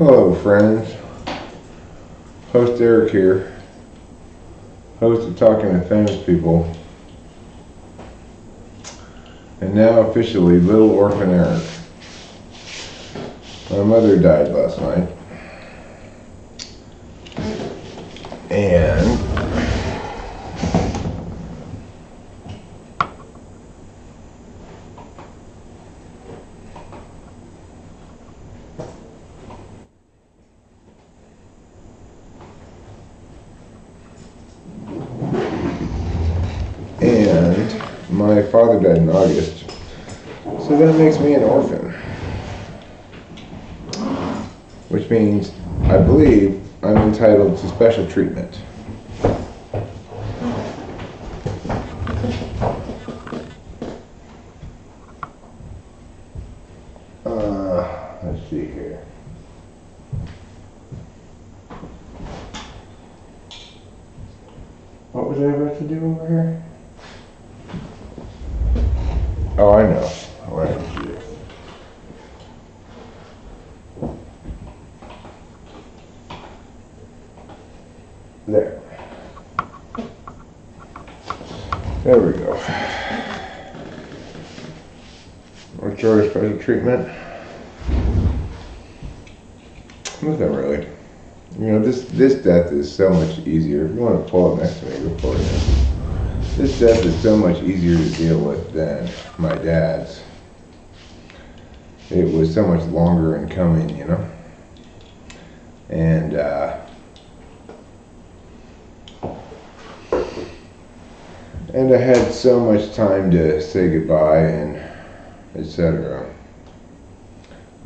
Hello, friends. Host Eric here. Host of Talking to Famous People. And now officially Little Orphan Eric. My mother died last night. And my father died in August, so that makes me an orphan. Which means, I believe, I'm entitled to special treatment. Let's see here. What was I about to do over here? Oh, I know. What I have to do. There. There we go. What's your special treatment? Nothing really. You know, this death is so much easier. If you want to pull up next to me, go for it. This death is so much easier to deal with than my dad's. It was so much longer in coming, you know? And, I had so much time to say goodbye and etc.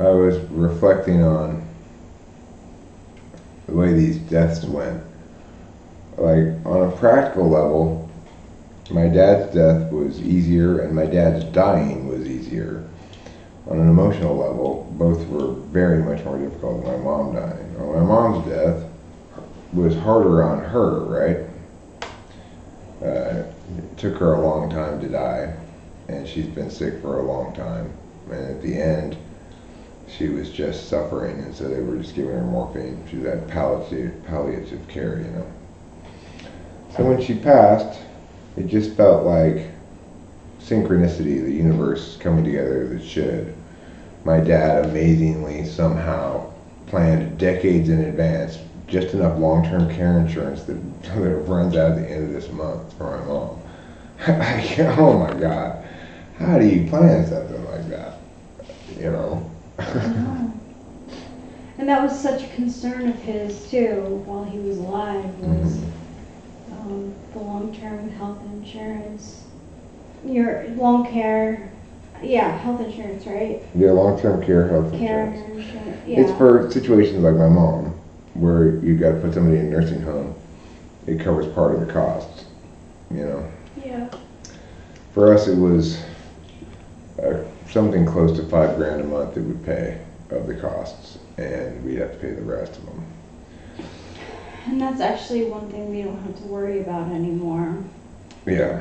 I was reflecting on the way these deaths went. Like, on a practical level, my dad's death was easier and my dad's dying was easier. On an emotional level, both were very much more difficult than my mom dying. My mom's death was harder on her, right? It took her a long time to die, and she's been sick for a long time. And at the end, she was just suffering, and so they were just giving her morphine. She had palliative care, you know. So when she passed, it just felt like synchronicity, the universe coming together as it should. My dad amazingly somehow planned decades in advance just enough long-term care insurance that runs out at the end of this month for my mom. Oh my God. How do you plan something like that? You know? And that was such a concern of his too, while he was alive, was the long-term health insurance. Your health insurance, right? Yeah, long-term care health insurance. Yeah. It's for situations like my mom, where you got to put somebody in a nursing home. It covers part of the costs, you know? Yeah. For us, it was something close to $5,000 a month it would pay of the costs, and we'd have to pay the rest of them. And that's actually one thing we don't have to worry about anymore. Yeah.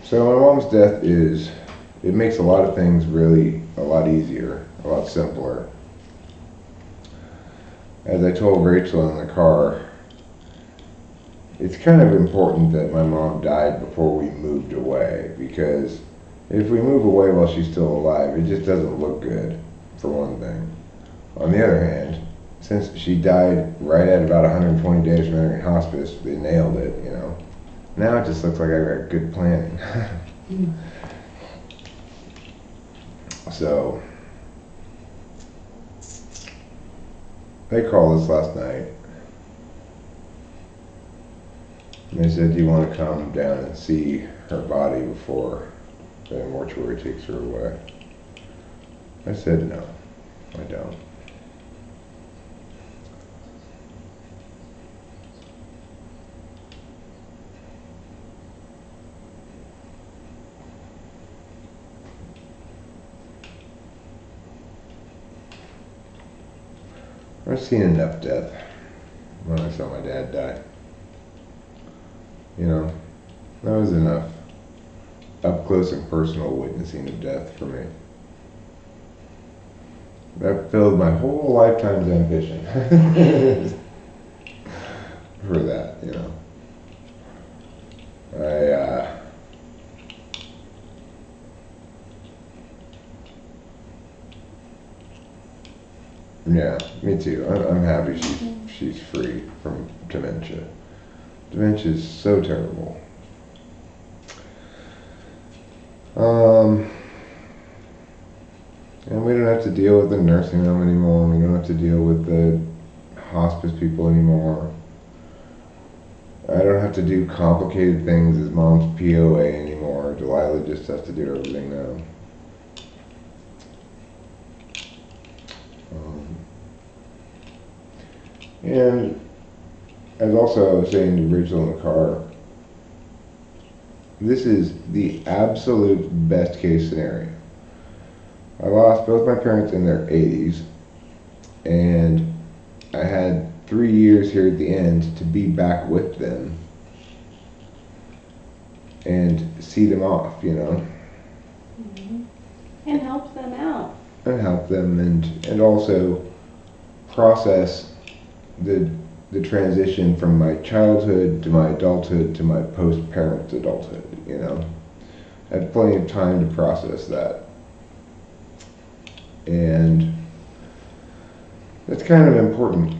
So my mom's death it makes a lot of things really a lot easier, a lot simpler. As I told Rachel in the car, it's kind of important that my mom died before we moved away, because if we move away while she's still alive, it just doesn't look good, for one thing. On the other hand, since she died right at about 120 days from entering hospice, they nailed it, you know. Now it just looks like I got good planning. So, they called us last night. And they said, do you want to come down and see her body before the mortuary takes her away? I said, no, I don't. I've seen enough death when I saw my dad die. You know, that was enough up close and personal witnessing of death for me. that filled my whole lifetime's ambition for that, you know. Yeah, me too. I'm happy she's free from dementia. Dementia is so terrible. And we don't have to deal with the nursing home anymore. We don't have to deal with the hospice people anymore. I don't have to do complicated things as mom's POA anymore. Delilah just has to do everything now. And as also I was saying to Rachel in the car, this is the absolute best case scenario. I lost both my parents in their 80s, and I had 3 years here at the end to be back with them and see them off, you know. Mm-hmm. And help them out. And help them, and also process the transition from my childhood to my adulthood to my post-parent adulthood, you know. I had plenty of time to process that. And that's kind of important.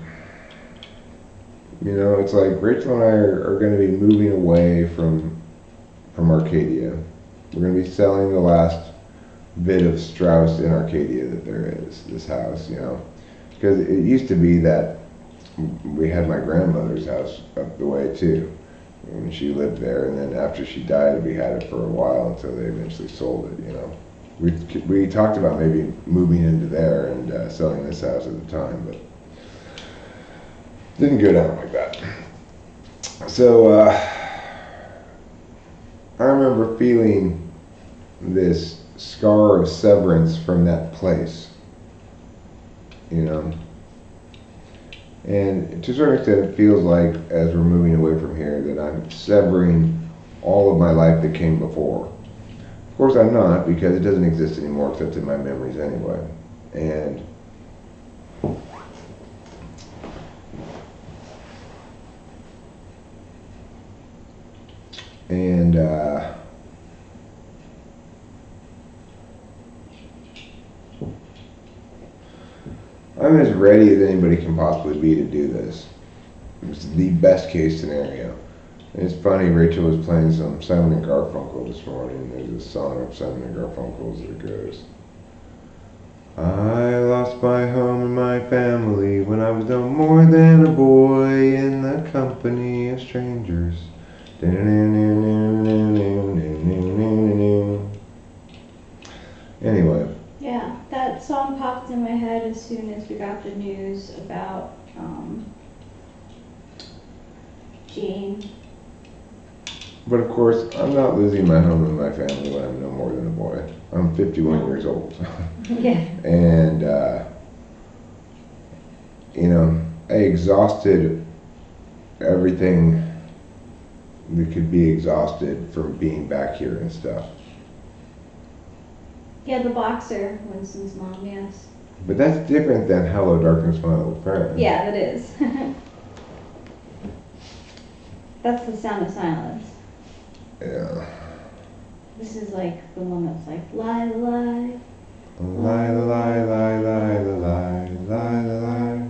You know, it's like Rachel and I are going to be moving away from Arcadia. We're going to be selling the last bit of Strauss in Arcadia that there is, this house, you know. Because it used to be that we had my grandmother's house up the way too. And she lived there, and then after she died, we had it for a while until they eventually sold it, you know. We talked about maybe moving into there and selling this house at the time, but didn't go down like that. So I remember feeling this scar of severance from that place, you know. And to a certain extent, it feels like, as we're moving away from here, that I'm severing all of my life that came before. Of course, I'm not, because it doesn't exist anymore except in my memories anyway. And I'm as ready as anybody can possibly be to do this. It's the best case scenario. And it's funny, Rachel was playing some Simon and Garfunkel this morning. There's a song of Simon and Garfunkel's that goes, I lost my home and my family when I was no more than a boy in the company of strangers. Anyway. Yeah, that song popped in my head as soon as we got the news about Jean. But of course, I'm not losing my home and my family when I'm no more than a boy. I'm 51 years old. Yeah. And, you know, I exhausted everything that could be exhausted from being back here and stuff. Yeah, the boxer, Winston's mom, yes. But that's different than Hello Darkness, My Old Friend. Yeah, it is. That's the Sound of Silence. Yeah. This is like the one that's like, lie, lie. Lie, lie, lie, lie, lie, lie, lie, lie.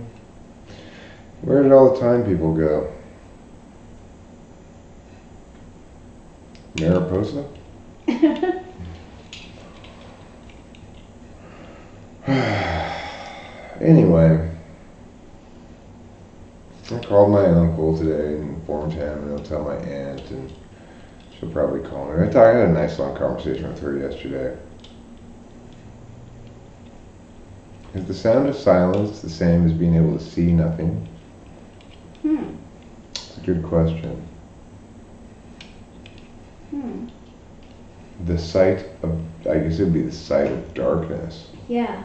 Where did all the time people go? Mariposa? Anyway, I called my uncle today and informed him, and he'll tell my aunt, and she'll probably call me. I had a nice long conversation with her yesterday. Is the sound of silence the same as being able to see nothing? It's a good question. The sight of, I guess it'd be the sight of darkness. Yeah.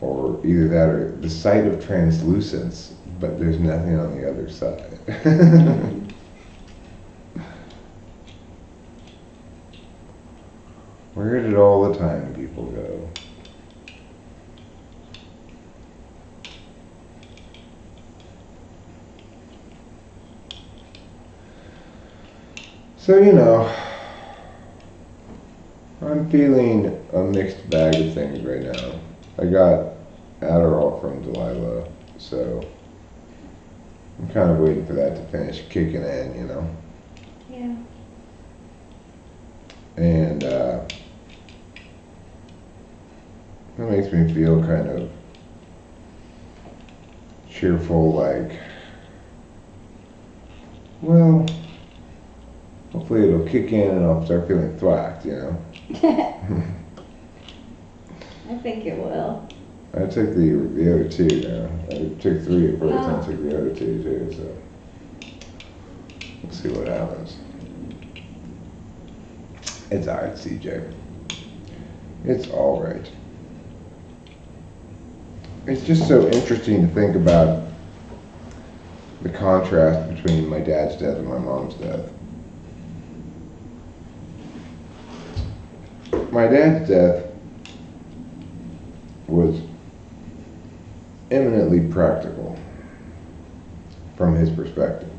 Or either that or the sight of translucence, but there's nothing on the other side. Where did all the time people go? So, I'm feeling a mixed bag of things right now. I got Adderall from Delilah, so I'm kind of waiting for that to finish kicking in. Yeah. And that makes me feel kind of cheerful, like, well, hopefully it'll kick in and I'll start feeling thwacked. I think it will. I took the other two now. I took three at first, and I took the other two too, so we'll see what happens. It's alright, CJ. It's alright. It's just so interesting to think about the contrast between my dad's death and my mom's death. My dad's death was eminently practical from his perspective.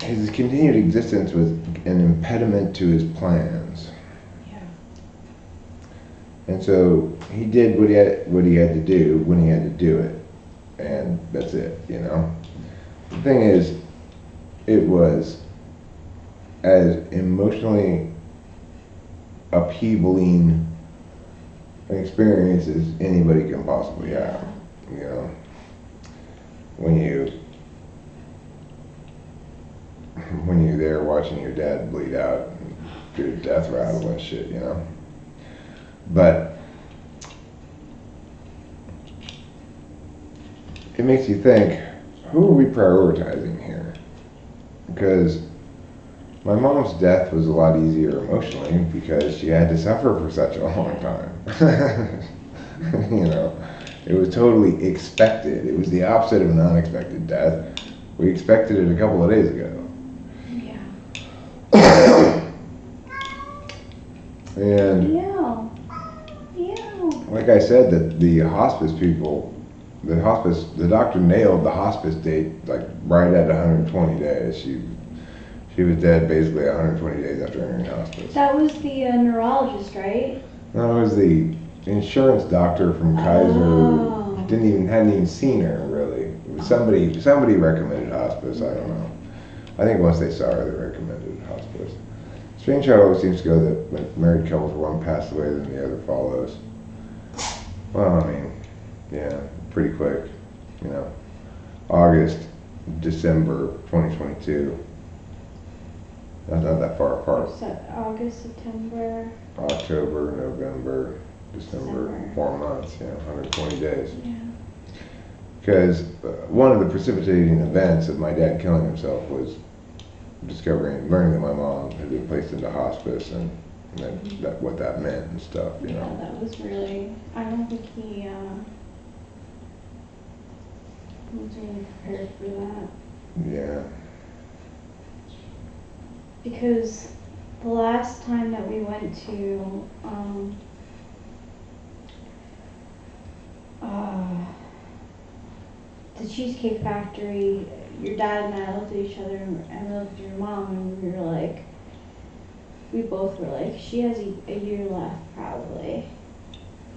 His continued existence was an impediment to his plans. Yeah. And so he did what he had to do when he had to do it. And that's it. The thing is, it was as emotionally upheavaling an experience as anybody can possibly have. When you're there watching your dad bleed out and do death rattle and shit. But it makes you think, who are we prioritizing here? Because my mom's death was a lot easier emotionally because she had to suffer for such a long time. It was totally expected. It was the opposite of an unexpected death. We expected it a couple of days ago. Yeah. And Yeah. like I said, the hospice people, the doctor nailed the hospice date like right at 120 days. She was dead basically 120 days after entering hospice. That was the neurologist, right? No, it was the insurance doctor from Kaiser. Oh. Hadn't even seen her really. It was somebody recommended hospice. I don't know. I think once they saw her, they recommended hospice. Strange how it always seems to go that when married couples, one passes away, then the other follows. Well, I mean, yeah, pretty quick. August, December 2022. Not that far apart. August, September. October, November, December. 4 months, 120 days. Yeah. Because one of the precipitating events of my dad killing himself was learning that my mom had been placed into hospice and that what that meant and stuff. Yeah, that was really. I don't think he was really prepared for that. Yeah. Because the last time that we went to the Cheesecake Factory, your dad and I looked at each other and we looked at your mom and we both were like, she has a year left probably.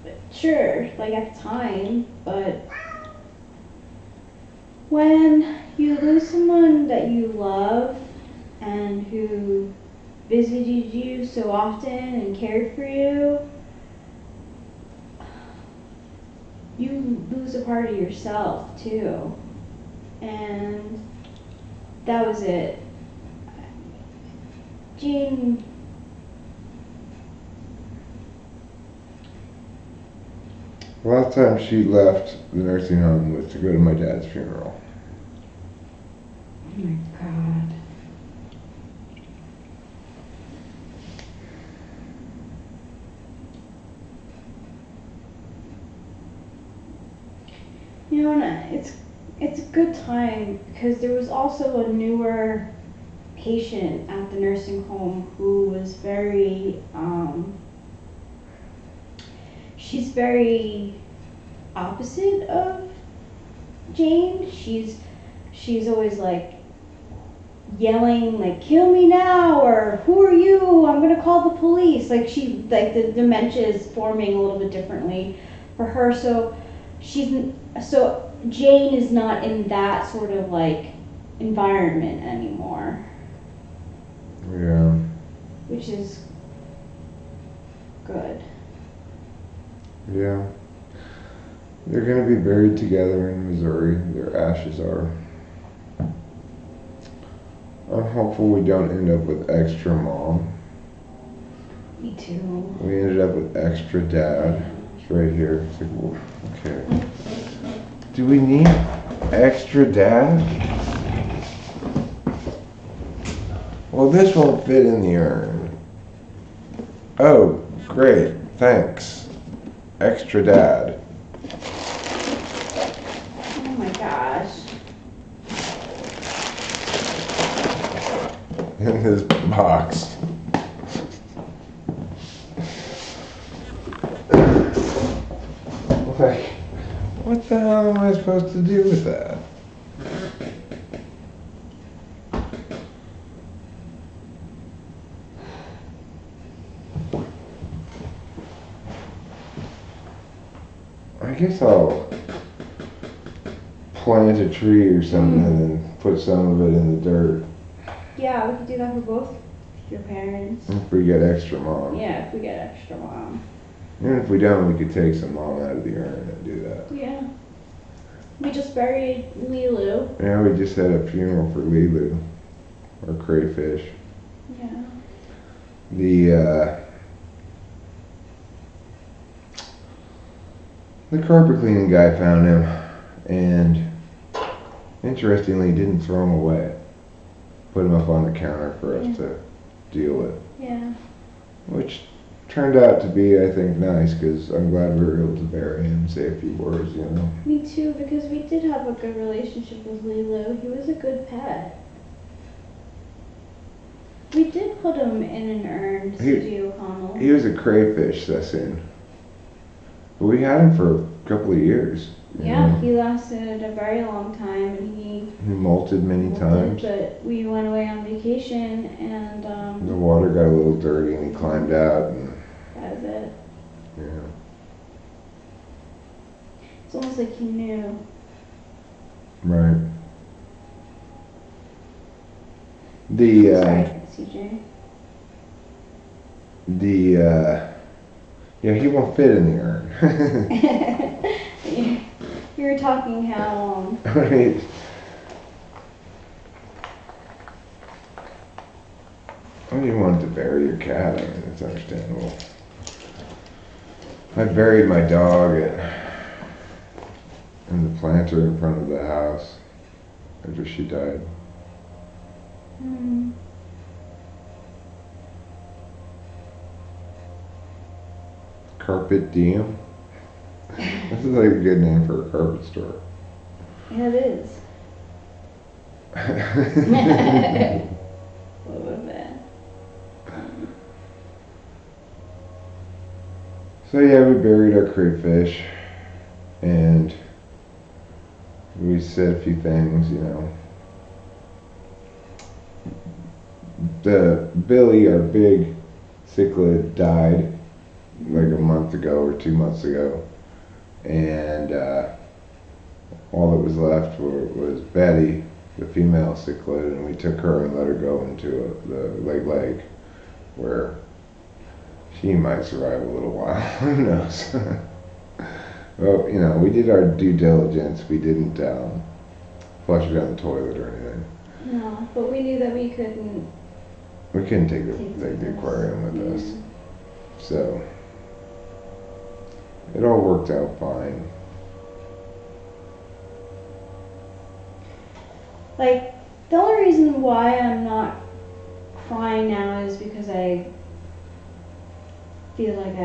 But sure, like at the time, but when you lose someone that you love and who visited you so often and cared for you, you lose a part of yourself too. And that was it. Jean, The last time she left the nursing home was to go to my dad's funeral. oh my God. And it's a good time because there was also a newer patient at the nursing home who was very she's very opposite of Jane. She's she's always like yelling like kill me now or who are you, I'm gonna call the police. Like she like the dementia is forming a little bit differently for her, so so Jane is not in that sort of like environment anymore, Yeah. which is good. Yeah. They're gonna be buried together in Missouri. Their ashes are. I'm hopeful we don't end up with extra mom. Me too. We ended up with extra dad. It's right here. It's like, well, okay. Do we need extra dad? Well, this won't fit in the urn. Oh, great. Thanks. Extra dad. Oh my gosh. In this box. Like, what the hell am I supposed to do with that? I guess I'll plant a tree or something and then put some of it in the dirt Yeah, we could do that for both your parents. if we get extra mom. Yeah, if we get extra mom. Even if we don't, we could take some mom out of the urn and do that. Yeah. We just buried Lilu. Yeah, we just had a funeral for Lilu, or crayfish. Yeah. The carpet cleaning guy found him, and interestingly, didn't throw him away. Put him up on the counter for us to deal with, Yeah. which turned out to be, I think, nice, because I'm glad we were able to bury him, say a few words, you know. Me too, because we did have a good relationship with Lilu. He was a good pet. We did put him in an urn, C.J. O'Connell. He was a crayfish, Sessin. But we had him for a couple of years. Yeah, know. he lasted a very long time, and he Molted many times. But we went away on vacation, and The water got a little dirty, and he climbed out, and that was it. yeah. It's almost like he knew. Right. The Sorry, CJ. yeah, he won't fit in the urn. You were talking how Right. Well, you wanted to bury your cat. I mean, it's understandable. I buried my dog in the planter in front of the house after she died. Carpet Diem. This is like a good name for a carpet store. Yeah, it is. A little bit. So yeah, we buried our crayfish, and we said a few things, you know. The Billy, our big cichlid, died like a month ago or 2 months ago, and all that was left was Betty, the female cichlid, and we took her and let her go into the lake where she might survive a little while. Who knows? Well, you know, we did our due diligence. We didn't flush her down the toilet or anything. No, but we knew that we couldn't. We couldn't take the aquarium with us, so it all worked out fine. Like, the only reason why I'm not crying now is because I feel like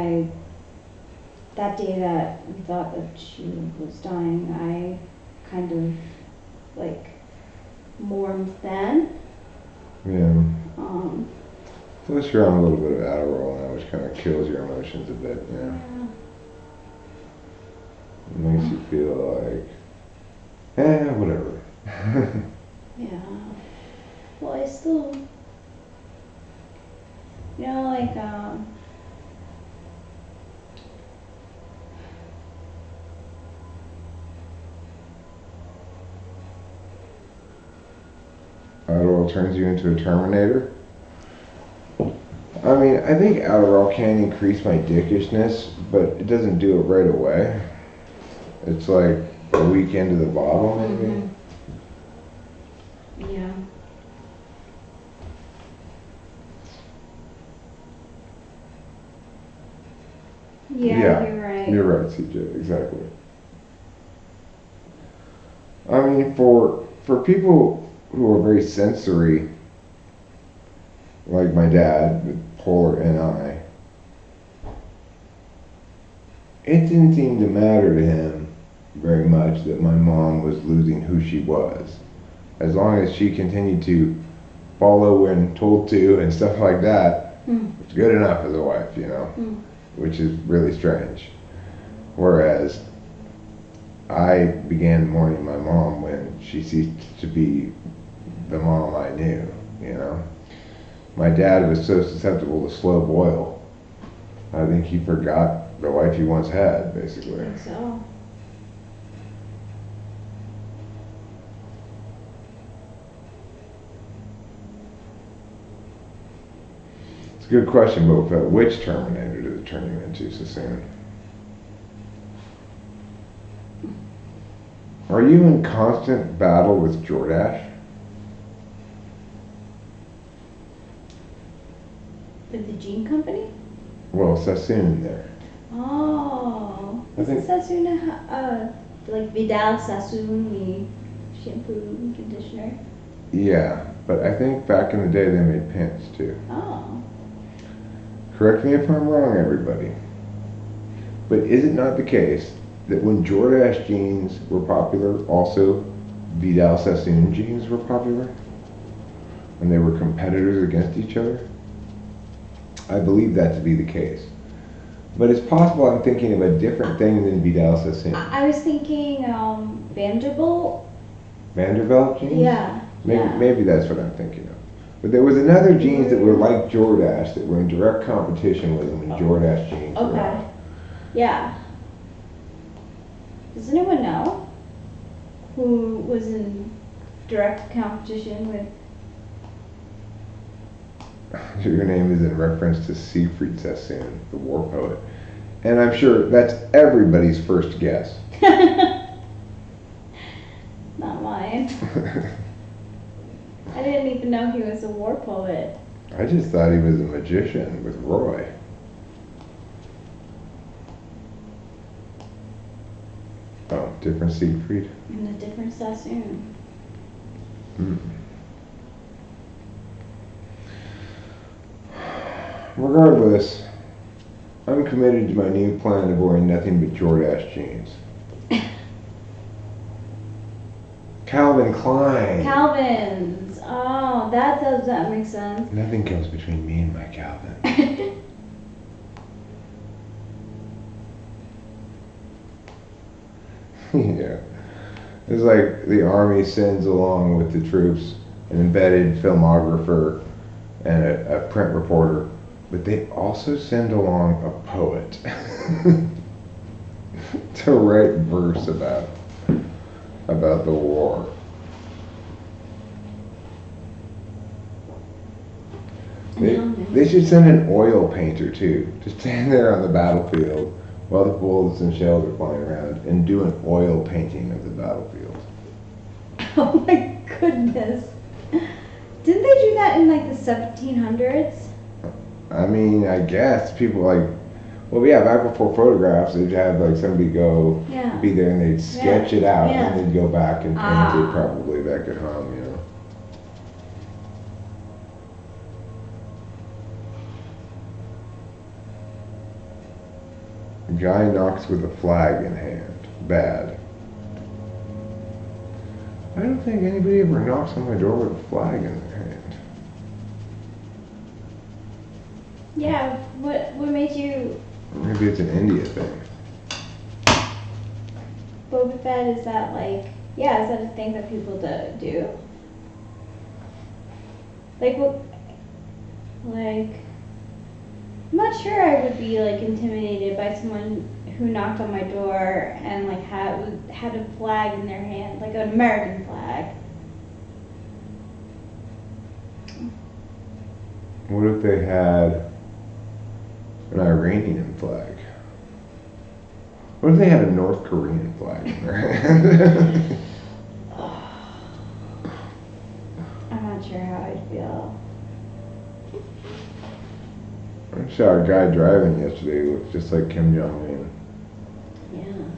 that day that we thought that she was dying, I kind of, like, mourned then. Yeah. Um, Plus you're on a little bit of Adderall now, which kind of kills your emotions a bit, yeah. It makes you feel like, whatever. Yeah. Well, I still, like, Adderall turns you into a Terminator. I mean, I think Adderall can increase my dickishness, but it doesn't do it right away. It's like a week into the bottle, maybe. yeah. Yeah, you're right. You're right, CJ. Exactly. I mean, for people who are very sensory, like my dad with polar NI, it didn't seem to matter to him very much that my mom was losing who she was, as long as she continued to follow when told to and stuff like that. It's good enough as a wife, which is really strange. Whereas I began mourning my mom when she ceased to be the mom I knew. My dad was so susceptible to slow boil. I think he forgot the wife he once had, basically. I think so. It's a good question, but which Terminator did it turn you into so soon? Are you in constant battle with Jordache? With the Gene Company? Well, Sassoon there. Oh. I think- Isn't Sassoon like Vidal Sassoon, the shampoo and conditioner? Yeah, but I think back in the day they made pins too. Oh. Correct me if I'm wrong, everybody. But is it not the case that when Jordache jeans were popular, also Vidal Sassoon jeans were popular? When they were competitors against each other? I believe that to be the case. But it's possible I'm thinking of a different thing than Vidal Sassoon. I was thinking Vanderbilt. Vanderbilt jeans? Yeah. Maybe that's what I'm thinking of. But there was another jeans that were like Jordache that were in direct competition with them when Jordache jeans were Okay. out. Yeah. Does anyone know who was in direct competition with? Your name is in reference to Siegfried Sassoon, the war poet. And I'm sure that's everybody's first guess. Not mine. I didn't even know he was a war poet. I just thought he was a magician with Roy. Oh, different Siegfried? And a different Sassoon. Regardless, I'm committed to my new plan of wearing nothing but Jordache jeans. Calvin Klein. Calvin's. Oh, that makes sense. Nothing comes between me and my Calvin. Yeah. It's like the Army sends along with the troops an embedded filmographer and a print reporter, but they also send along a poet to write verse about the war. They should send an oil painter too, to stand there on the battlefield while the bullets and shells are flying around and do an oil painting of the battlefield. Oh my goodness. Didn't they do that in like the 1700s? I mean, I guess people well, yeah, back before photographs, they'd have like somebody go Yeah. be there and they'd sketch it out Yeah. and then they'd go back and paint Ah. it probably back at home. A guy knocks with a flag in hand. Bad. I don't think anybody ever knocks on my door with a flag in their hand. Yeah. What made you? Maybe it's an India thing. Boba Fett, is that like Yeah, is that a thing that people do? Like what? Like, I'm not sure I would be like intimidated by someone who knocked on my door and like had a flag in their hand, like an American flag. What if they had an Iranian flag? What if they had a North Korean flag in their hand? I'm not sure how I'd feel. I saw a guy driving yesterday who looked just like Kim Jong-un. Yeah.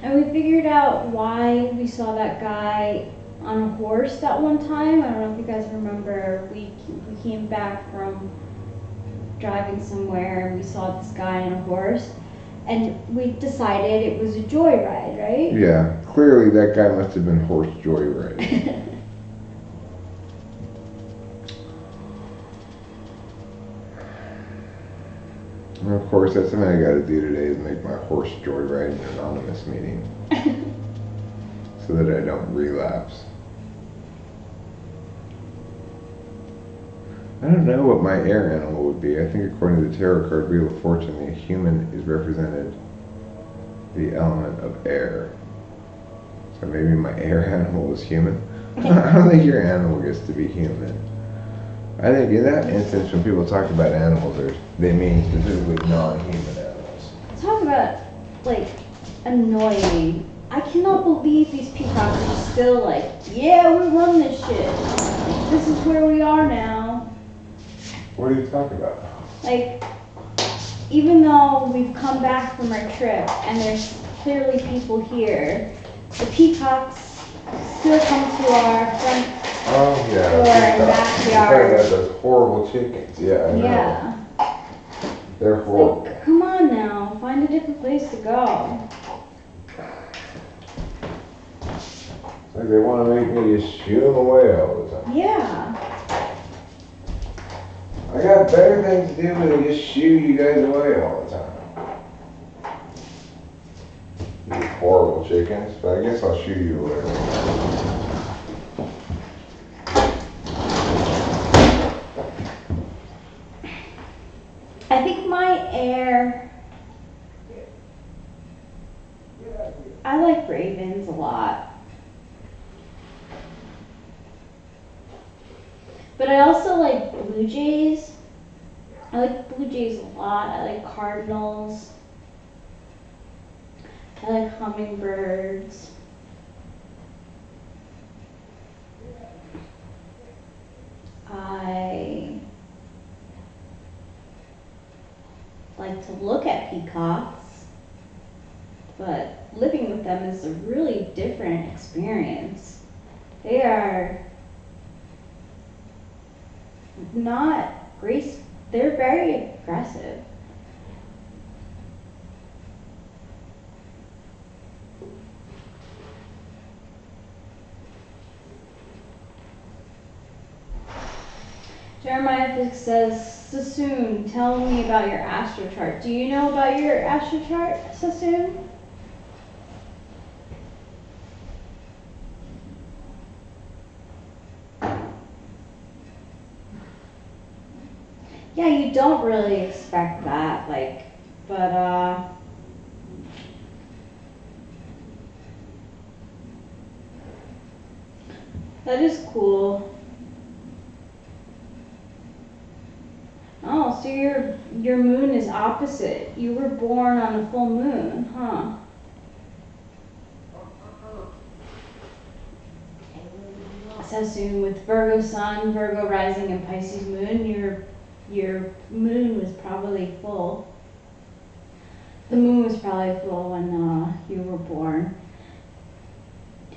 And we figured out why we saw that guy on a horse that one time. I don't know if you guys remember. We came back from driving somewhere and we saw this guy on a horse. And we decided it was a joyride, right? Yeah, clearly that guy must have been horse joyriding. And of course, that's something I got to do today is make my horse joyride an anonymous meeting so that I don't relapse. I don't know what my air animal would be. I think according to the tarot card Wheel of Fortune, the human is represented the element of air. So maybe my air animal is human. I don't think your animal gets to be human. I think in that instance, when people talk about animals, they mean specifically non-human animals. Talk about, like, annoying. I cannot believe these peacocks are still like, yeah, we run this shit. This is where we are now. What are you talking about? Like, even though we've come back from our trip and there's clearly people here, the peacocks still come to our front Oh yeah. door and backyard. About those horrible chickens. Yeah, I know. Yeah. They're It's horrible. like, come on now, find a different place to go. It's like they want to make me just shoo them away all the time. Yeah. I got better things to do than just shoo you guys away all the time. You horrible chickens, but I guess I'll shoo you away. I think my air, I like ravens a lot. But I also like blue jays. I like blue jays a lot. I like cardinals. I like hummingbirds. I like to look at peacocks, but living with them is a really different experience. They are not they're very aggressive. Jeremiah says, Sassoon, tell me about your astro chart. Do you know about your astro chart, Sassoon? Yeah, you don't really expect that, like, but that is cool. Oh, so your moon is opposite. You were born on a full moon, huh? So soon with Virgo sun, Virgo rising, and Pisces moon, your moon was probably full. The moon was probably full when you were born.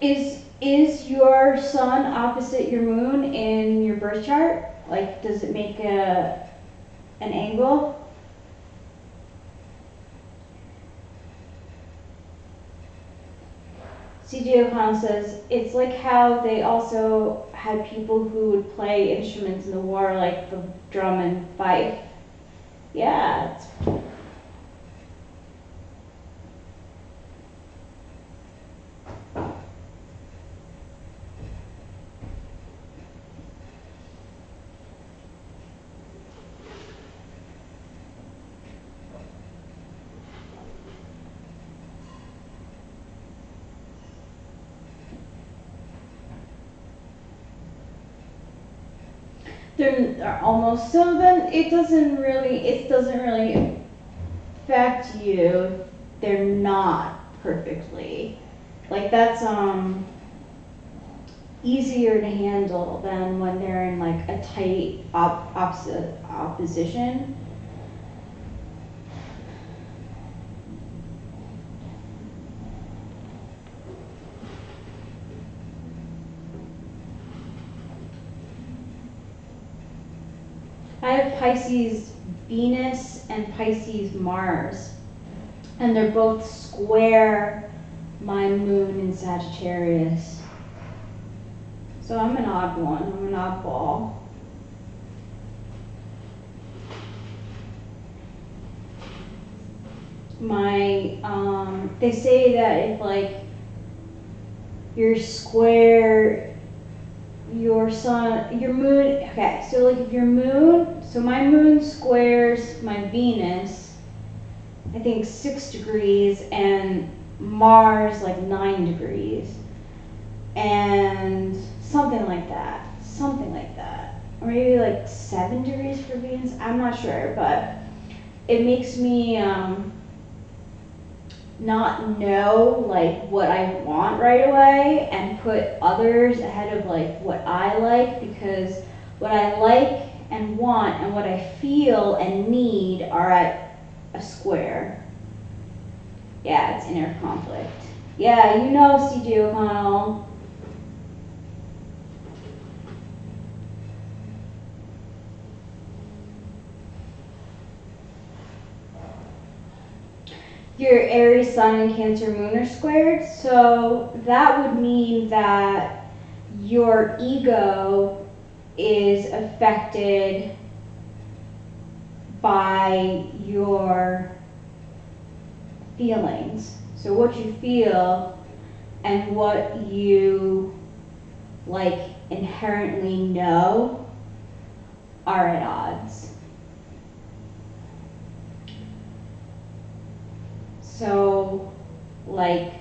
Is your sun opposite your moon in your birth chart? Like, does it make an angle? CJ O'Connell says, it's like how they also had people who would play instruments in the war, like the drum and fife. Yeah. They're almost, so then it doesn't really affect you. They're not perfectly. Like that's easier to handle than when they're in like a tight opposite opposition. I have Pisces Venus and Pisces Mars, and they're both square my moon in Sagittarius. So I'm an odd one. I'm an oddball. They say that if like you're square your sun, your moon, okay, so like if your moon, so my moon squares my Venus, I think 6 degrees, and Mars like 9 degrees, and something like that, or maybe like 7 degrees for Venus, I'm not sure, but it makes me not know like what I want right away and put others ahead of like what I like, because what I like and want and what I feel and need are at a square. Yeah, it's inner conflict. Yeah, you know, CJ O'Connell. Your Aries sun and Cancer moon are squared, so that would mean that your ego is affected by your feelings. So what you feel and what you like inherently know are at odds. So like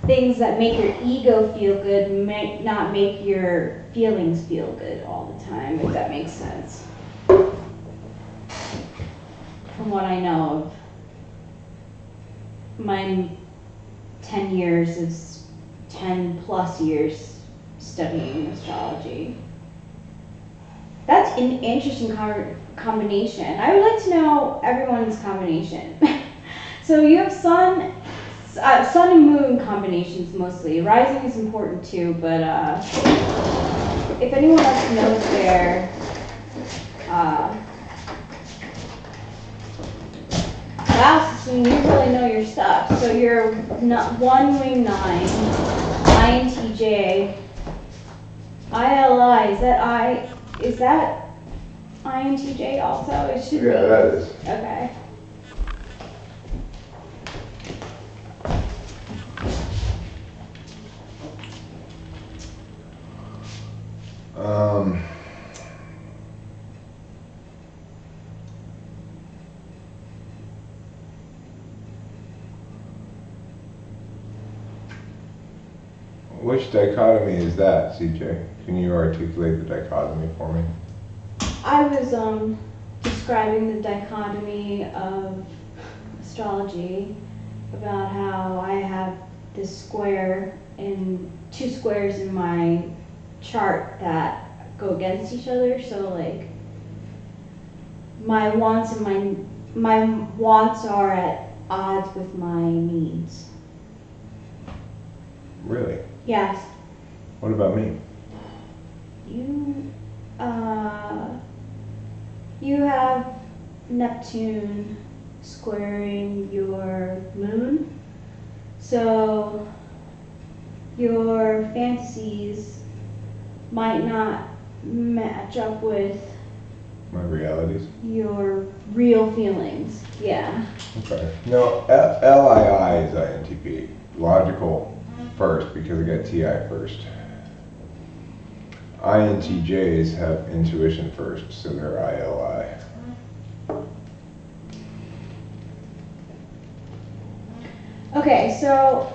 things that make your ego feel good may not make your feelings feel good all the time, if that makes sense. From what I know of my 10 plus years studying astrology. That's an interesting combination. I would like to know everyone's combination. So you have sun and moon combinations mostly. Rising is important too, but if anyone else knows their wow, so you really know your stuff. So you're one wing 9, INTJ, ILI. Is that INTJ also? It should be. Yeah, that is. Okay. Which dichotomy is that, CJ? Can you articulate the dichotomy for me? I was describing the dichotomy of astrology, about how I have this square and 2 squares in my chart that go against each other. So like my wants and my wants are at odds with my needs. Really? Yes. What about me? You have Neptune squaring your moon, so your fantasies might not match up with My realities? your real feelings. Yeah. Okay. No, LII is INTP. Logical first, because I got TI first. INTJs have intuition first, so they're ILI. Okay, so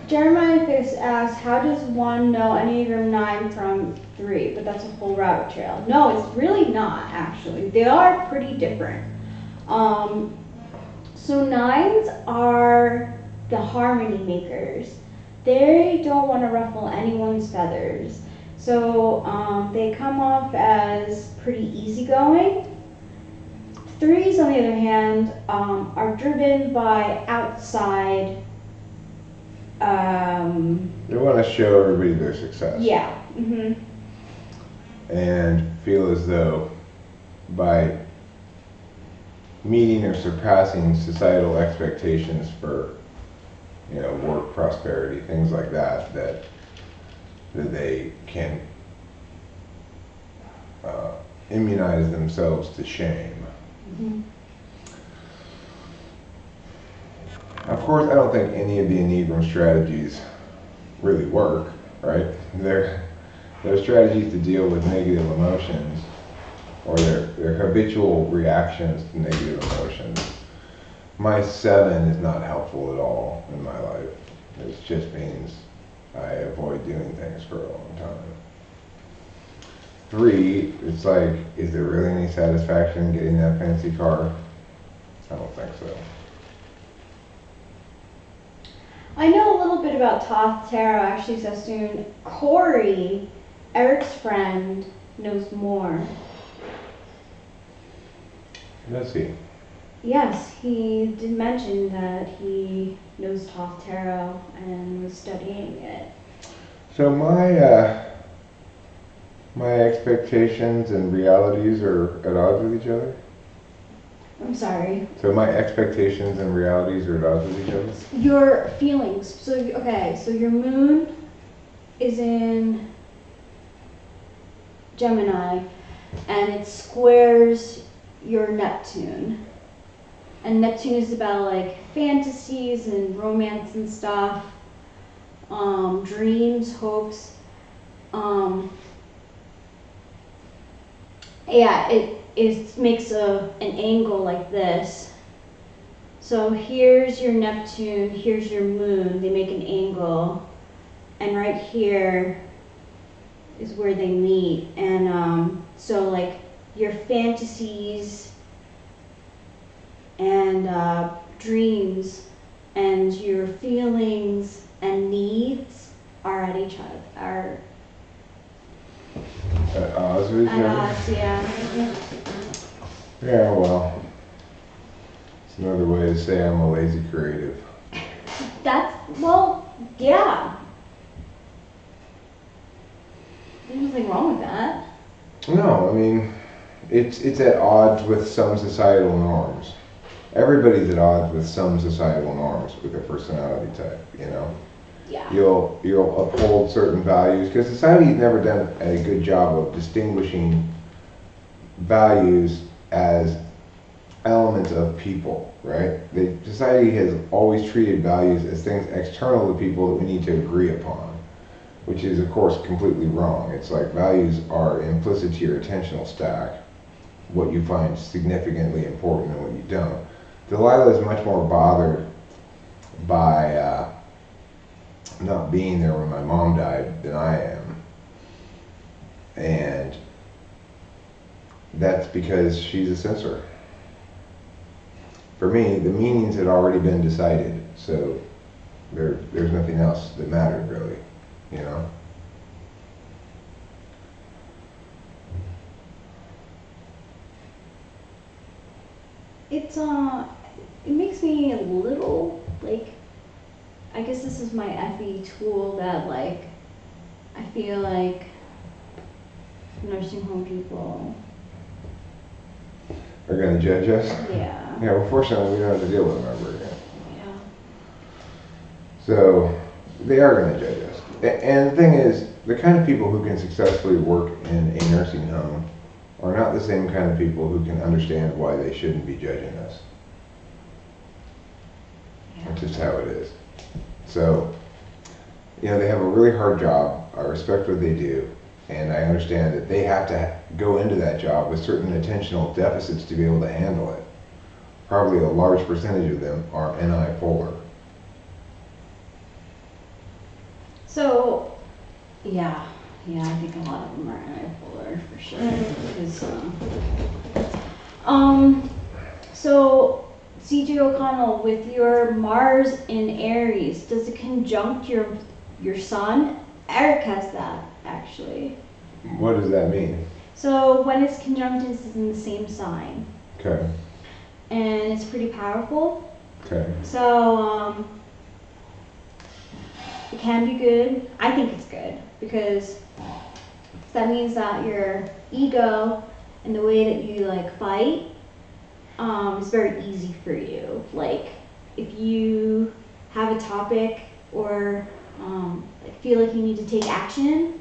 Jeremiah Fisk asks, how does one know Enneagram 9 from 3? But that's a whole rabbit trail. No, it's really not, actually. They are pretty different. So 9s are the harmony makers. They don't want to ruffle anyone's feathers. So they come off as pretty easygoing. 3s, on the other hand, are driven by outside. They want to show everybody their success. Yeah. Mm-hmm. And feel as though by meeting or surpassing societal expectations for, work, prosperity, things like that, that they can immunize themselves to shame. Mm-hmm. Of course, I don't think any of the Enneagram strategies really work, right? They're strategies to deal with negative emotions, or their habitual reactions to negative emotions. My 7 is not helpful at all in my life. It just means I avoid doing things for a long time. 3, it's like, is there really any satisfaction in getting that fancy car? I don't think so. I know a little bit about Toth Tarot, actually, so soon. Corey, Eric's friend, knows more. Does he? Yes, he did mention that he knows Toth Tarot and was studying it. So my expectations and realities are at odds with each other? I'm sorry. So my expectations and realities are at odds with each other? Your feelings. So your moon is in Gemini, and it squares your Neptune. And Neptune is about like fantasies and romance and stuff, dreams, hopes. It makes an angle like this. So here's your Neptune, here's your moon. They make an angle, and right here is where they meet. And so like your fantasies and dreams and your feelings and needs are at each other. Are At odds with each at other? odds, yeah. Yeah, well, it's another way to say I'm a lazy creative. Yeah. There's nothing wrong with that. No, I mean, it's at odds with some societal norms. Everybody's at odds with some societal norms with their personality type, Yeah. You'll uphold certain values, because society's never done a good job of distinguishing values as elements of people, right? Society has always treated values as things external to people that we need to agree upon, which is of course completely wrong. It's like values are implicit to your attentional stack, what you find significantly important and what you don't. Delilah is much more bothered by not being there when my mom died than I am. And that's because she's a censor. For me, the meanings had already been decided, so there's nothing else that mattered really, It makes me a little like, I guess this is my FE tool that like, I feel like nursing home people. Are going to judge us? Yeah. Yeah, well, fortunately, we don't have to deal with them ever again. Yeah. So, they are going to judge us. And the thing is, the kind of people who can successfully work in a nursing home are not the same kind of people who can understand why they shouldn't be judging us. Yeah. That's just how it is. So, they have a really hard job. I respect what they do. And I understand that they have to go into that job with certain attentional deficits to be able to handle it. Probably a large percentage of them are NI polar. So, yeah, I think a lot of them are bipolar for sure. Because, so CJ O'Connell, with your Mars in Aries, does it conjunct your sun? Eric has that actually. What does that mean? So when it's conjunct, it's in the same sign. Okay. And it's pretty powerful. Okay. So it can be good. I think it's good because that means that your ego and the way that you like fight is very easy for you. Like if you have a topic or like feel like you need to take action,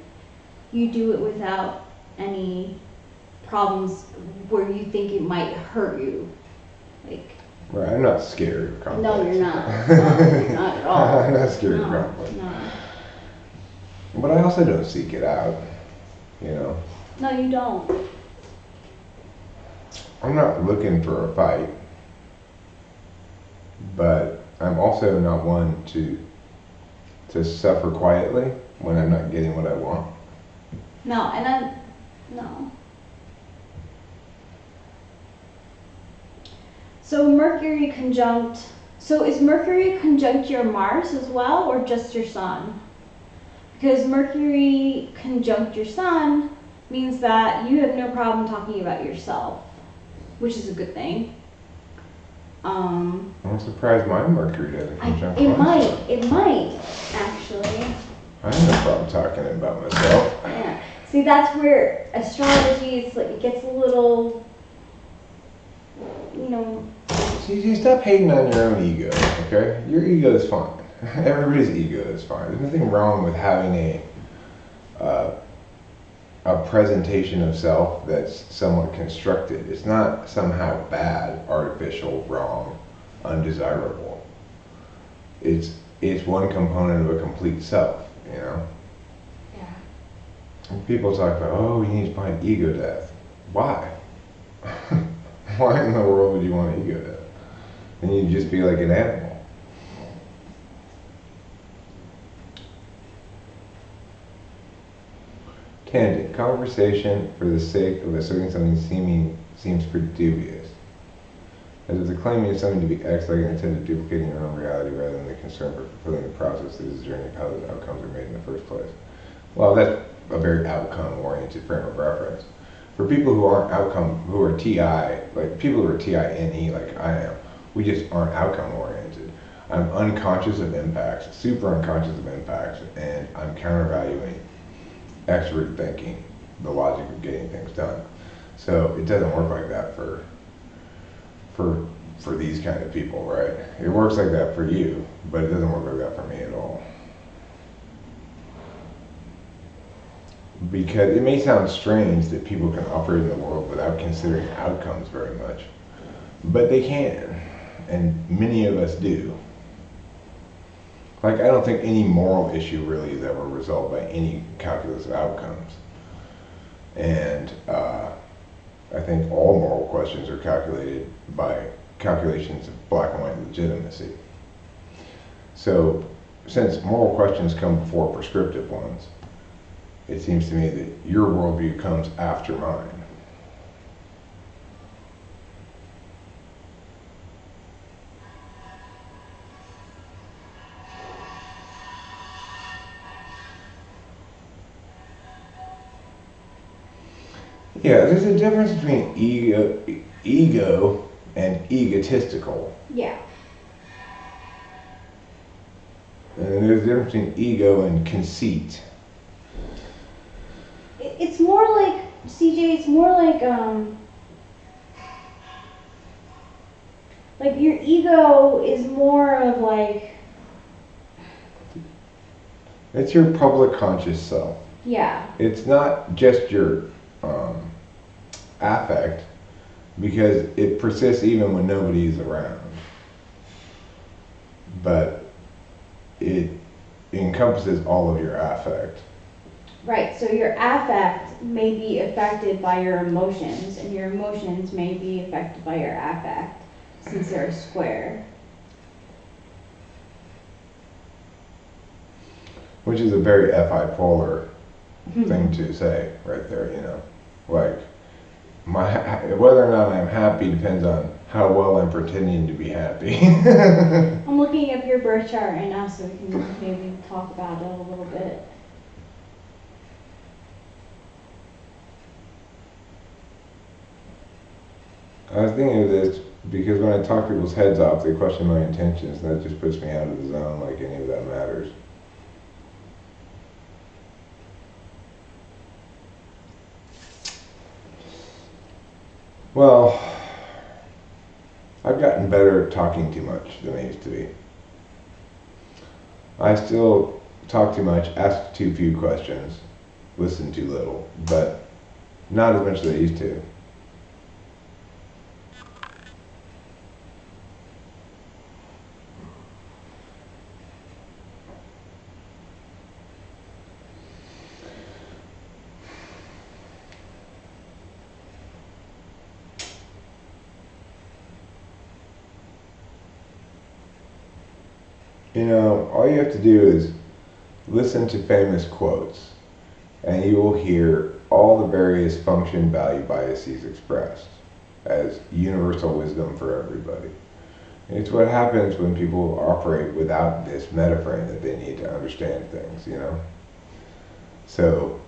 you do it without any problems where you think it might hurt you. Like Right, I'm not scared of conflict. no, you're not. No, not at all. I'm not scared of No, conflict. no. But I also don't seek it out, you know. No, you don't. I'm not looking for a fight, but I'm also not one to suffer quietly when I'm not getting what I want. No, no. So Mercury conjunct, so is Mercury conjunct your Mars as well or just your Sun? Because Mercury conjunct your Sun means that you have no problem talking about yourself, which is a good thing. I'm surprised my Mercury doesn't conjunct mine. It might, actually. I have no problem talking about myself. Yeah. See, that's where astrology, it's like, it gets a little, you know. See, stop hating on your own ego, okay? Your ego is fine. Everybody's ego is fine. There's nothing wrong with having a presentation of self that's somewhat constructed. It's not somehow bad, artificial, wrong, undesirable. It's one component of a complete self, you know? Yeah. And people talk about, oh, you need to find ego death. Why? Why in the world would you want ego death? Then you'd just be like an animal. Candid conversation for the sake of asserting something seems pretty dubious. As if the claiming of something to be X like an intent of duplicating your own reality rather than the concern for fulfilling the process that is the journey of how those outcomes are made in the first place. Well, that's a very outcome-oriented frame of reference. For people who aren't who are TI, like people who are TINE like I am, we just aren't outcome-oriented. I'm unconscious of impacts, super unconscious of impacts, and I'm countervaluing extrovert thinking, the logic of getting things done. So it doesn't work like that for these kind of people, right? It works like that for you, but it doesn't work like that for me at all. Because it may sound strange that people can operate in the world without considering outcomes very much, but they can, and many of us do. Like, I don't think any moral issue really is ever resolved by any calculus of outcomes. And I think all moral questions are calculated by calculations of black and white legitimacy. So, since moral questions come before prescriptive ones, it seems to me that your worldview comes after mine. Yeah, there's a difference between ego and egotistical. Yeah. And there's a difference between ego and conceit. It's more like, CJ, it's more like your ego is more of like, It's your public conscious self. yeah. It's not just your affect, because it persists even when nobody's around. But it encompasses all of your affect. Right, so your affect may be affected by your emotions, and your emotions may be affected by your affect, since they're square. Which is a very FI polar thing to say right there, you know. Like, whether or not I'm happy depends on how well I'm pretending to be happy. I'm looking up your birth chart right now so we can maybe talk about it a little bit. I was thinking of this because when I talk people's heads off, they question my intentions, and that just puts me out of the zone like any of that matters. Well, I've gotten better at talking too much than I used to be. I still talk too much, ask too few questions, listen too little, but not as much as I used to. You know, all you have to do is listen to famous quotes, and you will hear all the various function value biases expressed as universal wisdom for everybody. It's what happens when people operate without this metaframe that they need to understand things, you know? So,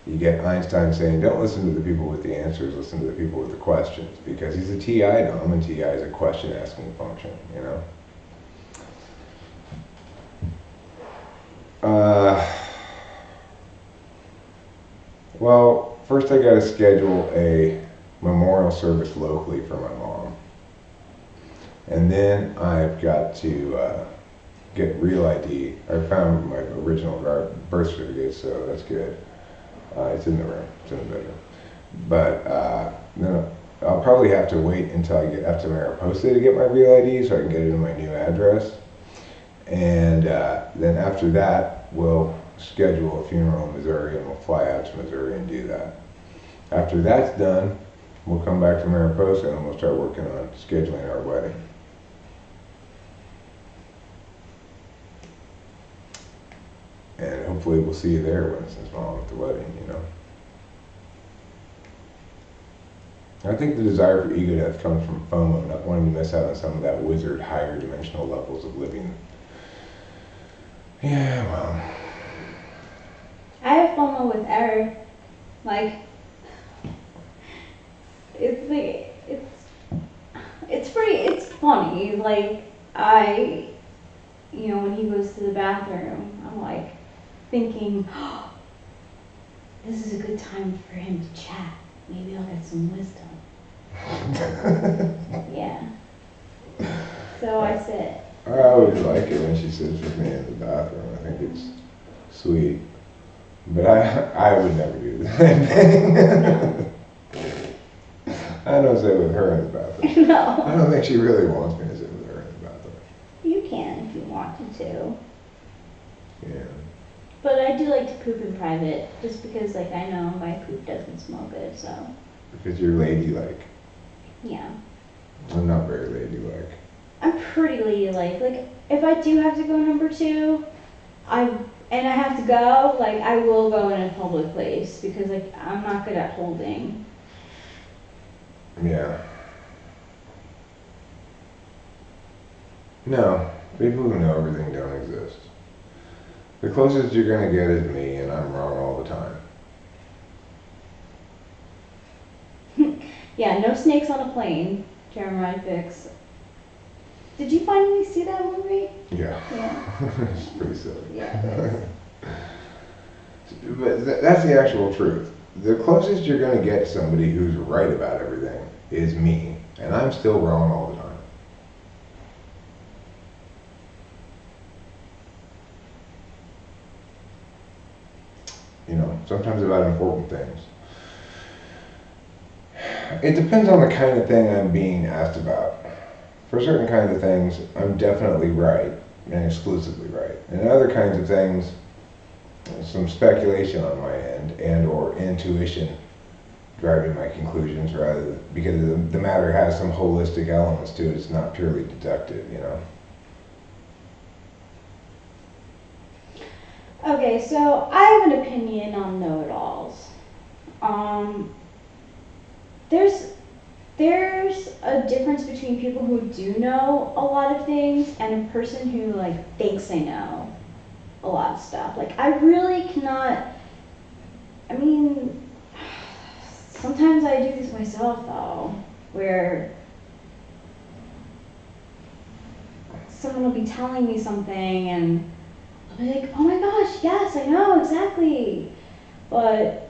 you get Einstein saying, don't listen to the people with the answers, listen to the people with the questions, because he's a TI dom, and TI is a question-asking function, you know? Well, first I gotta schedule a memorial service locally for my mom. And then I've got to get real ID. I found my original birth certificate, so that's good. It's in the room, it's in the bedroom. But then I'll probably have to wait until I get up to Mariposa to get my real ID so I can get it in my new address. And then after that, we'll schedule a funeral in Missouri and we'll fly out to Missouri and do that. After that's done, we'll come back to Mariposa and we'll start working on scheduling our wedding. And hopefully we'll see you there, Winston's mom, at the wedding, you know. I think the desire for ego death comes from FOMO, not wanting to miss out on some of that wizard higher dimensional levels of living. Yeah, well. I have FOMO with Eric. Like, it's funny. Like, when he goes to the bathroom, I'm like thinking, oh, this is a good time for him to chat. Maybe I'll get some wisdom. Yeah. So I sit. I always like it when she sits with me in the bathroom. I think it's sweet. But I would never do the same thing. I don't sit with her in the bathroom. No. I don't think she really wants me to sit with her in the bathroom. You can if you wanted to. Yeah. But I do like to poop in private, just because, like, I know my poop doesn't smell good, so. Because you're ladylike. Yeah. I'm not very ladylike. I'm pretty ladylike. Like, if I do have to go number 2, I have to go, like, I will go in a public place, because, like, I'm not good at holding. Yeah. No, people who know everything don't exist. The closest you're gonna get is me, and I'm wrong all the time. Yeah, no snakes on a plane, Jeremiah Fix. Did you finally see that movie? Yeah. Yeah. It's pretty silly. Yeah, it is. But that's the actual truth. The closest you're going to get to somebody who's right about everything is me, and I'm still wrong all the time. You know, sometimes about important things. It depends on the kind of thing I'm being asked about. For certain kinds of things, I'm definitely right, and exclusively right. And other kinds of things, some speculation on my end and or intuition driving my conclusions rather because the matter has some holistic elements to it. It's not purely deductive, you know. Okay, so I have an opinion on know-it-alls. Um, there's there's a difference between people who do know a lot of things and a person who like thinks they know a lot of stuff. Like I really cannot. I mean, sometimes I do this myself though, where someone will be telling me something and I'll be like, oh my gosh, yes, I know exactly. But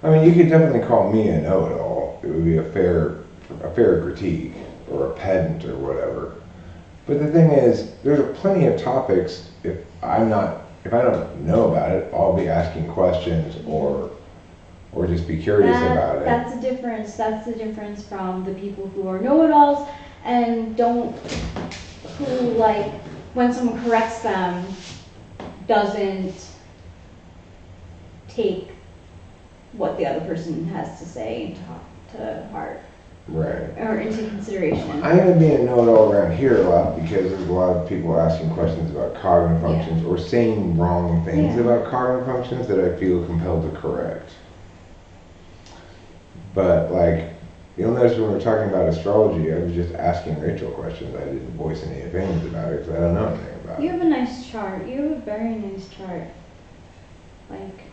I mean, you could definitely call me a know-it-all. It would be a fair critique, or a pedant, or whatever. But the thing is, there's plenty of topics. If I don't know about it, I'll be asking questions, or just be curious about it. that's the difference. That's the difference from the people who are know-it-alls and don't, who like, when someone corrects them, doesn't take what the other person has to say to heart Right. or into consideration. I end up being a know-it-all around here a lot because there's a lot of people asking questions about cognitive functions or saying wrong things about cognitive functions that I feel compelled to correct. But like, you'll notice when we're talking about astrology, I was just asking Rachel questions. I didn't voice any opinions about it because I don't know anything about You it. have a nice chart. You have a very nice chart. Like,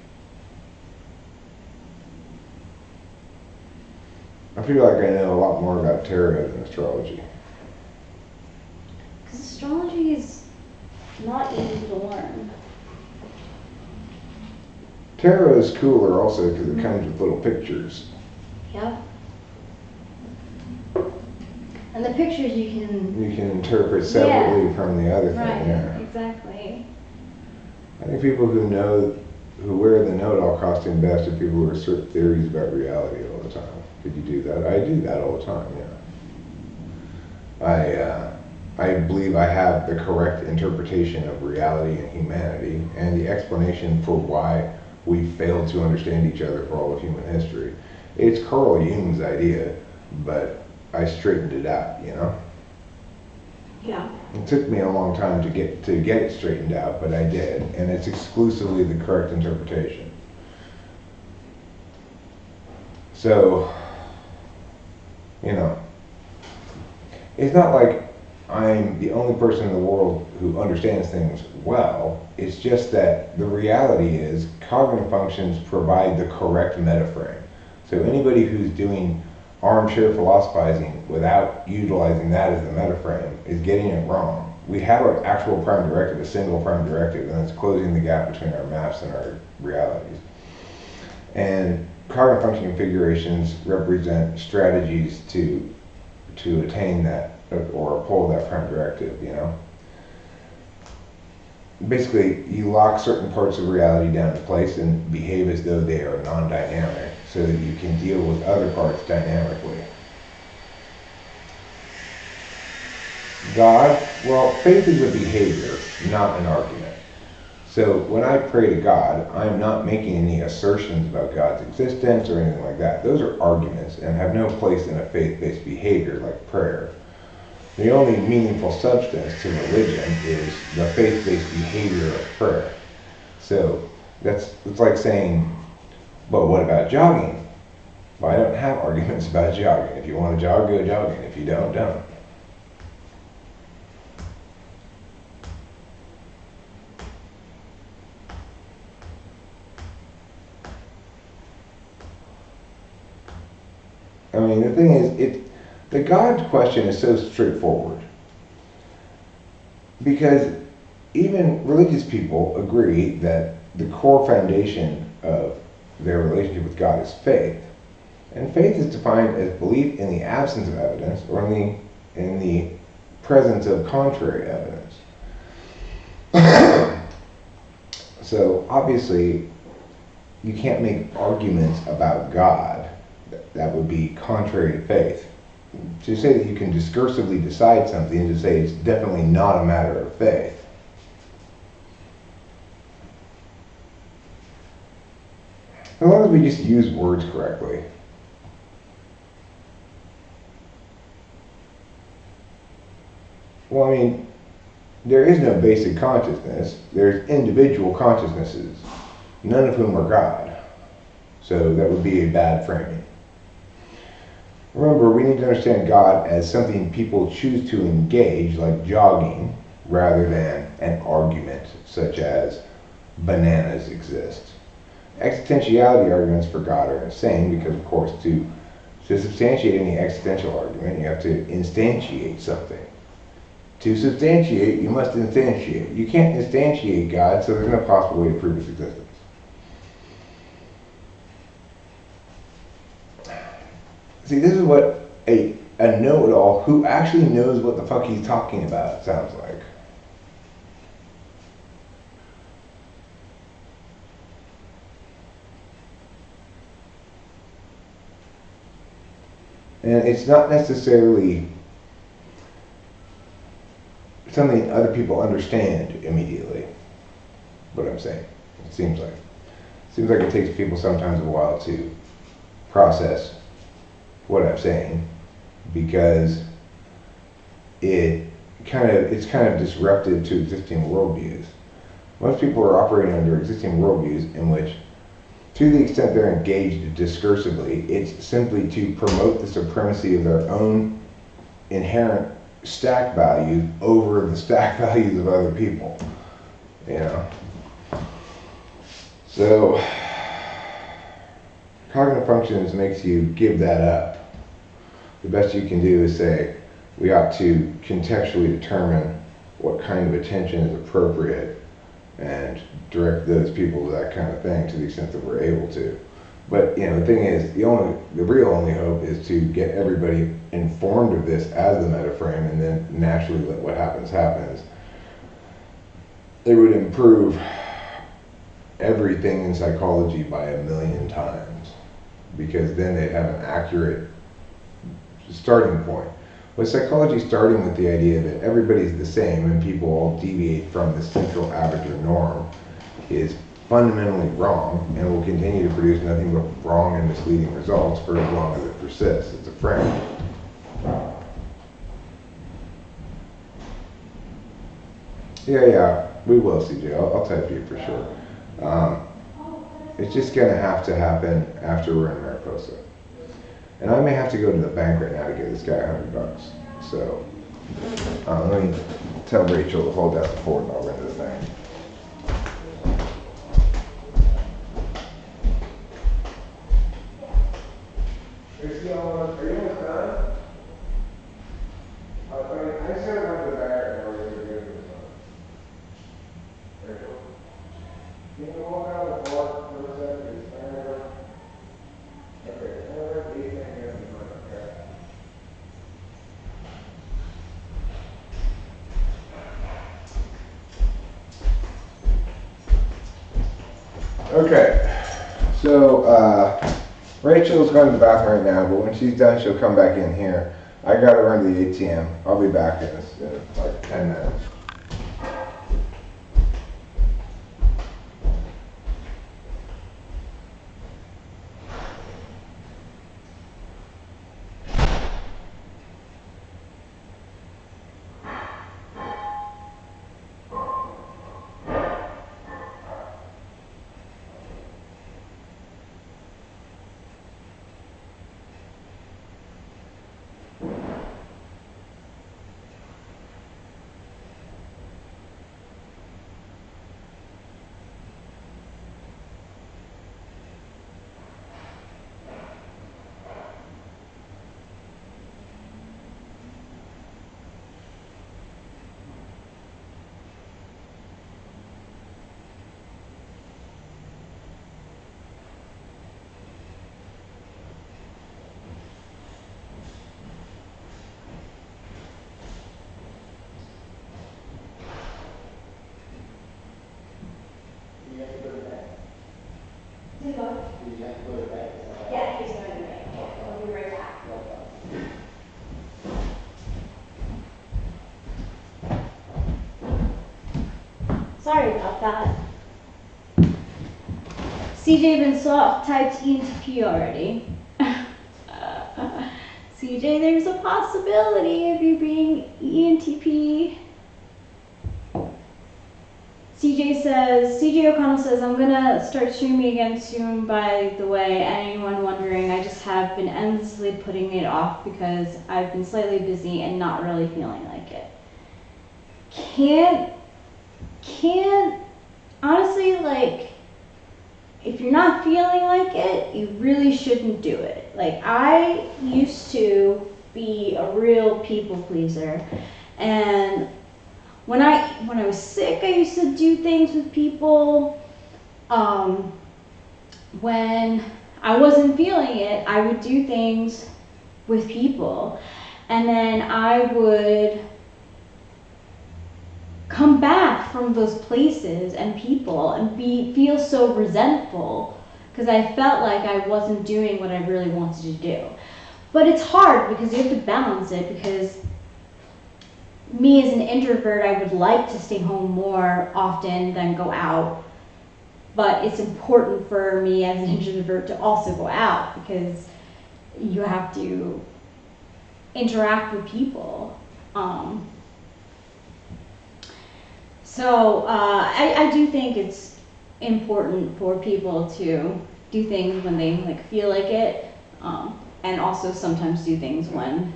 I feel like I know a lot more about tarot than astrology. because astrology is not easy to learn. Tarot is cooler also because it comes with little pictures. Yep. And the pictures you can interpret separately from the other thing. right, Yeah. exactly. I think people who wear the know-it-all costume best are people who assert theories about reality all the time. Could you do that? I do that all the time. Yeah. I believe I have the correct interpretation of reality and humanity and the explanation for why we failed to understand each other for all of human history. It's Carl Jung's idea, but I straightened it out, you know? Yeah. It took me a long time to get it straightened out, but I did, and it's exclusively the correct interpretation. So, you know, it's not like I'm the only person in the world who understands things well. It's just that the reality is cognitive functions provide the correct metaframe. So anybody who's doing armchair philosophizing without utilizing that as the metaframe is getting it wrong. We have an actual prime directive, a single prime directive, and it's closing the gap between our maps and our realities. And cognitive function configurations represent strategies to attain that or uphold that prime directive, you know? Basically, you lock certain parts of reality down in place and behave as though they are non-dynamic so that you can deal with other parts dynamically. God, well, faith is a behavior, not an argument. So when I pray to God, I'm not making any assertions about God's existence or anything like that. Those are arguments and have no place in a faith-based behavior like prayer. The only meaningful substance to religion is the faith-based behavior of prayer. So it's like saying, but what about jogging? Well, I don't have arguments about jogging. If you want to jog, go jogging. If you don't, don't. I mean, the thing is, the God question is so straightforward. Because even religious people agree that the core foundation of their relationship with God is faith. And faith is defined as belief in the absence of evidence or in the presence of contrary evidence. So obviously, you can't make arguments about God that would be contrary to faith. To say that you can discursively decide something and to say it's definitely not a matter of faith. As long as we just use words correctly. Well, I mean, there is no basic consciousness. There's individual consciousnesses, none of whom are God. So that would be a bad framing. Remember, we need to understand God as something people choose to engage, like jogging, rather than an argument such as bananas exist. Existentiality arguments for God are insane because, of course, to substantiate any existential argument, you have to instantiate something. To substantiate, you must instantiate. You can't instantiate God, so there's no possible way to prove his existence. See, this is what a know-it-all who actually knows what the fuck he's talking about sounds like. And it's not necessarily something other people understand immediately, what I'm saying. It seems like. It seems like it takes people sometimes a while to process what I'm saying, because it's kind of disruptive to existing worldviews. Most people are operating under existing worldviews in which, to the extent they're engaged discursively, it's simply to promote the supremacy of their own inherent stack values over the stack values of other people. You know? So, cognitive functions makes you give that up. The best you can do is say, we ought to contextually determine what kind of attention is appropriate and direct those people to that kind of thing to the extent that we're able to. But the thing is, the real only hope is to get everybody informed of this as the metaframe, and then naturally let what happens happens. It would improve everything in psychology by 1,000,000 times, because then they'd have an accurate starting point. With psychology starting with the idea that everybody's the same and people all deviate from the central average or norm is fundamentally wrong, and will continue to produce nothing but wrong and misleading results for as long as it persists. It's a frame. Yeah, we will, CJ. I'll type you for sure. It's just going to have to happen after we're in Mariposa. And I may have to go to the bank right now to give this guy $100. So let me tell Rachel to hold down the fort and I'll run to the bank. Are you almost done? I said I went to the bank right now. We're going to go to this one. Rachel? Can you hold down the fort for a second? Okay, I'm going to have 8 against the money, okay? Okay, so Rachel's going to the bathroom right now, but when she's done, she'll come back in here. I gotta run to the ATM. I'll be back in like 10 minutes. Sorry about that. CJ been typed ENTP already. CJ, there's a possibility of you being ENTP. CJ O'Connell says, I'm gonna start streaming again soon, by the way. Anyone wondering, I just have been endlessly putting it off because I've been slightly busy and not really feeling like it. Can't, honestly, like, if you're not feeling like it, you really shouldn't do it. Like, I used to be a real people pleaser, and when I was sick, I used to do things with people. When I wasn't feeling it, I would do things with people, and then I would come back from those places and people and feel so resentful because I felt like I wasn't doing what I really wanted to do. But it's hard because you have to balance it, because me as an introvert, I would like to stay home more often than go out. But it's important for me as an introvert to also go out because you have to interact with people. So I do think it's important for people to do things when they like feel like it, and also sometimes do things when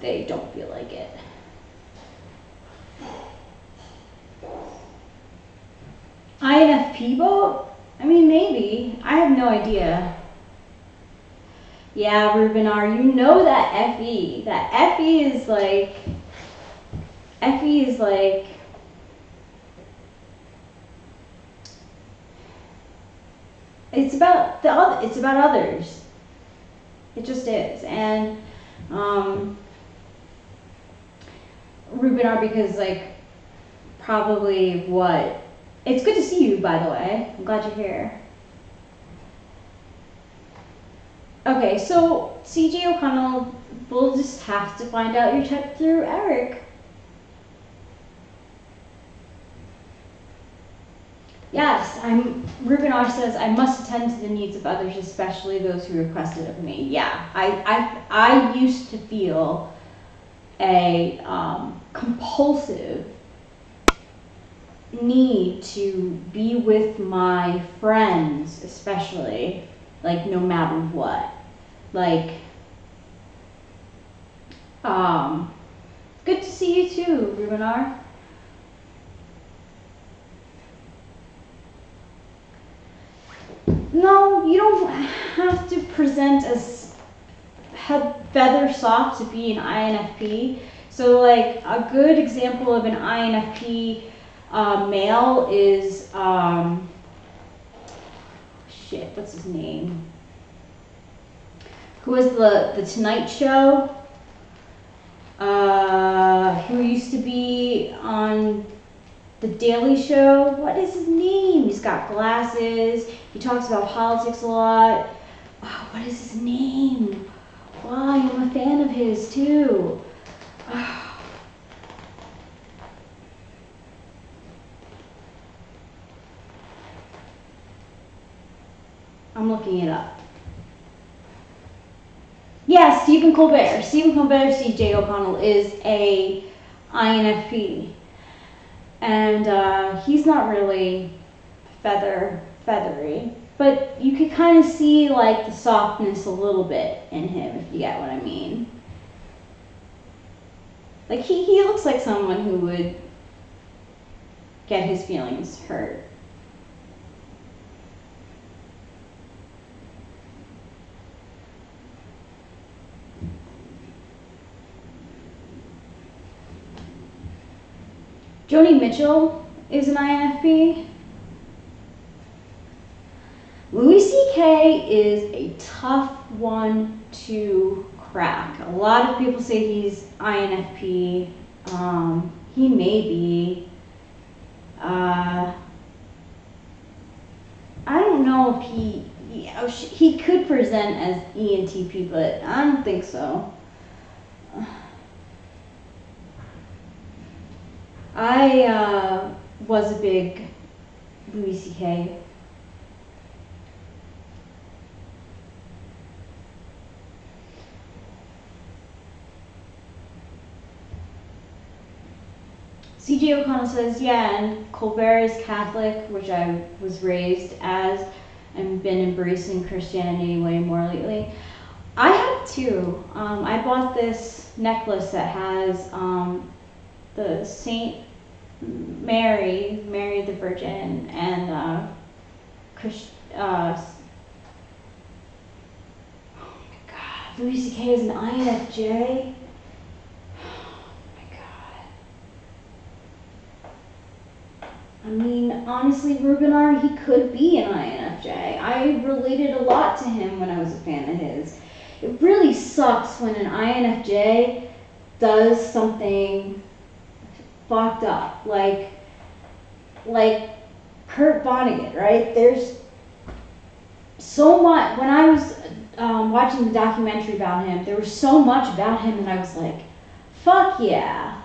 they don't feel like it. INFP boat? I mean, maybe. I have no idea. Yeah, Ruben R., you know that FE. That FE is like, it's about it's about others. It just is. And Ruben R., because like, probably what? It's good to see you, by the way. I'm glad you're here. Okay, so CJ O'Connell, we'll just have to find out your type through Eric. Yes, Ruben R. says, I must attend to the needs of others, especially those who requested of me. Yeah, I used to feel a compulsive need to be with my friends, especially, like, no matter what. Like, good to see you too, Ruben R. No, you don't have to present as feather soft to be an INFP. So like a good example of an INFP male is, shit, what's his name? Who was the Tonight Show? Who used to be on The Daily Show? What is his name? He's got glasses. He talks about politics a lot. Oh, what is his name? Why, I'm a fan of his too. Oh. I'm looking it up. Yeah, Stephen Colbert. Stephen Colbert, CJ O'Connell, is a INFP. And he's not really feathery, but you could kind of see like the softness a little bit in him, if you get what I mean. Like he looks like someone who would get his feelings hurt. Joni Mitchell is an INFP. Louis C.K. is a tough one to crack. A lot of people say he's INFP. He may be. I don't know if he could present as ENTP, but I don't think so. I was a big Louis C.K. CJ O'Connell says, yeah, and Colbert is Catholic, which I was raised as, and been embracing Christianity way more lately. I have too. I bought this necklace that has the Saint Mary the Virgin, and oh my God, Louis C.K. is an INFJ. I mean, honestly, Rubenar, he could be an INFJ. I related a lot to him when I was a fan of his. It really sucks when an INFJ does something fucked up, like Kurt Vonnegut, right? There's so much. When I was watching the documentary about him, there was so much about him, and I was like, fuck yeah,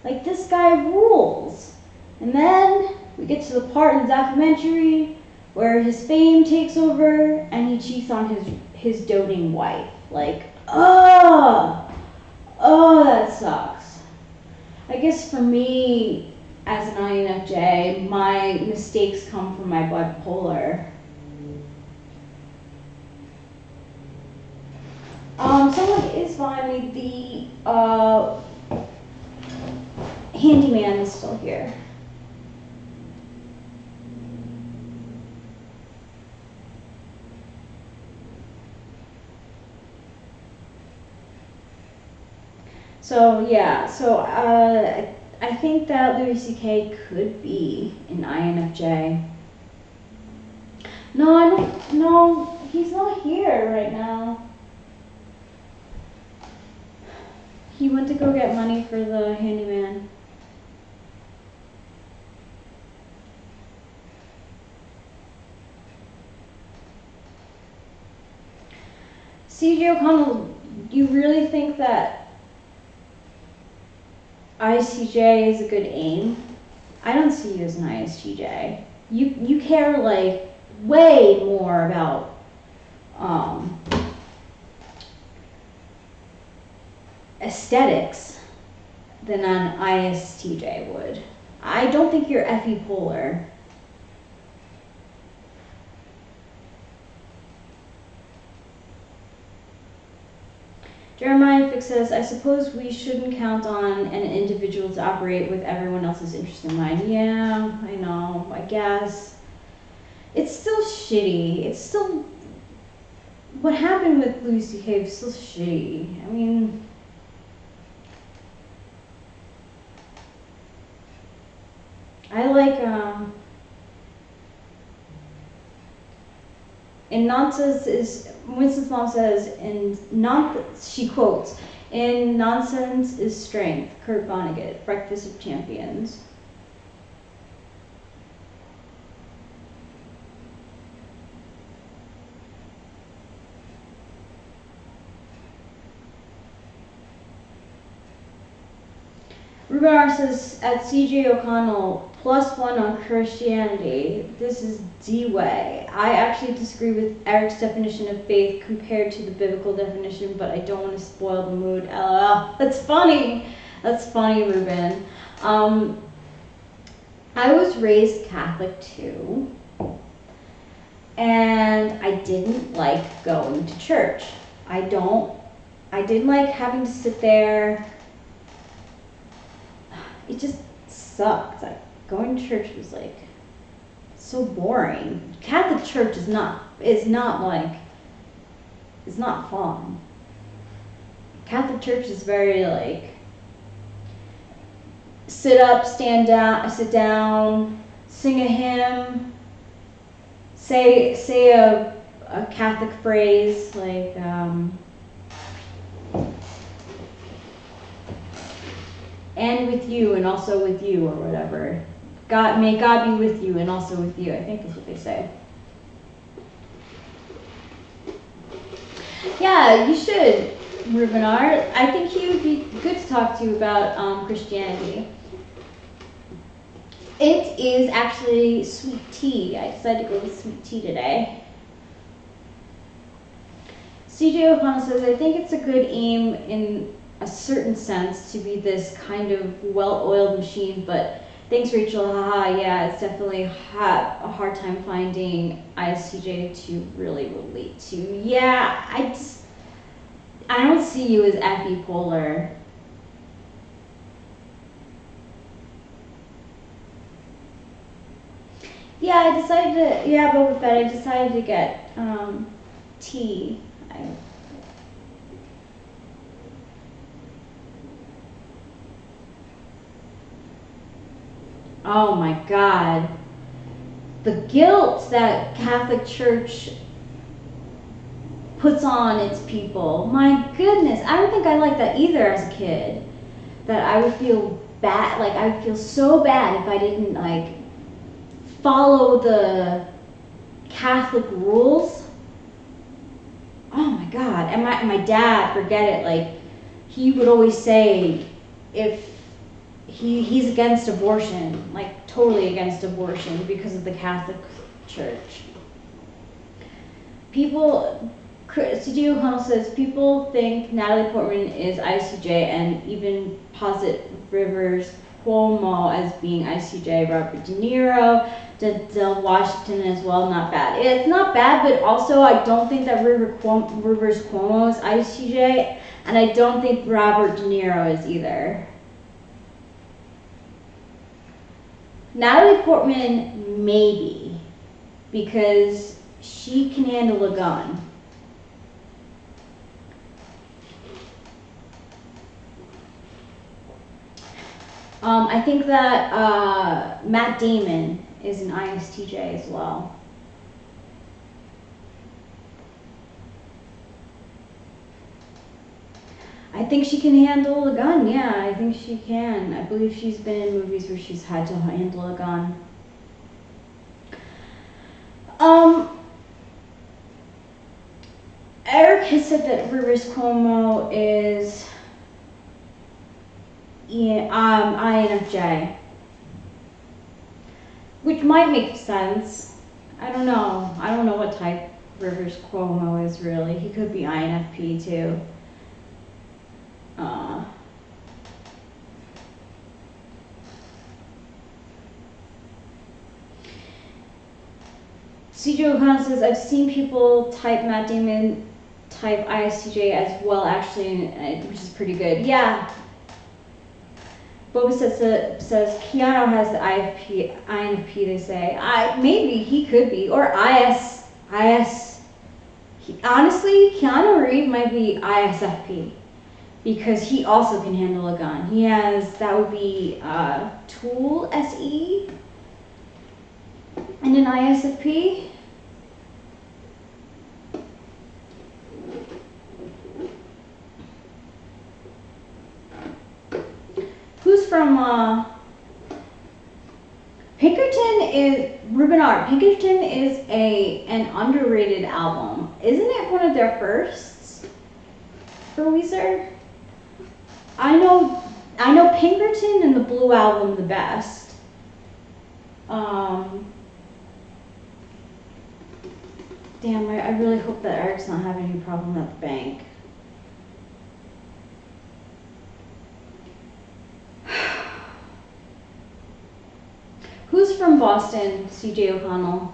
like this guy rules. And then we get to the part in the documentary where his fame takes over and he cheats on his doting wife. Like, oh, that sucks. I guess for me, as an INFJ, my mistakes come from my bipolar. Someone is finding the handyman is still here. So yeah, I think that Louis C.K. could be an INFJ. No, I don't. No, he's not here right now. He went to go get money for the handyman. C.J. O'Connell, you really think that ISTJ is a good aim? I don't see you as an ISTJ. You care like way more about aesthetics than an ISTJ would. I don't think you're FE polar. Jeremiah Fix says, I suppose we shouldn't count on an individual to operate with everyone else's interest in mind. Yeah, I know, I guess. It's still shitty. It's still... What happened with Louis C.K. is still shitty. I mean... I like, and nonsense is, Winston's mom says, she quotes, in nonsense is strength, Kurt Vonnegut, Breakfast of Champions. Ruben R says, at C.J. O'Connell, +1 on Christianity. This is D-Way. I actually disagree with Eric's definition of faith compared to the biblical definition, but I don't want to spoil the mood. LOL. That's funny. That's funny, Ruben. I was raised Catholic too, and I didn't like going to church. I didn't like having to sit there. It just sucked. Like, going to church was like so boring. Catholic church is not fun. Catholic church is very like sit up, stand down, sit down, sing a hymn, say a Catholic phrase like and with you and also with you or whatever. God, may God be with you and also with you. I think that's what they say. Yeah, you should, Ruben R. I think he would be good to talk to you about Christianity. It is actually sweet tea. I decided to go with sweet tea today. CJ O'Connell says, I think it's a good aim in a certain sense to be this kind of well-oiled machine, but thanks, Rachel. Haha, yeah, it's definitely had a hard time finding ISTJ to really relate to. Yeah, I don't see you as epipolar. Yeah, I decided to, yeah, Boba Fett, I decided to get tea. Oh my God. The guilt that Catholic Church puts on its people. My goodness, I don't think I liked that either as a kid. That I would feel bad, like I would feel so bad if I didn't like follow the Catholic rules. Oh my God, and my dad, forget it, like he would always say if he's against abortion, like totally against abortion because of the Catholic Church. People, C.J. O'Connell says, people think Natalie Portman is ICJ and even posit Rivers Cuomo as being ICJ, Robert De Niro, Denzel Washington as well, not bad. It's not bad, but also I don't think that Rivers Cuomo is ICJ, and I don't think Robert De Niro is either. Natalie Portman, maybe, because she can handle a gun. I think that Matt Damon is an ISTJ as well. I think she can handle a gun, yeah, I think she can. I believe she's been in movies where she's had to handle a gun. Eric has said that Rivers Cuomo is INFJ, which might make sense. I don't know. I don't know what type Rivers Cuomo is really. He could be INFP too. C.J. O'Connell says, I've seen people type Matt Damon type ISTJ as well, actually, which is pretty good. Yeah. Boba says Keanu has the INFP, they say. Maybe he could be. Or IS. Honestly, Keanu Reeves might be ISFP. Because he also can handle a gun. He has, that would be Tool SE and an ISFP. Who's from Pinkerton is Ruben R. Pinkerton is an underrated album. Isn't it one of their firsts for Weezer? I know Pinkerton and the Blue Album the best. Damn, I really hope that Eric's not having any problem at the bank. Who's from Boston, C.J. O'Connell?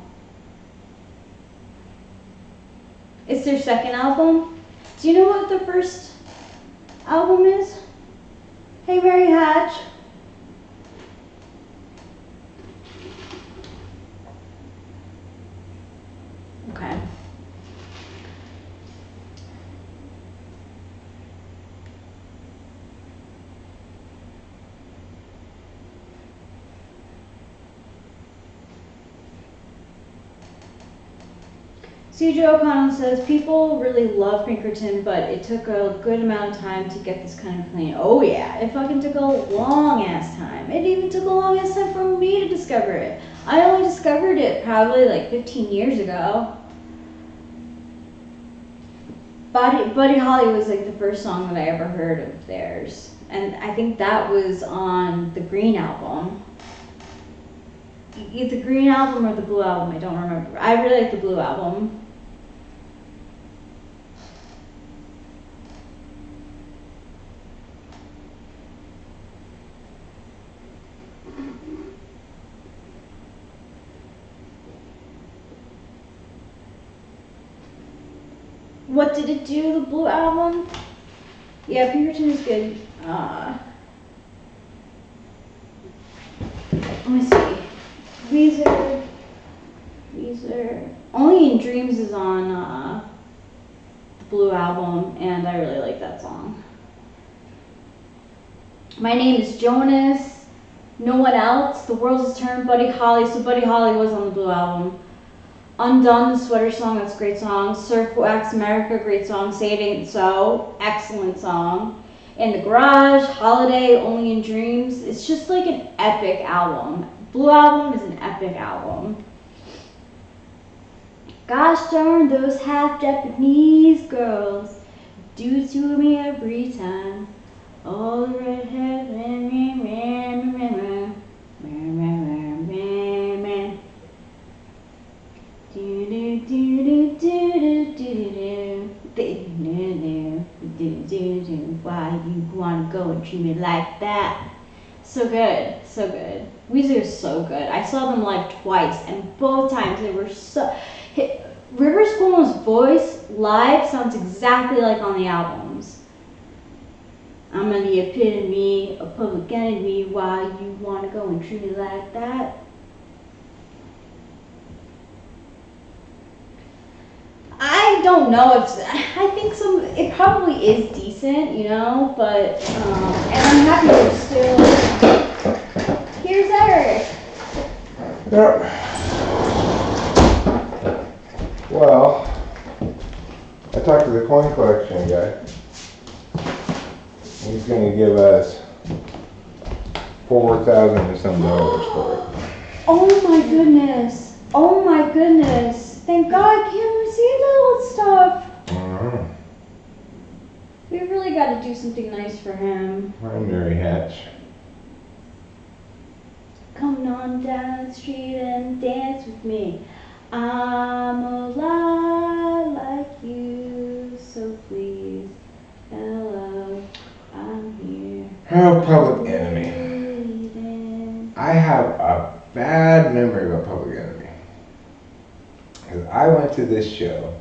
It's their second album? Do you know what the first album is? Hey, Mary Hatch. Okay. C.J. O'Connell says, people really love Pinkerton, but it took a good amount of time to get this kind of clean. Oh yeah, it fucking took a long ass time. It even took a long ass time for me to discover it. I only discovered it probably like 15 years ago. Buddy Holly was like the first song that I ever heard of theirs. And I think that was on the Green album. Either the Green album or the Blue album, I don't remember. I really like the Blue album. What Did It Do? The Blue album. Yeah, Pinkerton is good. Let me see. Weezer. Only in Dreams is on the Blue album, and I really like that song. My Name is Jonas. No One Else. The World's Turn. Buddy Holly. So Buddy Holly was on the Blue album. Undone, the Sweater Song. That's a great song. Surf Wax America. Great song. Say It Ain't So. Excellent song. In the Garage. Holiday. Only in Dreams. It's just like an epic album. Blue album is an epic album. Gosh darn those half Japanese girls do to me every time. All the red hair, why you wanna go and treat me like that? So good, so good. Weezer is so good. I saw them live twice, and both times they were so. Rivers Cuomo's voice live sounds exactly like on the albums. I'm the epitome of public enemy. Why you wanna go and treat me like that? I don't know if I think it probably is decent, you know, but and I'm happy we're still. Here's Eric. Yep. Well, I talked to the coin collection guy. He's going to give us $4,000 and some dollars for it. Oh my goodness. Oh my goodness. Thank God I can't receive that old stuff. We really got to do something nice for him. Hi, Mary Hatch. Come on down the street and dance with me. I'm a lot like you, so please, hello, I'm here. Oh, Public Enemy. I have a bad memory about Public Enemy. Because I went to this show.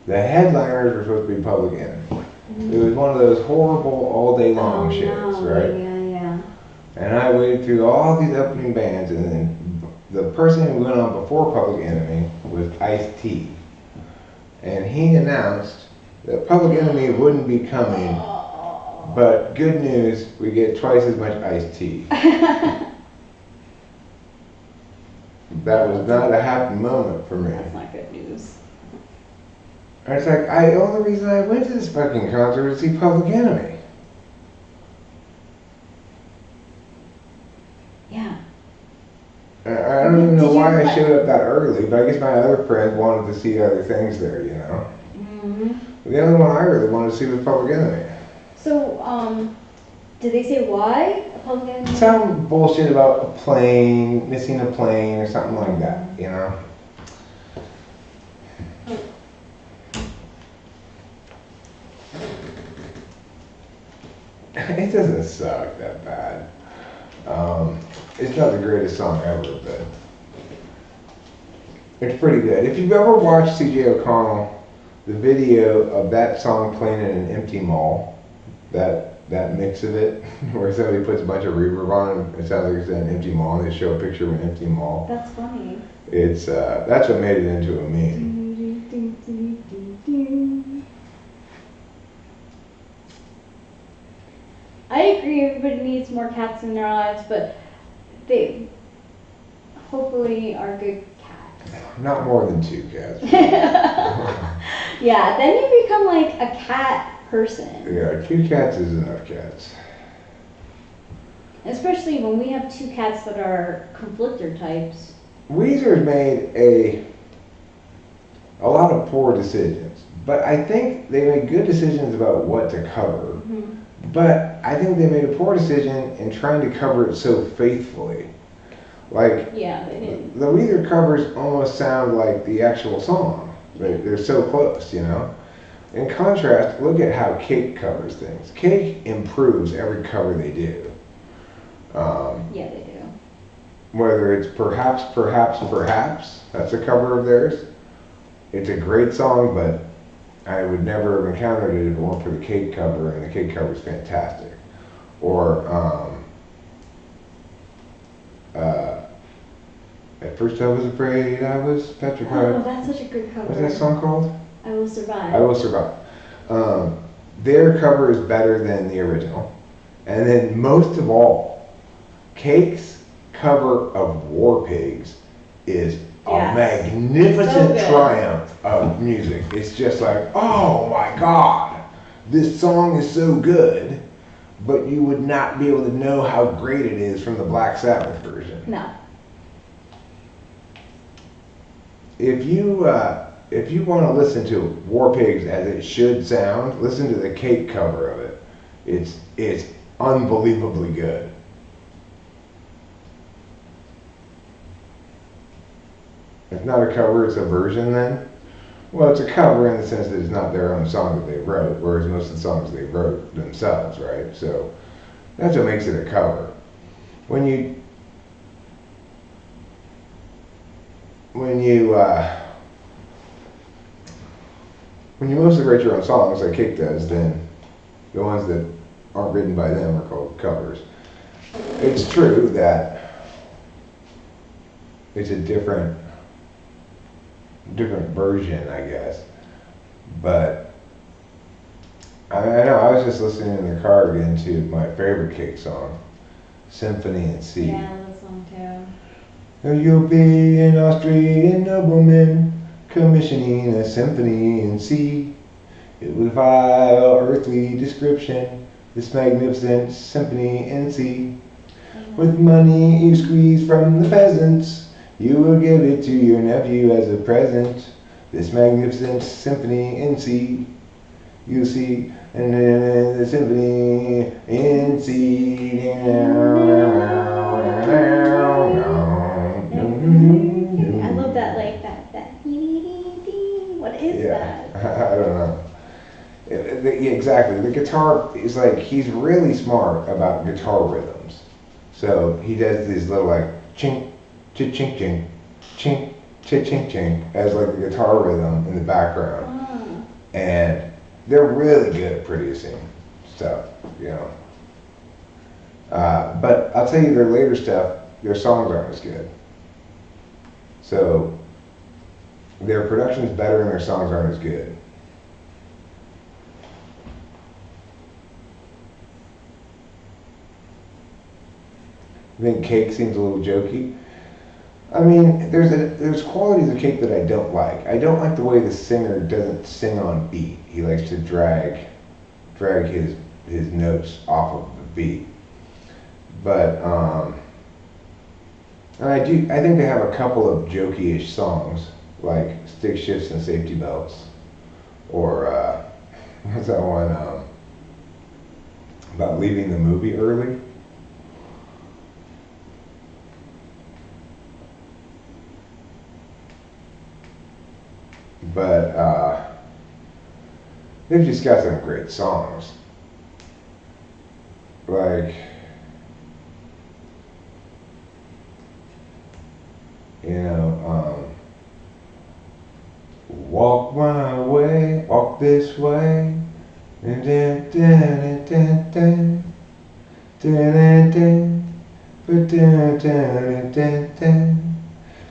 The headliners were supposed to be Public Enemy. Mm-hmm. It was one of those horrible all day long shows, no. right? Yeah. And I waited through all these opening bands, and then the person who went on before Public Enemy was Ice-T. And he announced that Public Enemy wouldn't be coming, but good news, we get twice as much Ice-T. That was not a happy moment for me. That's not good news. And it's like, the only reason I went to this fucking concert was to see Public Enemy. Yeah. I don't even know why I showed up that early, but I guess my other friends wanted to see other things there, you know. Mm-hmm. The only one I really wanted to see was Public Enemy. So, did they say why? Public Enemy? Some bullshit about a plane, missing a plane or something like that, you know. It doesn't suck that bad. It's not the greatest song ever, but it's pretty good. If you've ever watched C.J. O'Connell, the video of that song playing in an empty mall, that mix of it, where somebody puts a bunch of reverb on it, it sounds like it's in an empty mall, and they show a picture of an empty mall. That's funny. It's that's what made it into a meme. I agree, everybody needs more cats in their lives, but they hopefully are good cats. Not more than 2 cats. Yeah, then you become like a cat person. Yeah, 2 cats is enough cats. Especially when we have 2 cats that are conflictor types. Weezer's made a lot of poor decisions, but I think they made good decisions about what to cover. Mm-hmm. But I think they made a poor decision in trying to cover it so faithfully. Like, yeah, they did. The Weezer covers almost sound like the actual song. They're so close, you know? In contrast, look at how Cake covers things. Cake improves every cover they do. Yeah, they do. Whether it's Perhaps, that's a cover of theirs. It's a great song, but I would never have encountered it if it weren't for the Cake cover, and the Cake cover is fantastic. Or at first I was afraid, I was Oh, petrified. that's such a good cover. What's that song called? I Will Survive. I Will Survive. Their cover is better than the original. And then most of all, Cake's cover of War Pigs is a Yes. magnificent So good. triumph of music. It's just like, oh my God, this song is so good, but you would not be able to know how great it is from the Black Sabbath version. No. If you want to listen to War Pigs as it should sound, listen to the Cake cover of it. It's unbelievably good. It's not a cover, it's a version then? Well, it's a cover in the sense that it's not their own song that they wrote, whereas most of the songs they wrote themselves, right? So that's what makes it a cover. When you mostly write your own songs like Cake does, then the ones that aren't written by them are called covers. It's true that it's a different version, I guess. But I know I was just listening in the car again to my favorite Cake song, Symphony in C. Yeah, that song too. You'll be an Austrian nobleman commissioning a symphony in C. It was vile earthly description, this magnificent symphony in C. With money you squeeze from the peasants, you will give it to your nephew as a present. This magnificent symphony in C. You'll see, and then the symphony in C. I love that, like that. What is that? I don't know. Yeah, exactly. The guitar is like, he's really smart about guitar rhythms. So he does these little like chink, chink, chink, chink, chink, chink, chink as like the guitar rhythm in the background. Oh. And they're really good at producing stuff, you know. But I'll tell you, their later stuff, their songs aren't as good. So their production's better and their songs aren't as good. I think Cake seems a little jokey. I mean, there's qualities of Cake that I don't like. I don't like the way the singer doesn't sing on beat. He likes to drag his notes off of the beat. But and I think they have a couple of jokey-ish songs like Stick Shifts and Safety Belts, or what's that one about leaving the movie early? But they've just got some great songs. Like, you know, walk my way, walk this way, and then, dun, dun, dun, dun, dun, dun, dun, dun, dun,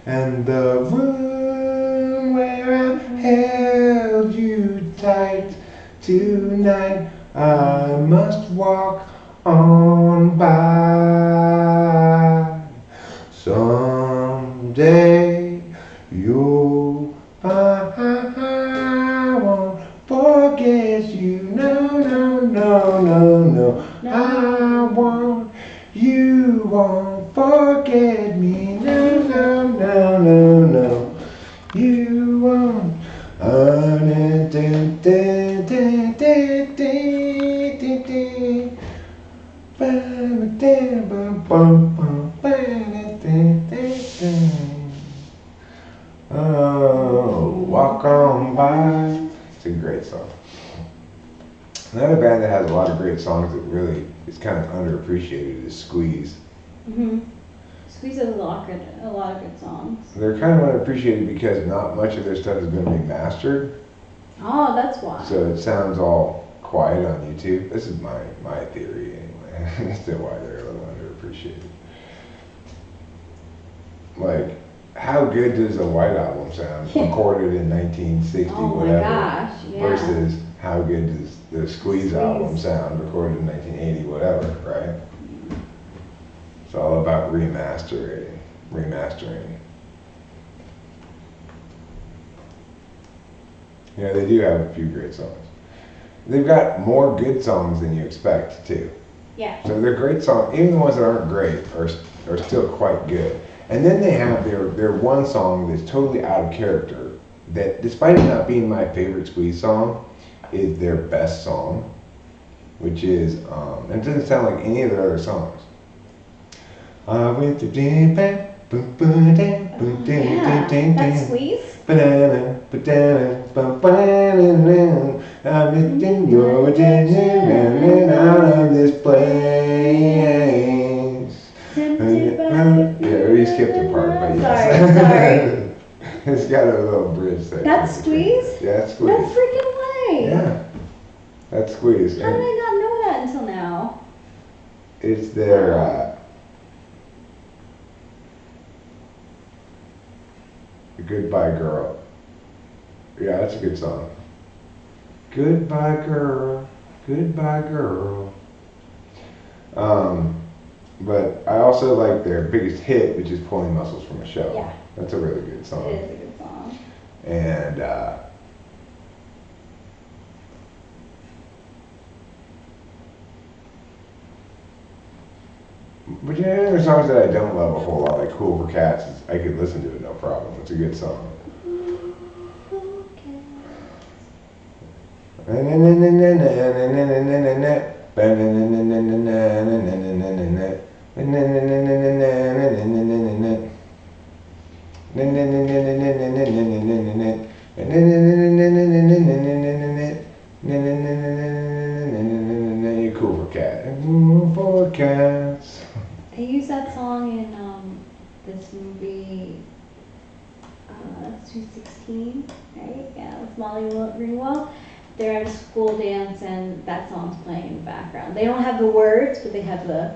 and the room where I held you tight tonight, I must walk on by. Someday you'll find I won't forget you. No, no, no, no, no. I won't. You won't forget me. No, no, no, no, no. You won't. Oh, walk on by. It's a great song. Another band that has a lot of great songs that really is kind of underappreciated is Squeeze. Mhm. Squeeze has a lot of good songs. They're kind of underappreciated because not much of their stuff has been remastered. Oh, that's why. So it sounds all quiet on YouTube. This is my theory anyway. That's why they're a little underappreciated. Like, how good does a White Album sound recorded in 1960, Oh my whatever, gosh, yeah. versus how good does the Squeeze album sound recorded in 1980, whatever, right? It's all about remastering. Yeah, they do have a few great songs. They've got more good songs than you expect, too. Yeah. So they're great songs, even the ones that aren't great are still quite good. And then they have their one song that's totally out of character, that despite it not being my favorite Squeeze song, is their best song, which is, and it doesn't sound like any of their other songs. I went to Yeah, that's Squeeze. banana, I'm lifting your attention out of this place. Yeah, we skipped a part, but yes. Sorry. It's got a little bridge there. That's Squeeze? Yeah, it's No Squeeze. freaking way. Yeah, that's Squeeze. How did I not know that until now? It's their Goodbye Girl. Yeah, that's a good song. Goodbye Girl, Goodbye Girl. But I also like their biggest hit, which is Pulling Muscles from a Show. Yeah. That's a really good song. It is a good song. And but yeah, there are songs that I don't love a whole lot, like Cool for Cats. I could listen to it no problem. It's a good song. You Cool for Cat. Cool for Cats. They use that song in this movie, 216, right? Yeah, with Molly Ringwald. They're at a school dance and that song's playing in the background. They don't have the words, but they have the.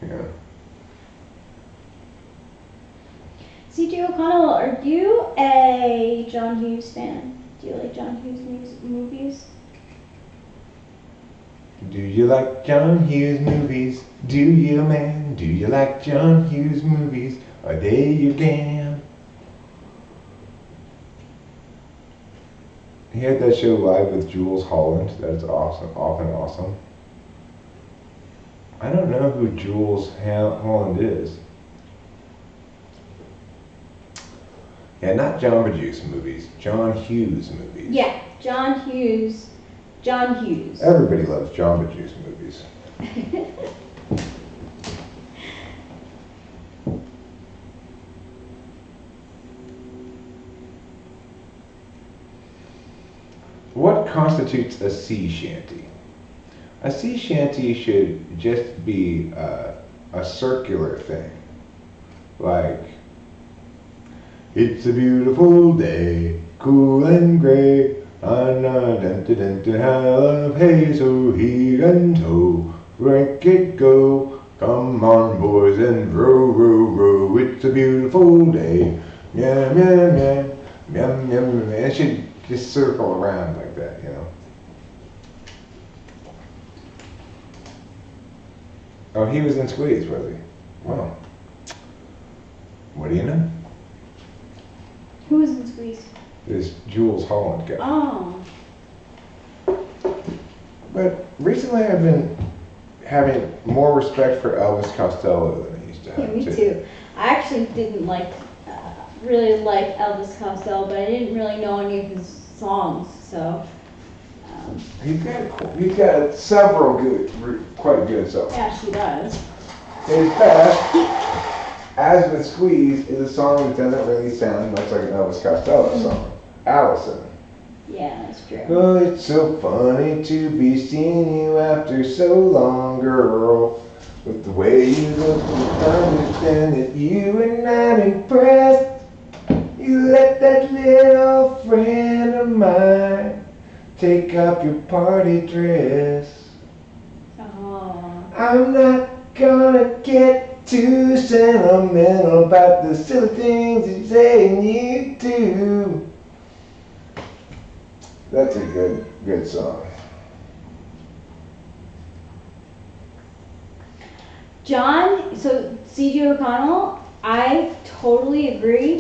Yeah. C.J. O'Connell, are you a John Hughes fan? Do you like John Hughes movies? Do you like John Hughes movies? Do you, man? Do you like John Hughes movies? Are they your jam? He had that show live with Jules Holland. That's awesome, often awesome. I don't know who Jules Holland is. Yeah, not John Bejuice movies, John Hughes movies. Yeah, John Hughes. John Hughes. Everybody loves John Bejuice movies. What constitutes a sea shanty? A sea shanty should just be a circular thing. Like, it's a beautiful day, cool and gray, on a dent hell of haze, so heave and tow, rank it go, come on boys and row, row, row, it's a beautiful day, yum, yum, yum, yum, yum, yum. It should just circle around like that, you know. Oh, he was in Squeeze, was he? Wow. What do you know? Who was in Squeeze? This Jules Holland guy. Oh. But recently I've been having more respect for Elvis Costello than I used to have. Yeah, me too. I actually didn't really like Elvis Costello, but I didn't really know any of his songs, so. He's got several quite good songs. Yeah, she does. His best, as with Squeeze, is a song that doesn't really sound much like an Elvis Costello song. Allison. Yeah, that's true. Oh, it's so funny to be seeing you after so long, girl. With the way you look, you understand that you and I'm impressed. You let that little friend of mine take up your party dress. Oh. I'm not gonna get too sentimental about the silly things you say and you do. That's a good song. John, so C.J. O'Connell, I totally agree.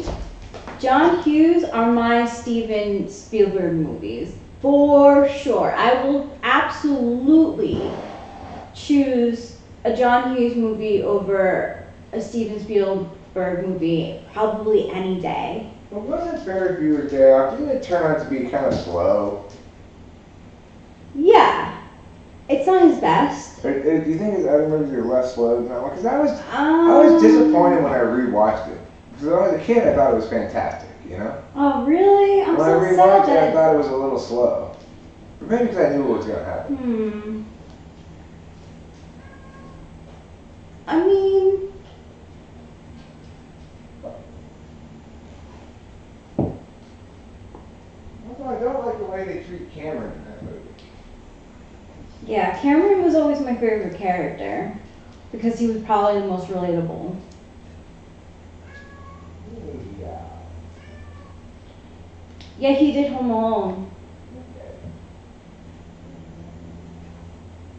John Hughes are my Steven Spielberg movies, for sure. I will absolutely choose a John Hughes movie over a Steven Spielberg movie probably any day. Well, wasn't Ferris Bueller's Day Off? Didn't it turn out to be kind of slow? Yeah, it's not his best. Do you think his other movies are less slow than that one? Because I was disappointed when I rewatched it. Because when I was a kid, I thought it was fantastic, you know? Oh, really? I'm When so I rewatched sad it, I that. thought it was a little slow. But maybe because I knew what was going to happen. I mean, Also, I don't like the way they treat Cameron in that movie. yeah, Cameron was always my favorite character because he was probably the most relatable. Yeah. Yeah, he did Home Alone.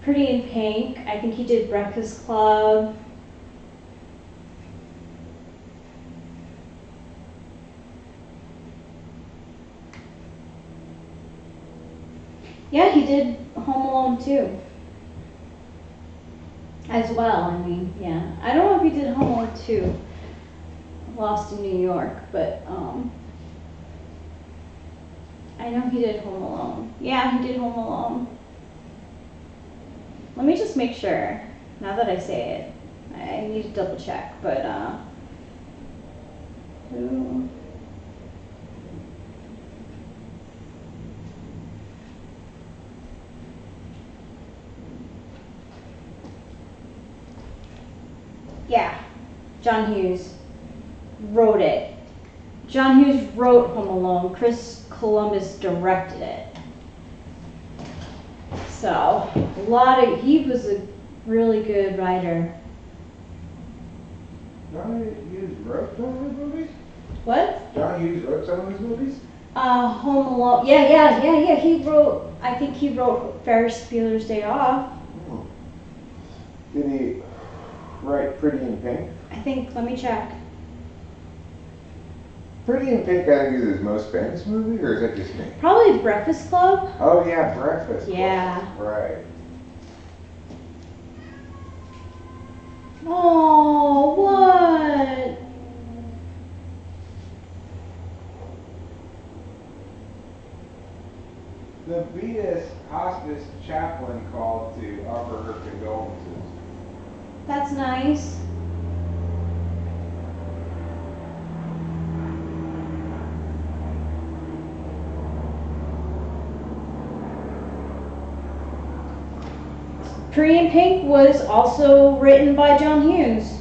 Pretty in Pink. I think he did Breakfast Club. Yeah, he did Home Alone too. As well, I mean, yeah. I don't know if he did Home Alone 2. Lost in New York, but I know he did Home Alone. Yeah, he did Home Alone. Let me just make sure. Now that I say it, I need to double check. But who? Yeah, John Hughes wrote it. John Hughes wrote Home Alone. Chris Columbus directed it. So he was a really good writer. John Hughes wrote some of his movies? What? John Hughes wrote some of his movies? Home Alone. Yeah. He wrote. I think he wrote Ferris Bueller's Day Off. Did he write Pretty in Pink? I think. Let me check. Pretty in Pink, I think, is his most famous movie, or is that just me? Probably Breakfast Club. Oh yeah, Breakfast Club. Yeah. Right. Oh, what? The Venus hospice chaplain called to offer her condolences. That's nice. Pretty in Pink was also written by John Hughes.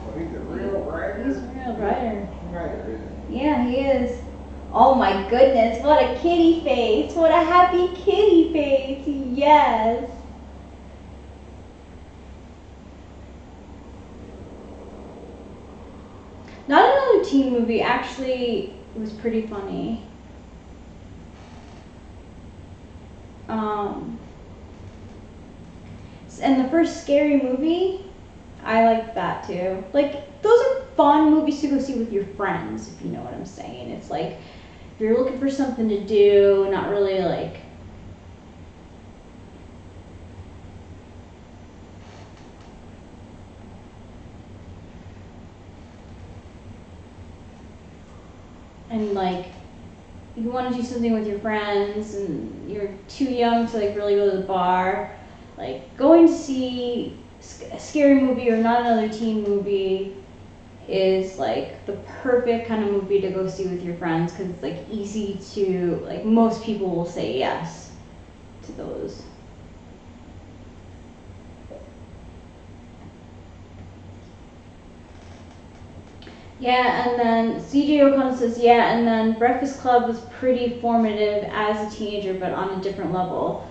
Well, he's a real writer. He's a real writer. Writer, isn't he? Yeah, he is. Oh my goodness, what a kitty face. What a happy kitty face. Yes. Not another teen movie, actually, it was pretty funny. And the first Scary Movie, I like that too. Like, those are fun movies to go see with your friends, if you know what I'm saying. It's like, if you're looking for something to do, not really like, and like, you want to do something with your friends and you're too young to like really go to the bar, like going to see a scary movie or not another teen movie is like the perfect kind of movie to go see with your friends because it's like easy to, like most people will say yes to those. Yeah, and then CJ O'Connell says, yeah, and then Breakfast Club was pretty formative as a teenager, but on a different level.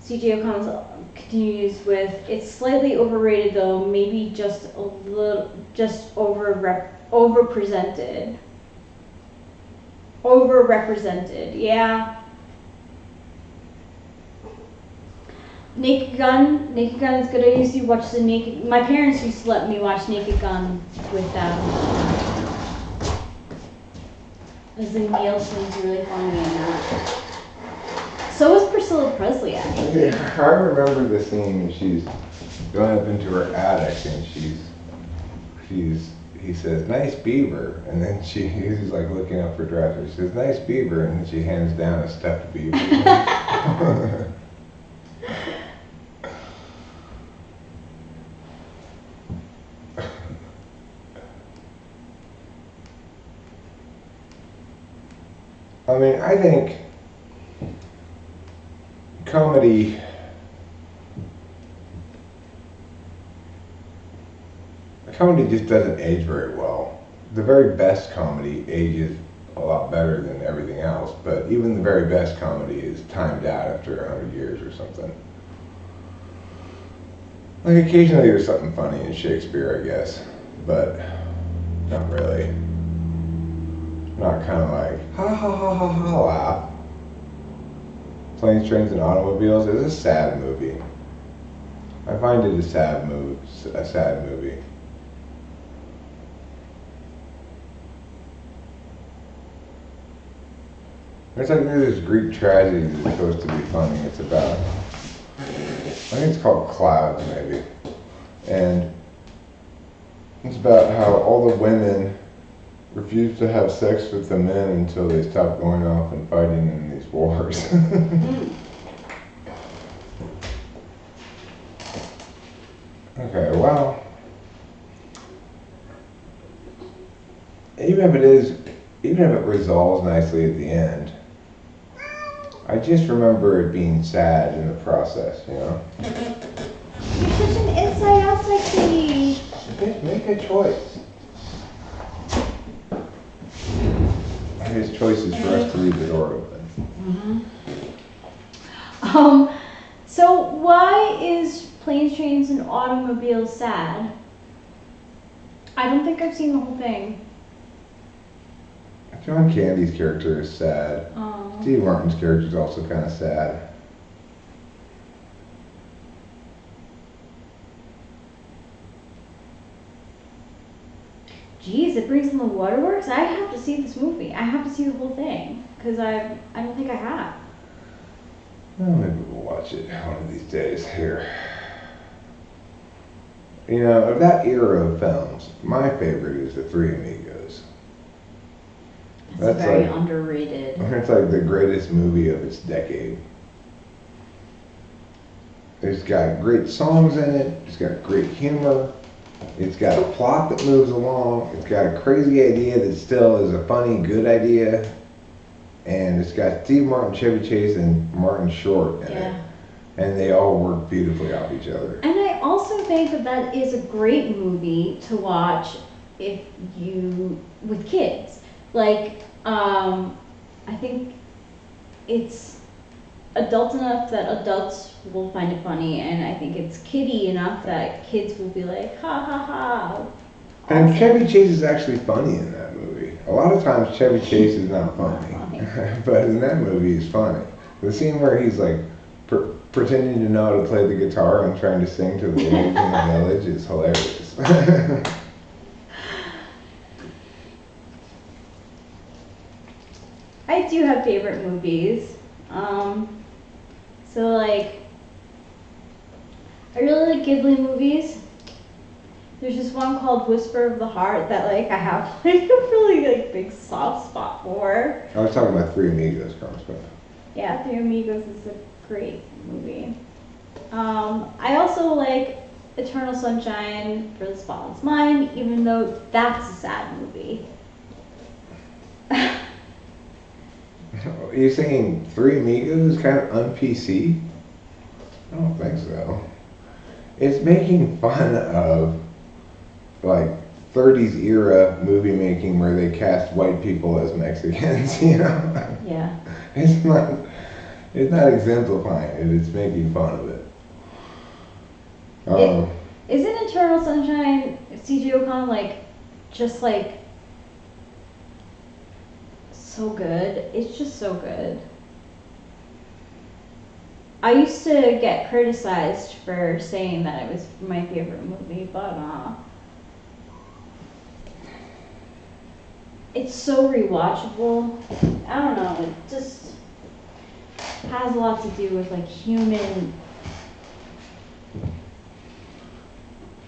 CJ O'Connell continues with, it's slightly overrated though, maybe just a little, just overrepresented. Overrepresented, yeah. Naked Gun is good. I used to watch the Naked. My parents used to let me watch Naked Gun with them. Leslie Nielsen's really funny in that. So was Priscilla Presley actually. Yeah, I remember the scene. She's going up into her attic, and he says, "Nice beaver," and then he's like looking up her dresser. She says, "Nice beaver," and then she hands down a stuffed beaver. I mean, I think comedy just doesn't age very well. The very best comedy ages a lot better than everything else, but even the very best comedy is timed out after 100 years or something. Like occasionally there's something funny in Shakespeare, I guess, but not really. Not kind of like, ha ha ha ha ha laugh. Planes, Trains, and Automobiles is a sad movie. I find it a sad movie. It's like there's this Greek tragedy that's supposed to be funny. It's about, I think it's called Clouds maybe. And it's about how all the women refuse to have sex with the men until they stop going off and fighting in these wars. Okay, well, even if it resolves nicely at the end, I just remember it being sad in the process, you know? You're such an inside outside kitty. Make a choice. His choice is for us to leave the door open. So why is Planes, Trains, and Automobiles sad? I don't think I've seen the whole thing. John Candy's character is sad. Oh. Steve Martin's character is also kind of sad. Geez, it brings in the waterworks. I have to see this movie. I have to see the whole thing because I don't think I have. Well, maybe we'll watch it one of these days here. You know, of that era of films, my favorite is The Three Amigos. It's very underrated. It's like the greatest movie of its decade. It's got great songs in it. It's got great humor. It's got a plot that moves along. It's got a crazy idea that still is a funny, good idea. And it's got Steve Martin, Chevy Chase, and Martin Short in it. And they all work beautifully off each other. And I also think that is a great movie to watch if you, with kids. Like, I think it's adult enough that adults will find it funny, and I think it's kiddie enough that kids will be like, ha ha ha. And Chevy Chase is actually funny in that movie. A lot of times Chevy Chase is not funny, but in that movie he's funny. The scene where he's like pretending to know how to play the guitar and trying to sing to the ladies in the village is hilarious. I do have favorite movies. So like, I really like Ghibli movies. There's this one called Whisper of the Heart that like I have like a really like big soft spot for. I was talking about Three Amigos, Congressman. Yeah, Three Amigos is a great movie. I also like Eternal Sunshine for the Spotless Mind, even though that's a sad movie. Are you saying Three Amigos is kind of un-PC? I don't think so. It's making fun of, like, 30s era movie making where they cast white people as Mexicans, you know? Yeah. It's not exemplifying it, it's making fun of it. Isn't Eternal Sunshine C.G. O'Connor just so good? It's just so good. I used to get criticized for saying that it was my favorite movie, but it's so rewatchable. I don't know, it just has a lot to do with human.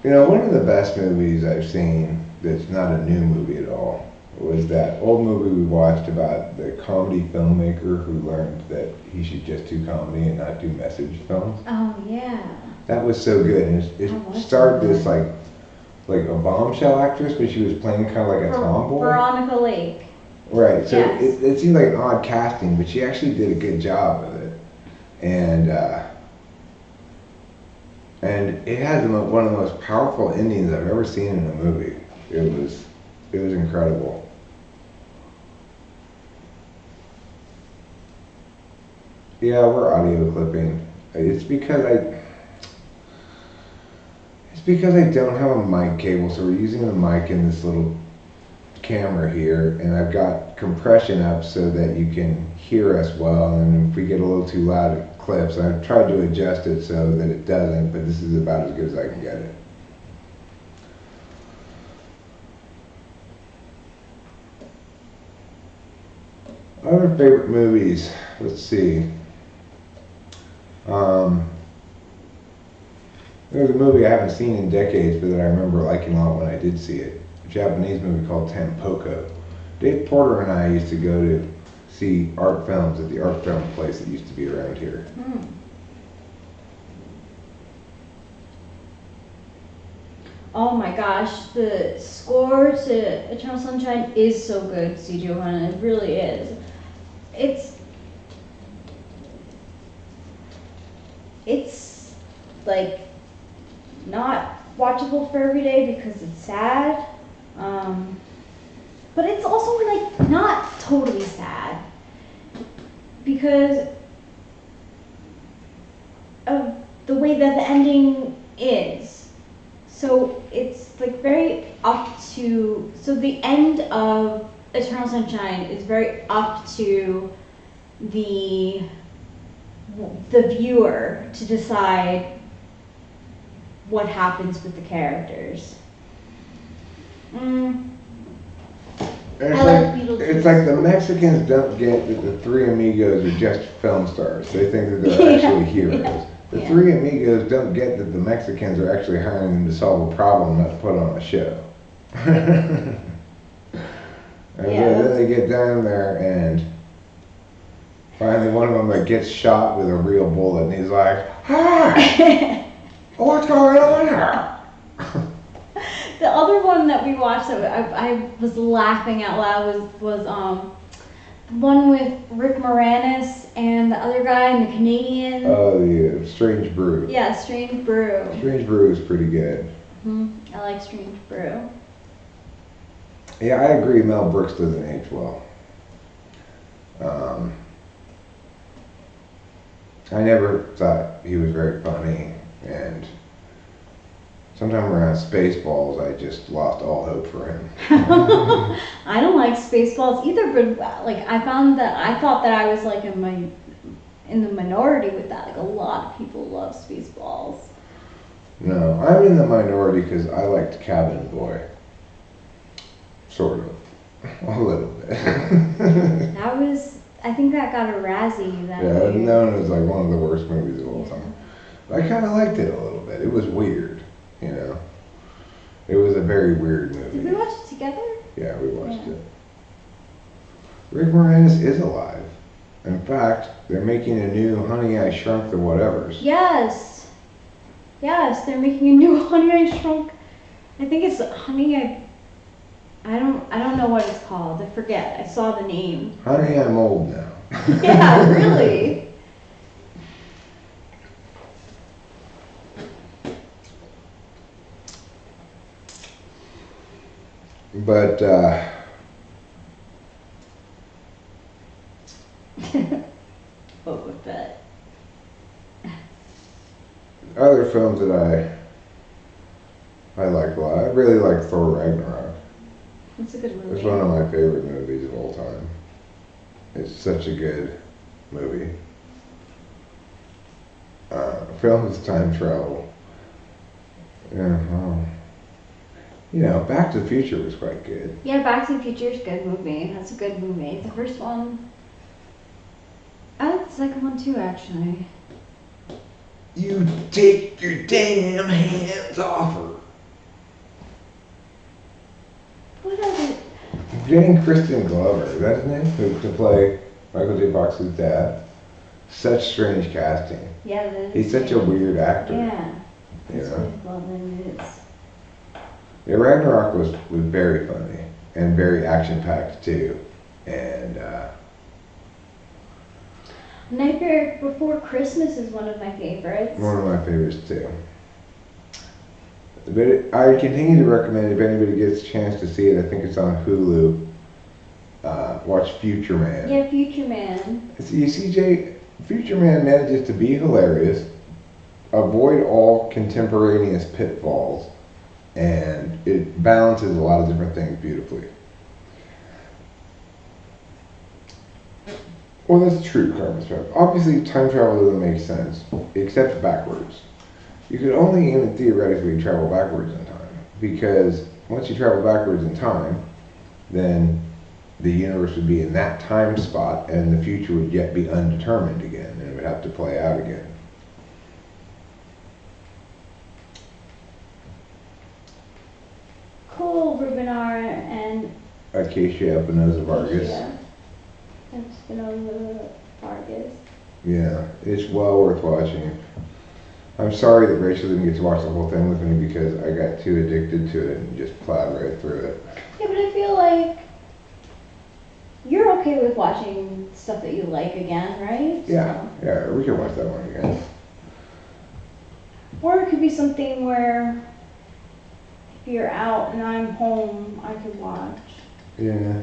You know, one of the best movies I've seen that's not a new movie at all was that old movie we watched about the comedy filmmaker who learned that he should just do comedy and not do message films. Oh yeah. That was so good. And it starred this like a bombshell actress, but she was playing kind of like a tomboy. Veronica Lake. Right. So yes. it seemed like an odd casting, but she actually did a good job with it. And it had one of the most powerful endings I've ever seen in a movie. It was incredible. Yeah, we're audio clipping. It's because I don't have a mic cable, so we're using the mic in this little camera here, and I've got compression up so that you can hear us well, and if we get a little too loud it clips. I've tried to adjust it so that it doesn't, but this is about as good as I can get it. Other favorite movies, let's see. There's a movie I haven't seen in decades, but that I remember liking a lot when I did see it. A Japanese movie called Tampoco. Dave Porter and I used to go to see art films at the art film place that used to be around here. Oh my gosh, the score to Eternal Sunshine is so good, C.G. O'Connor. It really is. It's not watchable for every day because it's sad, but it's also not totally sad because of the way that the ending is. So it's very up to, so the end of Eternal Sunshine is very up to the viewer to decide what happens with the characters. It's like the Mexicans don't get that the three amigos are just film stars. They think that they're actually heroes. The three amigos don't get that the Mexicans are actually hiring them to solve a problem, not to put on a show. And then they get down there and finally one of them gets shot with a real bullet and he's like, "Hi! What's going on here?" The other one that we watched that I was laughing out loud was the one with Rick Moranis and the other guy and the Canadian. Oh, the Strange Brew. Yeah, Strange Brew. Strange Brew is pretty good. I like Strange Brew. Yeah, I agree. Mel Brooks doesn't age well. I never thought he was very funny, and sometime around Spaceballs, I just lost all hope for him. I don't like Spaceballs either, but I thought that I was in the minority with that. A lot of people love Spaceballs. No, I'm in the minority because I liked Cabin Boy. Sort of. A little bit. I think that got a Razzie that Yeah, year. known as one of the worst movies of all time. But I kind of liked it a little bit. It was weird, you know. It was a very weird movie. Did we watch it together? Yeah, we watched it. Rick Moranis is alive. In fact, they're making a new Honey, I Shrunk the Whatevers. Yes, they're making a new Honey I Shrunk. I think it's Honey I don't know what it's called. I forget. I saw the name. Honey, I'm old now. Yeah, really. But Boba Fett. other films that I like a lot. I really like Thor Ragnarok. That's a good movie. It's one of my favorite movies of all time. It's such a good movie. Films time travel. Yeah, Back to the Future was quite good. Yeah, Back to the Future is a good movie. That's a good movie. The first one. I like the second one too, actually. You take your damn hands off her. What are the... Getting Kristen Glover, is that his name? To play Michael J. Fox's dad. Such strange casting. Yeah, that is. He's such a weird actor. Yeah. You know? Well, then it is. Yeah, Ragnarok was very funny and very action packed too. And Nightmare Before Christmas is one of my favorites. one of my favorites too. But I continue to recommend if anybody gets a chance to see it. I think it's on Hulu. Watch Future Man. Yeah, Future Man. You see, Jay, Future Man manages to be hilarious, avoid all contemporaneous pitfalls, and it balances a lot of different things beautifully. Well, that's true, Carmen's travel. Obviously, time travel doesn't make sense, except backwards. You could only even theoretically travel backwards in time, because once you travel backwards in time, then the universe would be in that time spot, and the future would yet be undetermined again, and it would have to play out again. Cool, Rubenar and Acacia Espinosa Vargas. Acacia and Spinoza Vargas. Yeah, it's well worth watching. I'm sorry that Rachel didn't get to watch the whole thing with me because I got too addicted to it and just plowed right through it. Yeah, but I feel like you're okay with watching stuff that you like again, right? Yeah, yeah, we can watch that one again. Or it could be something where if you're out and I'm home, I could watch. Yeah.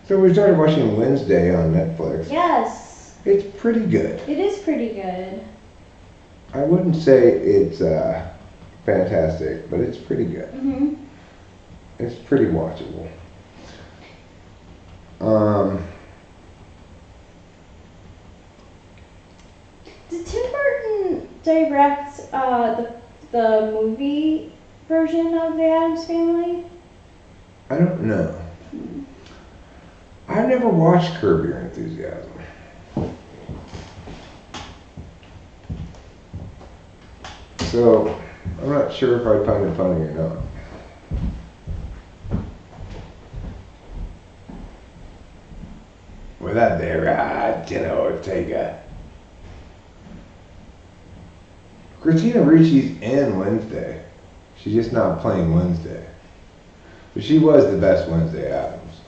So we started watching Wednesday on Netflix. Yes, It's pretty good. it is pretty good. I wouldn't say it's fantastic, but it's pretty good. Mm-hmm. It's pretty watchable. Did Tim Burton direct the movie version of the Addams Family? I don't know. I've never watched Curb Your Enthusiasm. So, I'm not sure if I'd find it funny or not. With that there, Jenna Ortega. Christina Ricci's in Wednesday. She's just not playing Wednesday. But she was the best Wednesday Addams.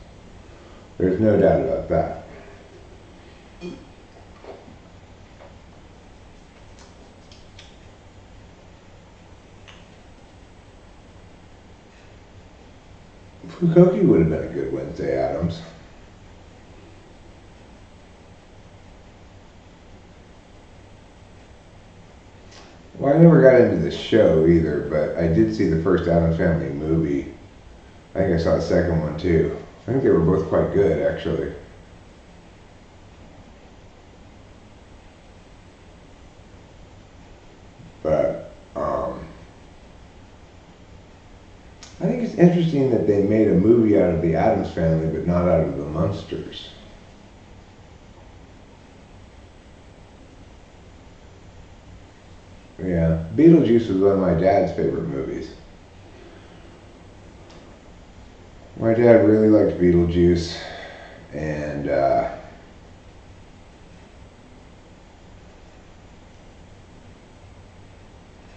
There's no doubt about that. Fukoki would have been a good Wednesday Addams. Well, I never got into the show either, but I did see the first Addams Family movie. I think I saw the second one too. I think they were both quite good, actually. But I think it's interesting that they made a movie out of the Addams Family, but not out of the Munsters. Yeah, Beetlejuice was one of my dad's favorite movies. My dad really liked Beetlejuice, and a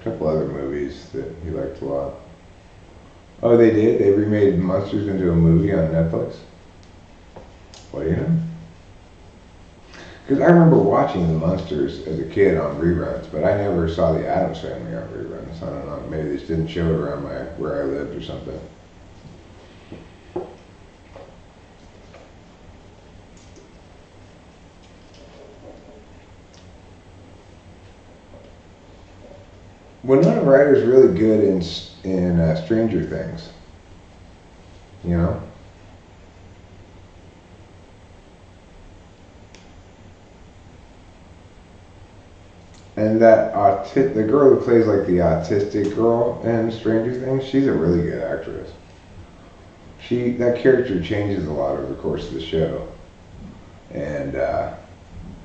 couple other movies that he liked a lot. Oh, they did? They remade Monsters into a movie on Netflix? Well, you know. Because I remember watching The Munsters as a kid on reruns, but I never saw the Addams Family on reruns. I don't know, maybe they just didn't show it around where I lived or something. Winona Ryder's really good in Stranger Things. You know. And the girl who plays like the autistic girl in Stranger Things, she's a really good actress. That character changes a lot over the course of the show, and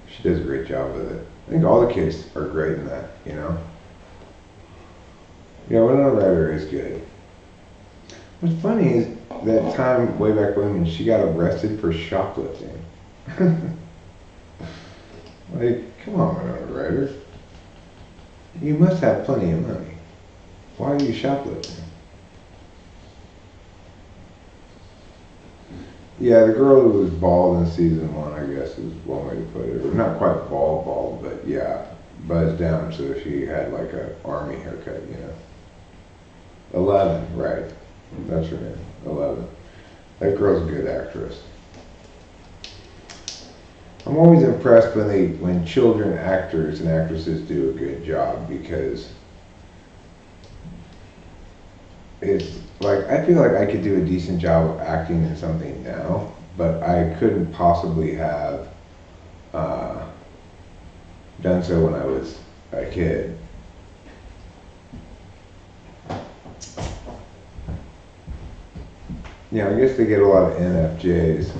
she does a great job with it. I think all the kids are great in that, you know. Yeah, Winona Ryder is good. What's funny is that time way back when she got arrested for shoplifting. Like, come on, Winona Ryder. You must have plenty of money. Why are you shoplifting? Yeah, the girl who was bald in season 1, I guess, is one way to put it. Or not quite bald, but yeah, buzzed down so she had like a army haircut, you know. 11, right. That's her name. 11. That girl's a good actress. I'm always impressed when children actors and actresses do a good job, because it's like, I feel like I could do a decent job of acting in something now, but I couldn't possibly have done so when I was a kid. Yeah, I guess they get a lot of NFJs.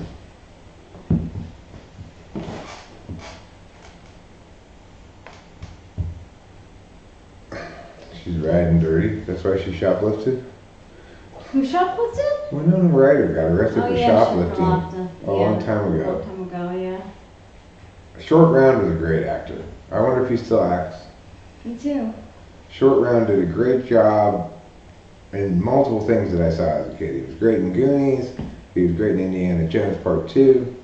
She's riding dirty. That's why she shoplifted. Who shoplifted? Winona Ryder got arrested for shoplifting a long time ago. A long time ago, yeah. Short Round was a great actor. I wonder if he still acts. Me too. Short Round did a great job in multiple things that I saw as a kid. He was great in Goonies. He was great in Indiana Jones Part 2.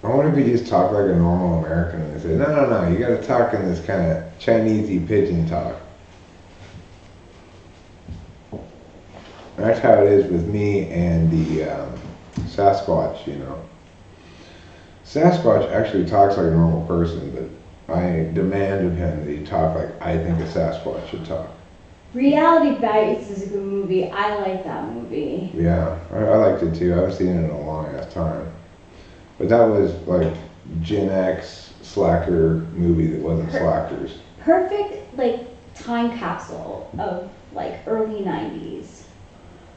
I wonder if he just talked like a normal American and they said, no, you gotta talk in this kind of Chinesey pigeon talk. That's how it is with me and the Sasquatch, you know. Sasquatch actually talks like a normal person, but I demand of him that he talk like I think a Sasquatch should talk. Reality Bites is a good movie. I like that movie. Yeah, I liked it too. I haven't seen it in a long ass time. But that was like Gen X slacker movie that wasn't slackers. Perfect, like, time capsule of, like, early 90s.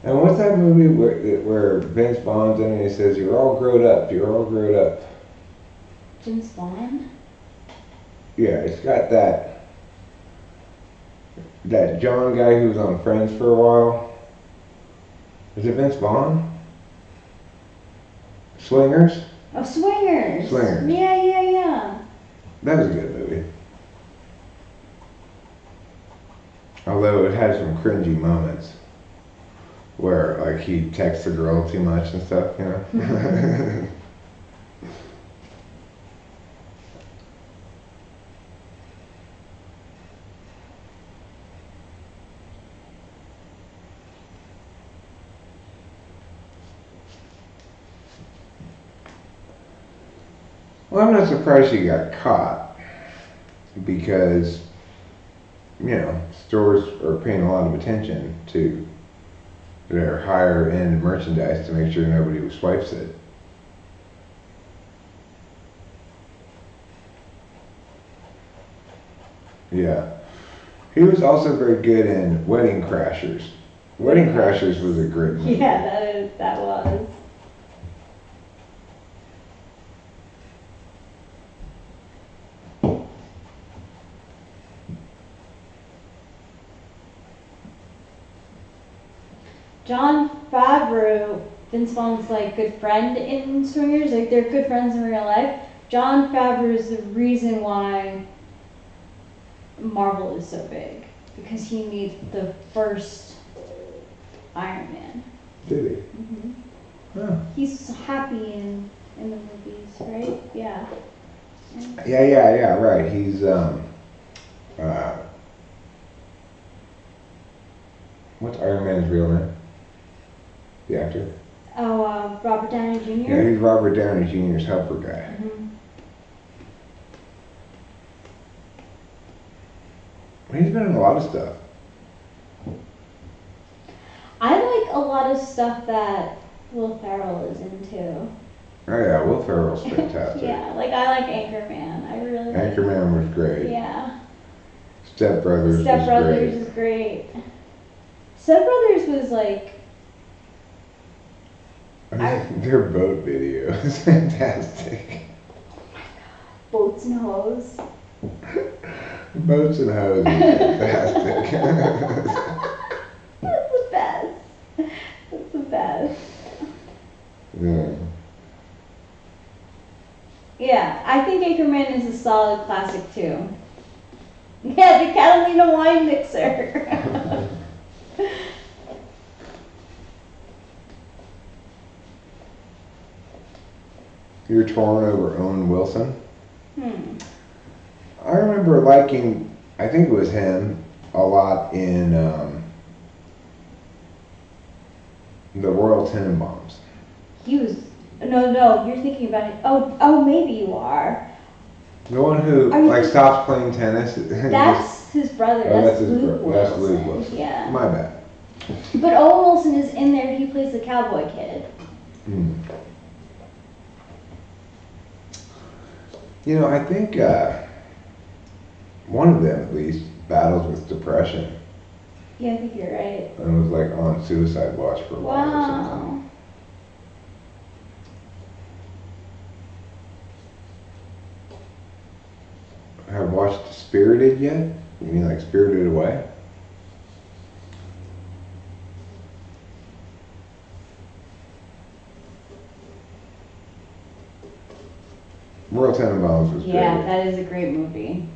And what's that movie where Vince Vaughn's in and he says, "You're all grown up, you're all grown up." Vince Vaughn? Yeah, it's got that John guy who was on Friends for a while. Is it Vince Vaughn? Swingers? Oh, Swingers. Swingers. Yeah. That was a good movie. Although it had some cringy moments where like he texts the girl too much and stuff, you know? Well, I'm not surprised she got caught because, you know, stores are paying a lot of attention to their higher end merchandise to make sure nobody swipes it. Yeah. He was also very good in Wedding Crashers. Wedding Crashers was a great movie. Yeah, that was. Jon Favreau, Vince Vaughn's like good friend in Swingers, like they're good friends in real life. Jon Favreau is the reason why Marvel is so big, because he made the first Iron Man. Did he? Mm-hmm. Huh. He's happy in the movies, right? Yeah. Yeah, right. He's what's Iron Man's real name? The actor? Oh, Robert Downey Jr.? Yeah, he's Robert Downey Jr.'s helper guy. Mm-hmm. He's been in a lot of stuff. I like a lot of stuff that Will Ferrell is into. Oh yeah, Will Ferrell's fantastic. Yeah, like I like Anchorman. I really like. Anchorman was great. Yeah. Step Brothers Step was Brothers great. is great. Step Brothers was like. Their boat video is fantastic. Boats and hoes. Boats and hoes is fantastic. That's the best. That's the best. Yeah. Yeah, I think Anchorman is a solid classic too. Yeah, the Catalina wine mixer. You're torn over Owen Wilson? Hmm. I remember liking, I think it was him, a lot in the Royal Tenenbaums. He was. No, you're thinking about it. Oh, maybe you are. The one who Are you like thinking- stops playing tennis. That's his brother. Oh, That's his Luke bro- Wilson. That's Luke Wilson. Yeah. My bad. But Owen Wilson is in there. He plays the cowboy kid. Hmm. You know, I think one of them at least battles with depression Yeah, I think you're right. and was like on suicide watch for a while or something. Wow. Have watched Spirited yet? You mean like Spirited Away? Royal Tenenbaums was Yeah, great. that is a great movie.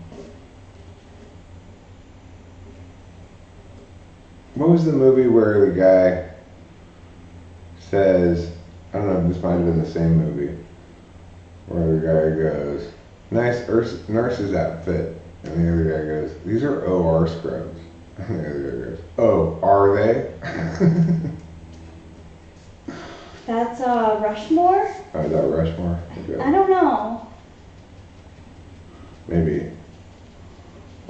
What was the movie where the guy says, I don't know if this might have been the same movie, where the guy goes, nice nurse's outfit. And the other guy goes, these are OR scrubs. And the other guy goes, oh, are they? That's Rushmore? Oh, is that Rushmore? Okay. I don't know. Maybe.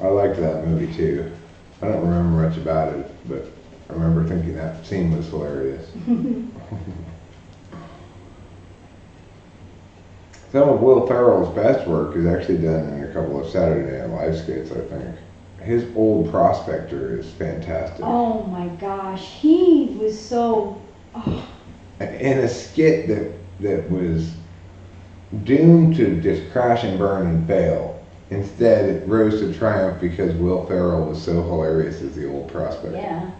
I liked that movie too. I don't remember much about it, but I remember thinking that scene was hilarious. Some of Will Ferrell's best work is actually done in a couple of Saturday Night Live skits, I think. His old Prospector is fantastic. Oh my gosh, he was so. Oh. In a skit that was doomed to just crash and burn and fail, instead it rose to triumph because Will Ferrell was so hilarious as the old Prospector. Yeah.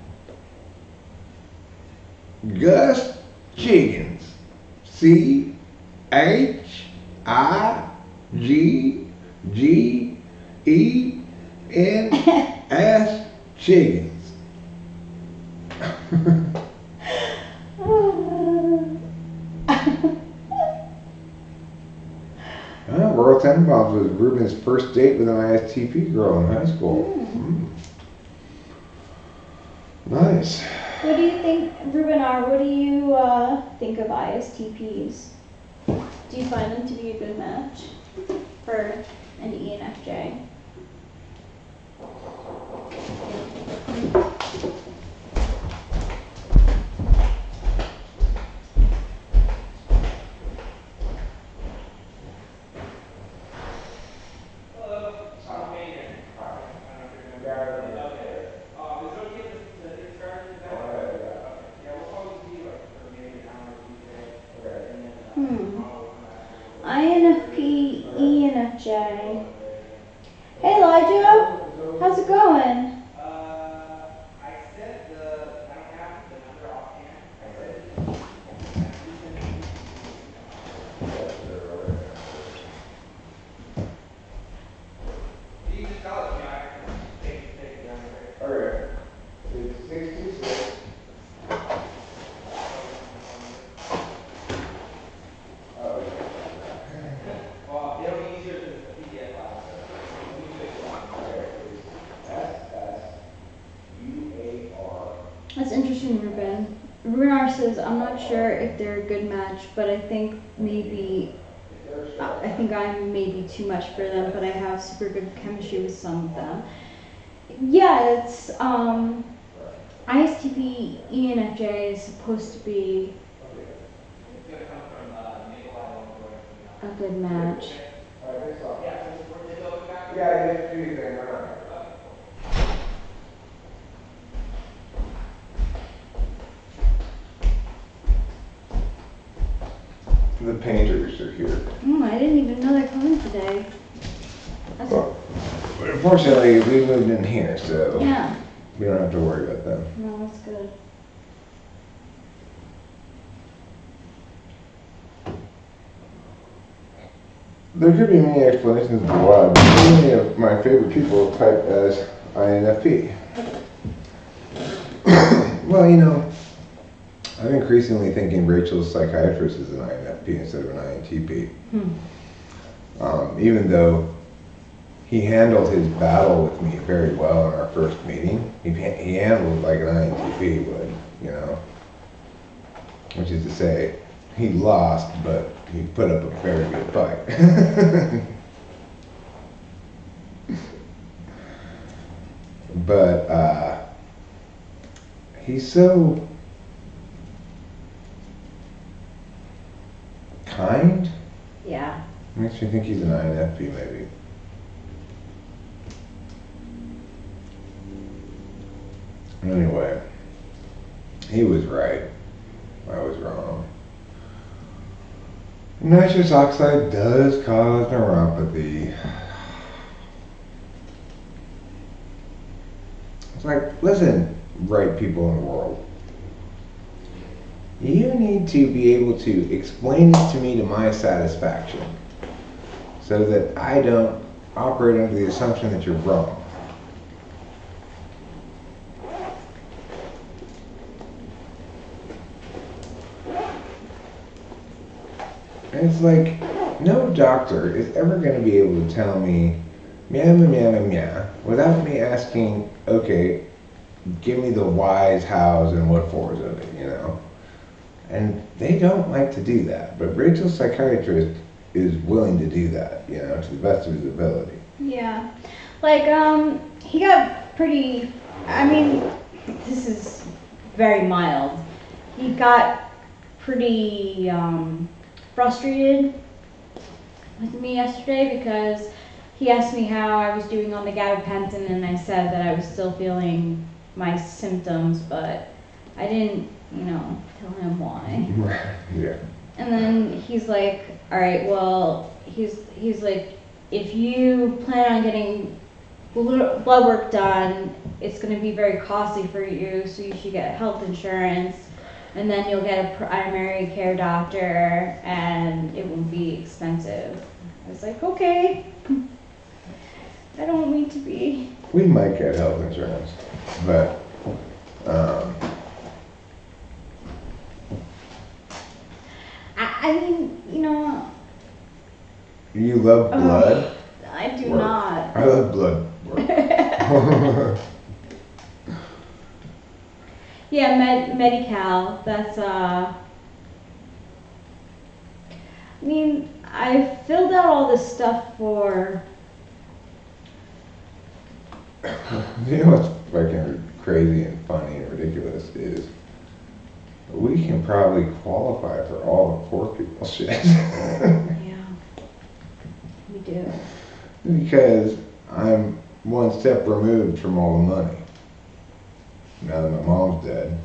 Gus Chiggins. CHIGGENS. Chiggins. Royal Tenenbaums was Ruben's first date with an ISTP girl in high school. Nice. What do you think, Ruben R., what do you think of ISTPs? Do you find them to be a good match for an ENFJ? INFP, ENFJ. Hey Elijah, how's it going? I said I don't have the number offhand. I said you just tell it to me. I can take it down there. Okay. It's 626. Oh, Well, it'll be easier because it's a PDF file. So let me fix it. okay. It's SSUAR. That's interesting, Ruben. Ruben R. says, I'm not sure if they're a good match, but I think maybe, I think I'm maybe too much for them, but I have super good chemistry with some of them. Yeah, it's ISTP ENFJ is supposed to be It's gonna come from Nickel Island going to a good match. Alright, thanks a lot. Yeah, is it open back? Yeah, you have to do your thing, we're not here. Okay, cool. The painters are here. I didn't even know they're coming today. That's, Well, unfortunately, we moved in here, so yeah, we don't have to worry about them. no, that's good. There could be many explanations of why, but many of my favorite people type as INFP. Well, you know, I'm increasingly thinking Rachel's psychiatrist is an INFP instead of an INTP. Even though he handled his battle with me very well in our first meeting, he handled it like an INTP would, you know. Which is to say, he lost, but he put up a very good fight. But he's so kind. Yeah. Makes me think he's an INFP maybe. Anyway, he was right. I was wrong. Nitrous oxide does cause neuropathy. It's like, listen, right people in the world. You need to be able to explain it to me to my satisfaction so that I don't operate under the assumption that you're wrong. And it's like, no doctor is ever going to be able to tell me meow, meow, meow, meow, meow, without me asking, okay, give me the whys, hows, and what fors of it, you know? And they don't like to do that, but Rachel's psychiatrist is willing to do that, you know, to the best of his ability. Yeah. Like, he got pretty, I mean, this is very mild. He got pretty, frustrated with me yesterday because he asked me how I was doing on the gabapentin, and I said that I was still feeling my symptoms, but I didn't, you know, tell him why. Yeah. And then he's like, all right, well, he's like, if you plan on getting blood work done, it's going to be very costly for you, so you should get health insurance. And then you'll get a primary care doctor, and it will be expensive. I was like, okay. I don't mean to be. We might get health insurance, but I mean, you know. you love blood? I do work. not. I love blood work. Yeah, Medi-Cal, that's, I mean, I filled out all this stuff for, You know what's fucking crazy and funny and ridiculous is we can probably qualify for all the poor people shit. yeah, we do. Because I'm one step removed from all the money. Now that my mom's dead,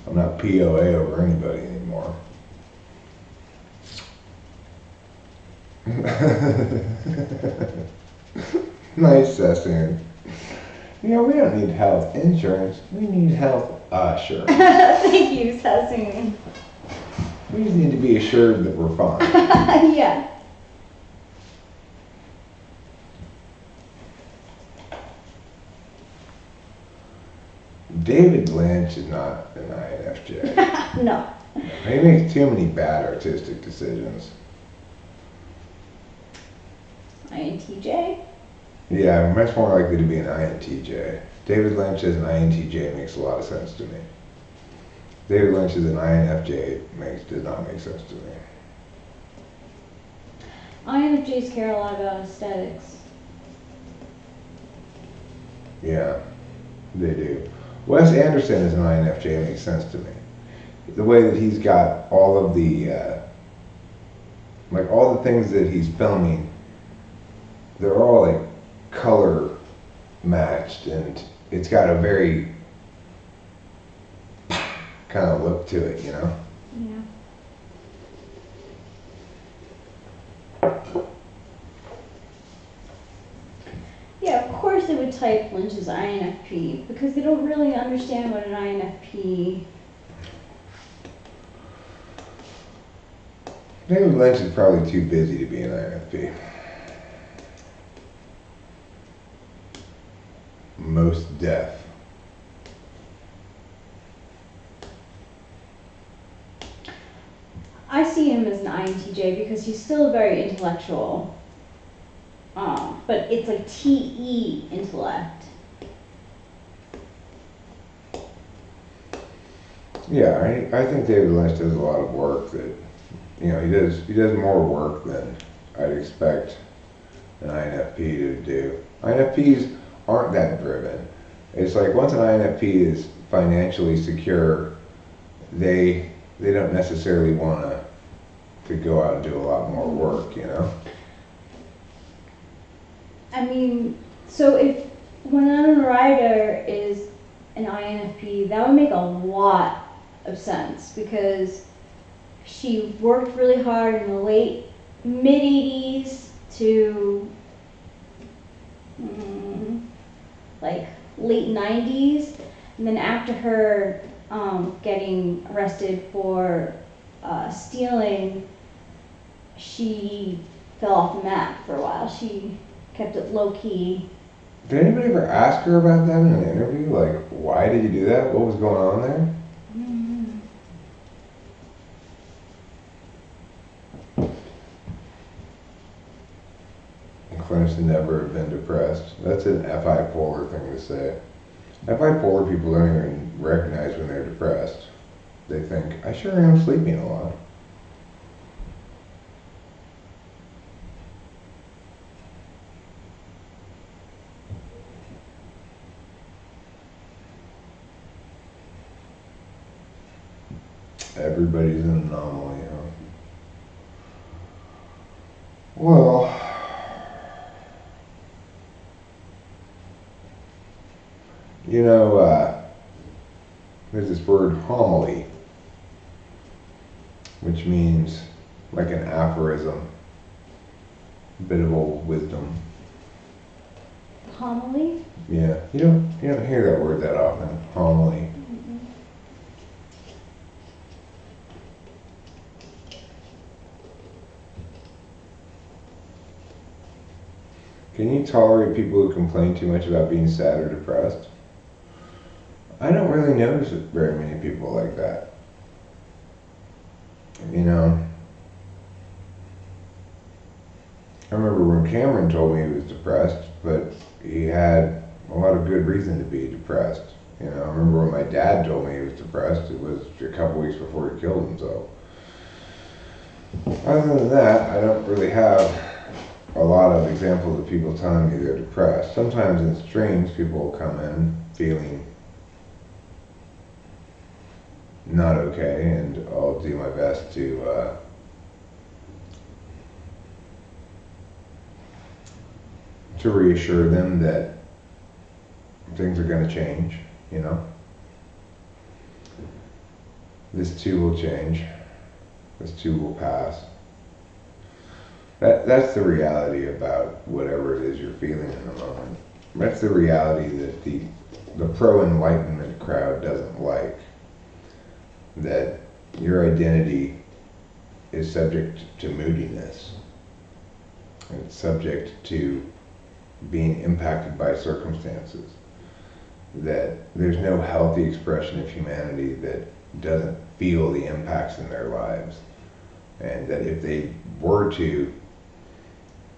I'm not POA over anybody anymore. Nice, Sassoon. You know, we don't need health insurance. We need health assurance. Thank you, Sassoon. We just need to be assured that we're fine. Yeah. David Lynch is not an INFJ. No. He makes too many bad artistic decisions. INTJ? Yeah, I'm much more likely to be an INTJ. David Lynch as an INTJ makes a lot of sense to me. David Lynch as an INFJ does not make sense to me. INFJs care a lot about aesthetics. Yeah, they do. Wes Anderson is an INFJ, makes sense to me. The way that he's got all of the, like all the things that he's filming, they're all like color matched, and it's got a very kind of look to it, you know? Yeah. Yeah, of course they would type Lynch as INFP because they don't really understand what an INFP. David Lynch is probably too busy to be an INFP. Most deaf. I see him as an INTJ because he's still very intellectual. But it's like TE intellect. Yeah, I think David Lynch does a lot of work that, you know, he does more work than I'd expect an INFP to do. INFPs aren't that driven. It's like once an INFP is financially secure, they don't necessarily want to go out and do a lot more work, you know? I mean, so if Winona Ryder is an INFP, that would make a lot of sense because she worked really hard in the late mid 80s to like late 90s, and then after her getting arrested for stealing, she fell off the map for a while. She kept it low key. Did anybody ever ask her about that in an interview? Like, why did you do that? What was going on there? Clinton never have been depressed. That's an FI polar thing to say. FI polar people don't even recognize when they're depressed. They think, I sure am sleeping a lot. Everybody's an anomaly, huh? Well, you know, there's this word homily, which means like an aphorism, a bit of old wisdom. Homily? Yeah, you don't hear that word that often, homily. Can you tolerate people who complain too much about being sad or depressed? I don't really notice very many people like that. You know, I remember when Cameron told me he was depressed, but he had a lot of good reason to be depressed. You know, I remember when my dad told me he was depressed, it was a couple weeks before he killed himself. Other than that, I don't really have a lot of examples of people telling me they're depressed. Sometimes in streams, people will come in feeling not okay, and I'll do my best to reassure them that things are going to change, you know. This too will change. This too will pass. That's the reality about whatever it is you're feeling in the moment. That's the reality that the pro-enlightenment crowd doesn't like. That your identity is subject to moodiness. It's subject to being impacted by circumstances. That there's no healthy expression of humanity that doesn't feel the impacts in their lives. And that if they were to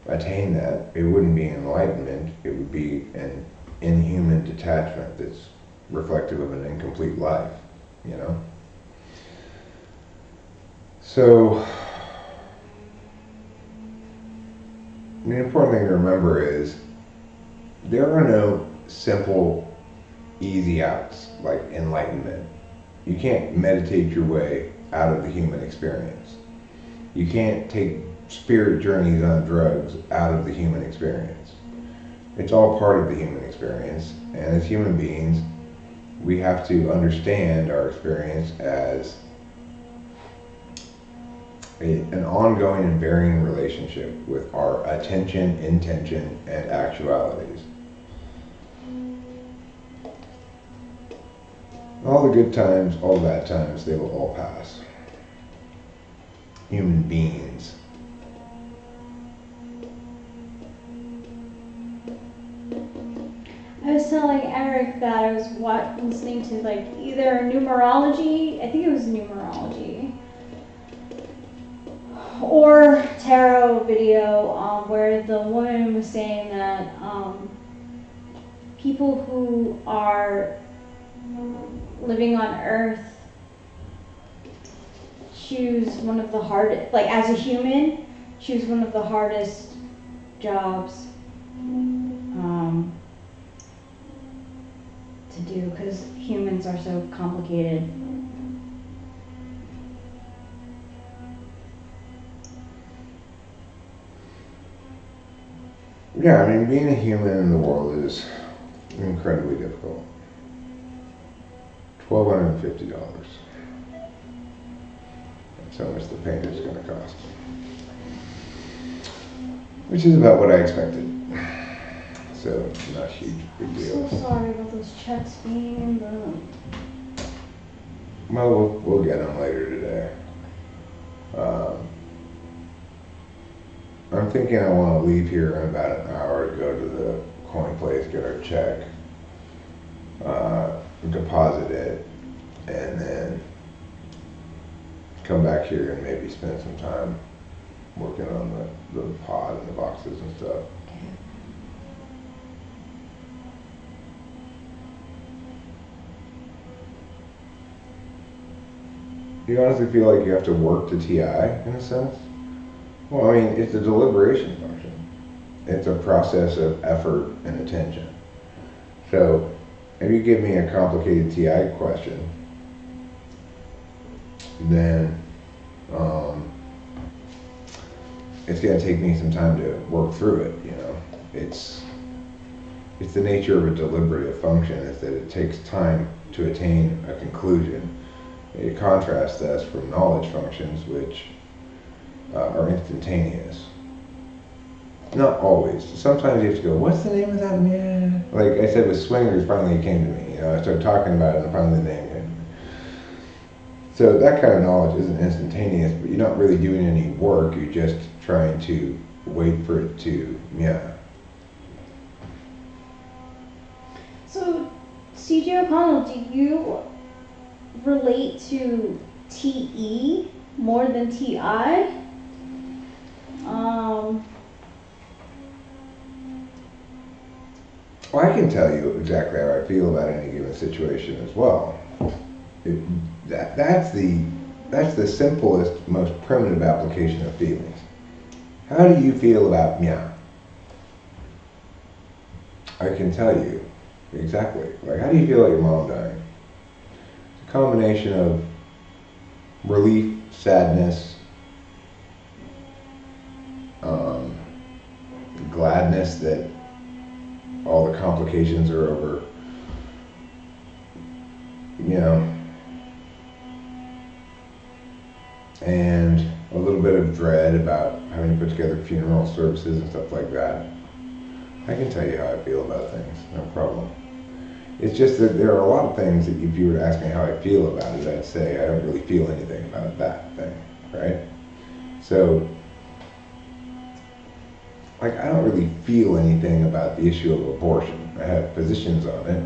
attain that, it wouldn't be enlightenment, it would be an inhuman detachment that's reflective of an incomplete life, you know? So, the important thing to remember is there are no simple, easy outs, like enlightenment. You can't meditate your way out of the human experience. You can't take spirit journeys on drugs out of the human experience. It's all part of the human experience, and as human beings, we have to understand our experience as an ongoing and varying relationship with our attention, intention, and actualities. All the good times, all the bad times, they will all pass. Human beings. I was telling Eric that I was listening to like either numerology, I think it was numerology, or tarot video where the woman was saying that people who are living on Earth choose one of the hardest, like as a human, choose one of the hardest jobs to do because humans are so complicated. Yeah, I mean, being a human in the world is incredibly difficult. $1,250. That's how much the paint is going to cost. Which is about what I expected. So, not a huge big deal. So sorry about those checks being in the... Well, we'll get them later today. I'm thinking I want to leave here in about an hour to go to the coin place, get our check, deposit it, and then come back here and maybe spend some time working on the pod and the boxes and stuff. Do you honestly feel like you have to work to TI in a sense? Well, I mean, it's a deliberation function. It's a process of effort and attention. So, if you give me a complicated TI question, then it's going to take me some time to work through it. You know, it's the nature of a deliberative function is that it takes time to attain a conclusion. It contrasts us from knowledge functions, which are instantaneous. Not always. Sometimes you have to go, what's the name of that man? Like I said with swingers, finally it came to me. You know, I started talking about it and finally the name came to me. So that kind of knowledge isn't instantaneous, but you're not really doing any work. You're just trying to wait for it to, So, CJ O'Connell, do you relate to TE more than TI? Well, I can tell you exactly how I feel about any given situation as well. That's the simplest, most primitive application of feelings. How do you feel about meow? I can tell you exactly. Like, how do you feel about your mom dying? It's a combination of relief, sadness, gladness that all the complications are over, you know, and a little bit of dread about having to put together funeral services and stuff like that. I can tell you how I feel about things, no problem. It's just that there are a lot of things that if you were to ask me how I feel about it, I'd say I don't really feel anything about that thing, right? So, like, I don't really feel anything about the issue of abortion. I have positions on it.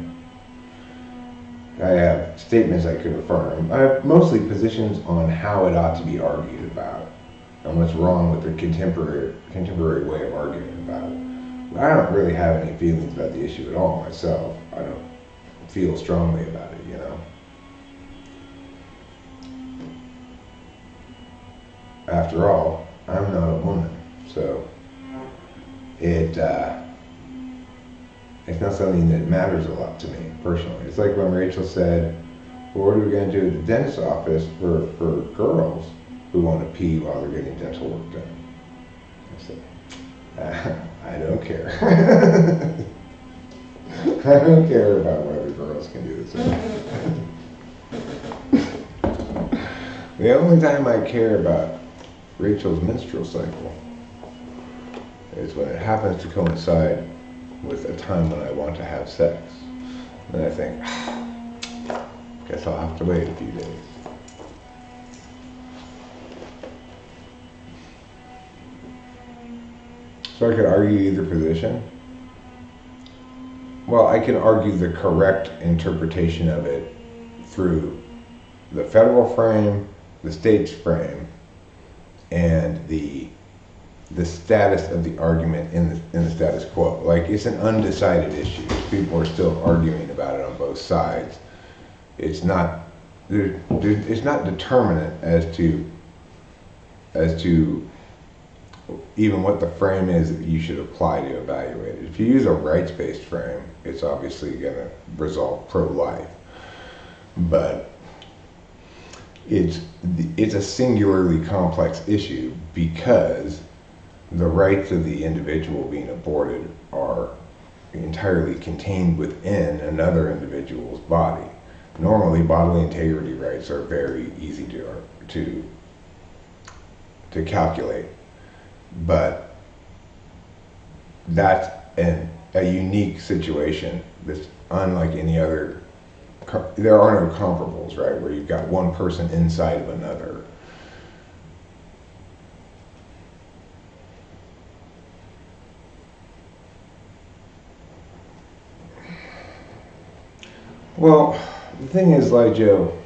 I have statements I could affirm. I have mostly positions on how it ought to be argued about and what's wrong with the contemporary way of arguing about it. But I don't really have any feelings about the issue at all myself. I don't feel strongly about it, you know. After all, I'm not a woman, so it it's not something that matters a lot to me personally. It's like when Rachel said, well, what are we going to do at the dentist's office for girls who want to pee while they're getting dental work done? I said, I don't care. I don't care about whether girls can do this or not. The only time I care about Rachel's menstrual cycle is when it happens to coincide with a time when I want to have sex. And I think, guess I'll have to wait a few days. So I could argue either position. Well, I can argue the correct interpretation of it through the federal frame, the state's frame, and the status of the argument in the status quo. Like, it's an undecided issue. People are still arguing about it on both sides. It's not it's not determinate as to even what the frame is that you should apply to evaluate it. If you use a rights-based frame, it's obviously going to resolve pro-life, but it's a singularly complex issue because the rights of the individual being aborted are entirely contained within another individual's body. Normally, bodily integrity rights are very easy to calculate, but that's a unique situation that's unlike any other. There are no comparables, right, where you've got one person inside of another. Well, the thing is, like Joe,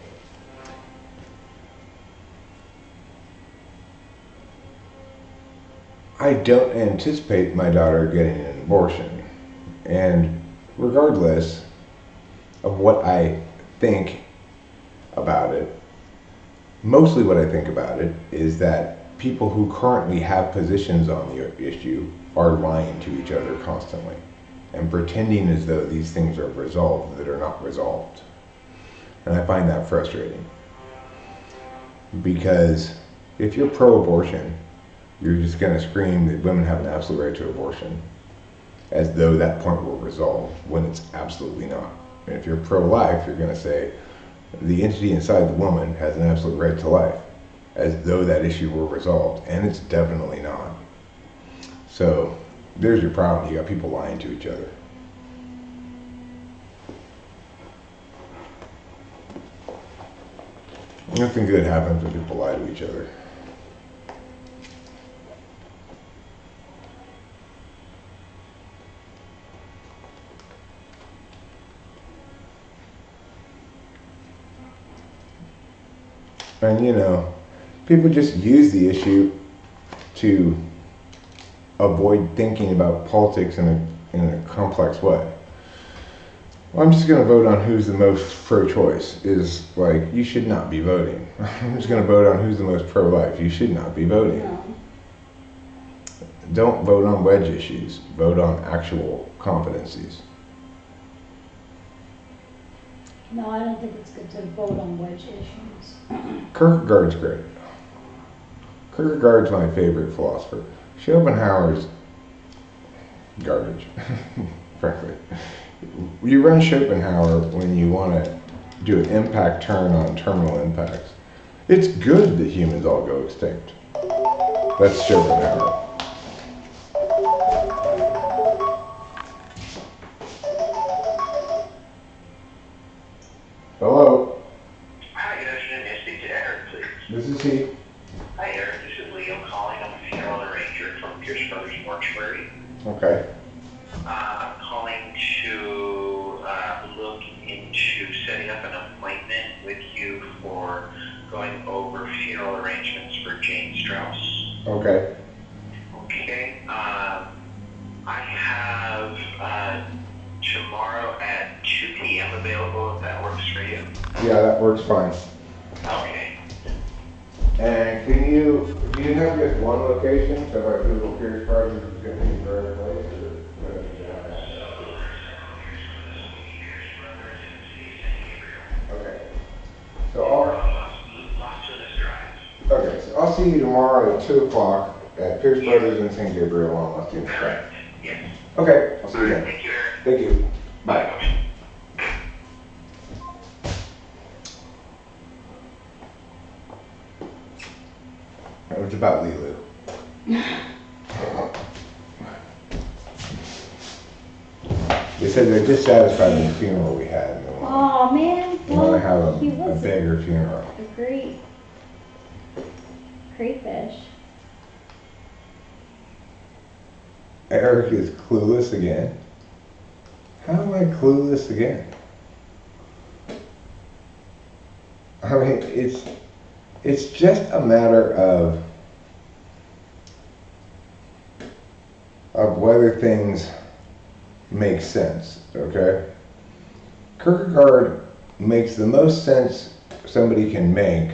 I don't anticipate my daughter getting an abortion. And regardless of what I think about it, mostly what I think about it is that people who currently have positions on the issue are lying to each other constantly and pretending as though these things are resolved that are not resolved. And I find that frustrating. Because if you're pro-abortion, you're just going to scream that women have an absolute right to abortion as though that point were resolved, when it's absolutely not. And if you're pro-life, you're going to say the entity inside the woman has an absolute right to life, as though that issue were resolved, and it's definitely not. So there's your problem. You got people lying to each other. Nothing good happens when people lie to each other. And you know, people just use the issue to avoid thinking about politics in a complex way. Well, I'm just going to vote on who's the most pro-choice. Is like, you should not be voting. I'm just going to vote on who's the most pro-life. You should not be voting. No. Don't vote on wedge issues. Vote on actual competencies. No, I don't think it's good to vote on wedge issues. Kierkegaard's great. Kierkegaard's my favorite philosopher. Schopenhauer's garbage, frankly. You run Schopenhauer when you want to do an impact turn on terminal impacts. It's good that humans all go extinct. That's Schopenhauer. Hello? Hi, good afternoon. May I speak to Eric, please? This is he. Hi, Eric. This is Leo calling. I'm a funeral arranger from Pierce Brothers Mortuary. Okay. I'm calling to look into setting up an appointment with you for going over funeral arrangements for Jane Strauss. Okay. Okay. I have tomorrow at 2 p.m. available, if that works for you. Yeah, that works fine. Okay. And do you have just one location? So if I Google Pierce Brothers, it's going to be for every place? Or see you tomorrow at 2 o'clock at Pierce Brothers in St. Gabriel on West Union Street. Correct. Yes. Okay, I'll see you All right, then. thank you, Eric. Thank you. Bye. Bye. It was about Lulu. They said they're dissatisfied with the funeral we had. And they want Oh man, to have well, he a was bigger funeral. a great crayfish. Eric is clueless again. How am I clueless again? I mean, it's just a matter of whether things make sense, okay? Kierkegaard makes the most sense somebody can make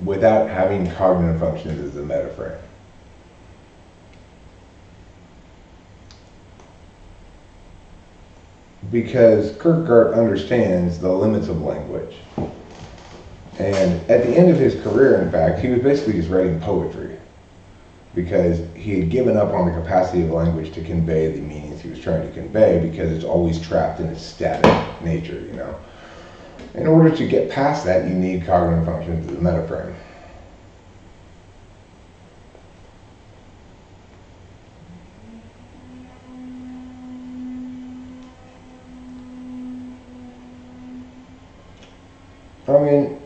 without having cognitive functions as a metaframe. Because Kierkegaard understands the limits of language. And at the end of his career, in fact, he was basically just writing poetry because he had given up on the capacity of language to convey the meanings he was trying to convey because it's always trapped in its static nature, you know. In order to get past that, you need cognitive functions as a metaframe. I mean,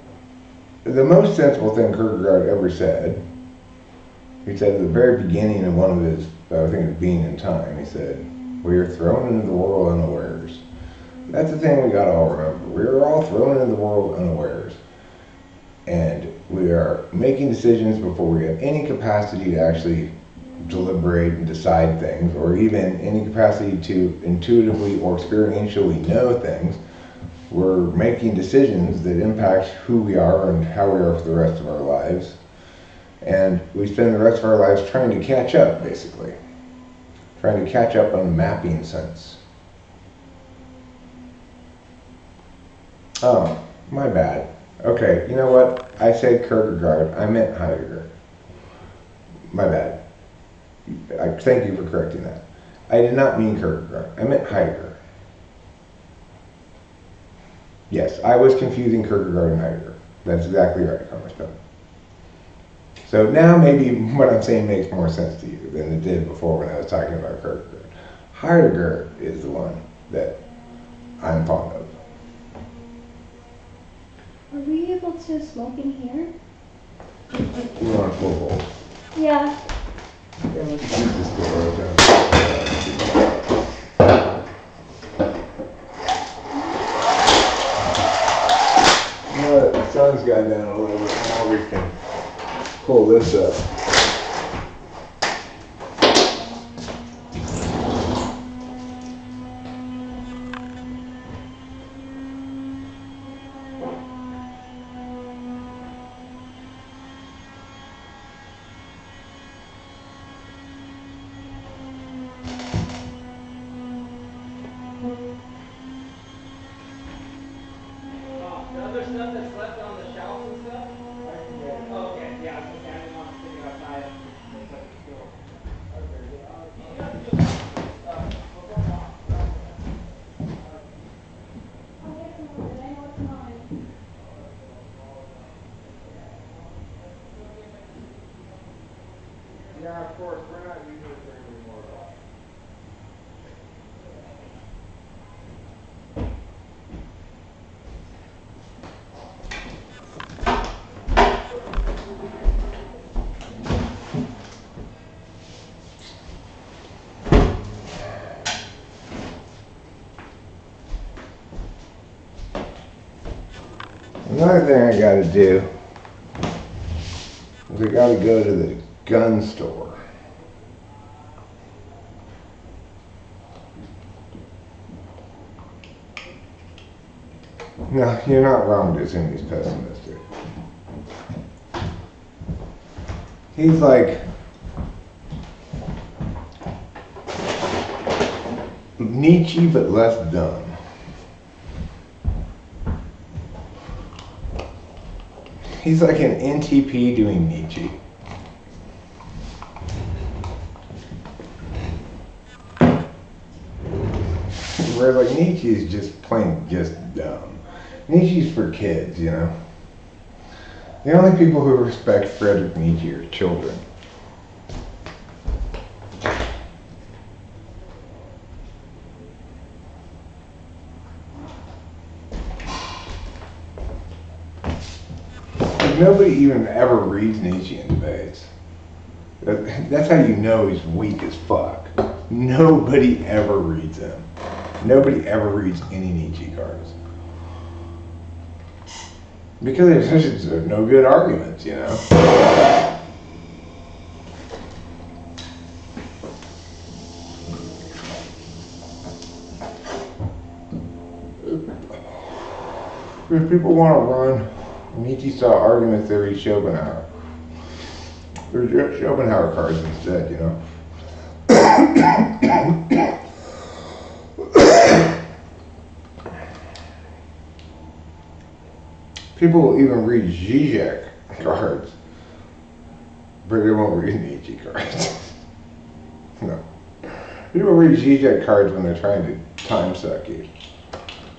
the most sensible thing Kierkegaard ever said, he said at the very beginning of one of his, I think it's Being in Time, he said, "We are thrown into the world unawares." That's the thing we gotta all remember. We are all thrown into the world unawares. And we are making decisions before we have any capacity to actually deliberate and decide things, or even any capacity to intuitively or experientially know things. We're making decisions that impact who we are and how we are for the rest of our lives. And we spend the rest of our lives trying to catch up, basically. Trying to catch up on a mapping sense. Oh, my bad. Okay, you know what? I said Kierkegaard, I meant Heidegger. My bad. Thank you for correcting that. I did not mean Kierkegaard, I meant Heidegger. Yes, I was confusing Kierkegaard and Heidegger. That's exactly right, Congressman. So now maybe what I'm saying makes more sense to you than it did before when I was talking about Kierkegaard. Heidegger is the one that I'm fond of. Are we able to smoke in here? You want a full bowl? Yeah. Yeah, let's use this door open. Now that the sun's gone down a little bit more, we can pull this up. The other stuff that's left on the shelves and stuff? Oh, okay. Yeah, I was gonna say I didn't want to stick it outside. It's like it's still. Okay, yeah. You have to do before long. I'll get some more, I know it's mine. Yeah, of course. We're not using it for anymore. Another thing I gotta do is I gotta go to the gun store. No, you're not wrong to assume he's pessimistic. He's like Nietzsche but less dumb. He's like an NTP doing Nietzsche. Whereas like Nietzsche is just plain just dumb. Nietzsche's for kids, you know. The only people who respect Friedrich Nietzsche are children. Like, nobody even ever reads Nietzsche in debates. That's how you know he's weak as fuck. Nobody ever reads him. Nobody ever reads any Nietzsche cards. Because there's no good arguments, you know. If people want to run Nietzsche-style arguments, they read Schopenhauer. There's Schopenhauer cards instead, you know. People will even read Zizek cards, but they won't read Nietzsche cards. No. People read Zizek cards when they're trying to time suck you.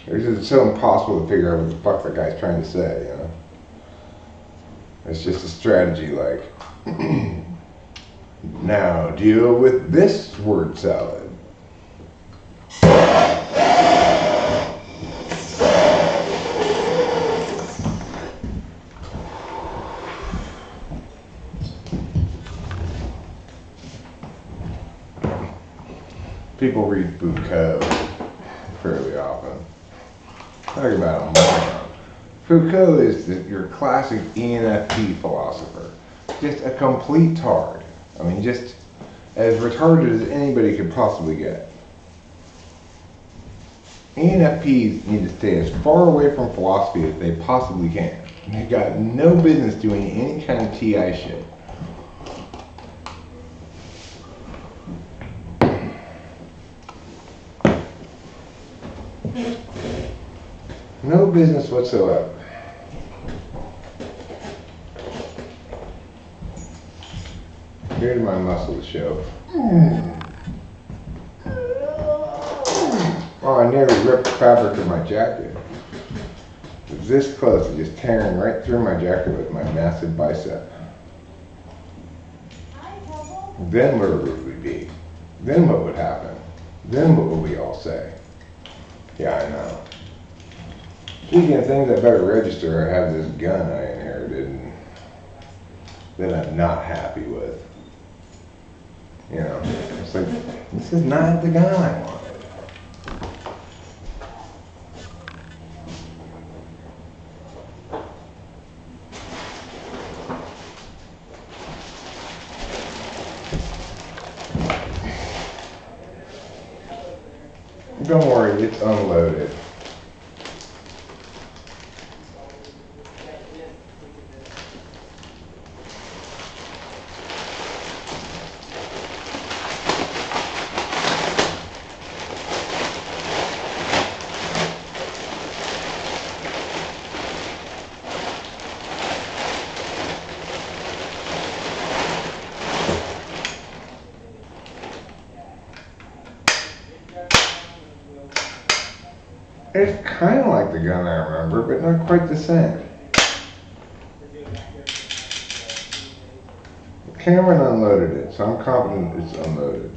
It's so impossible to figure out what the fuck that guy's trying to say, you know. It's just a strategy like, now deal with this word salad. People read Foucault fairly often. Talk about a moron. Foucault is your classic ENFP philosopher. Just a complete tard. I mean, just as retarded as anybody could possibly get. ENFPs need to stay as far away from philosophy as they possibly can. They've got no business doing any kind of TI shit. No business whatsoever. Here's my muscles show. Oh, I nearly ripped the fabric of my jacket. It was this close to just tearing right through my jacket with my massive bicep. Then where would we be? Then what would happen? Then what would we all say? Yeah, I know. Speaking of things I better register, I have this gun I inherited and that I'm not happy with. You know, it's like, this is not the gun I wanted. Don't worry, it's unloaded. It's kind of like the gun I remember, but not quite the same. Cameron unloaded it, so I'm confident it's unloaded.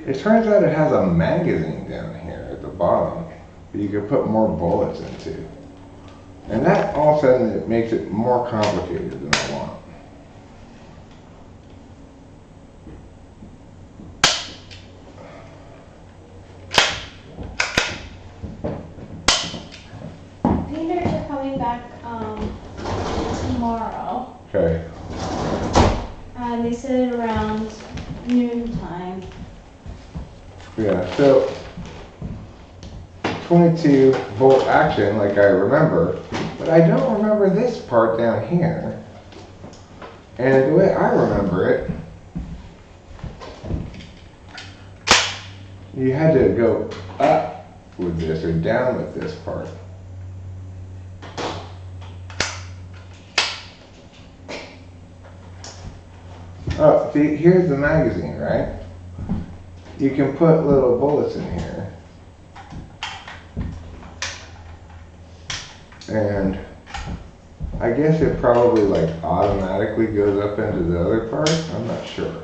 It turns out it has a magazine down here at the bottom that you can put more bullets into. And that all of a sudden it makes it more complicated than I want. Painters are coming back tomorrow. Okay. They said around noon time. Yeah, so 22 bolt action like I remember, but I don't remember this part down here. And the way I remember it, you had to go up with this or down with this part. Oh, see, here's the magazine, right? You can put little bullets in here. And I guess it probably like automatically goes up into the other part. I'm not sure.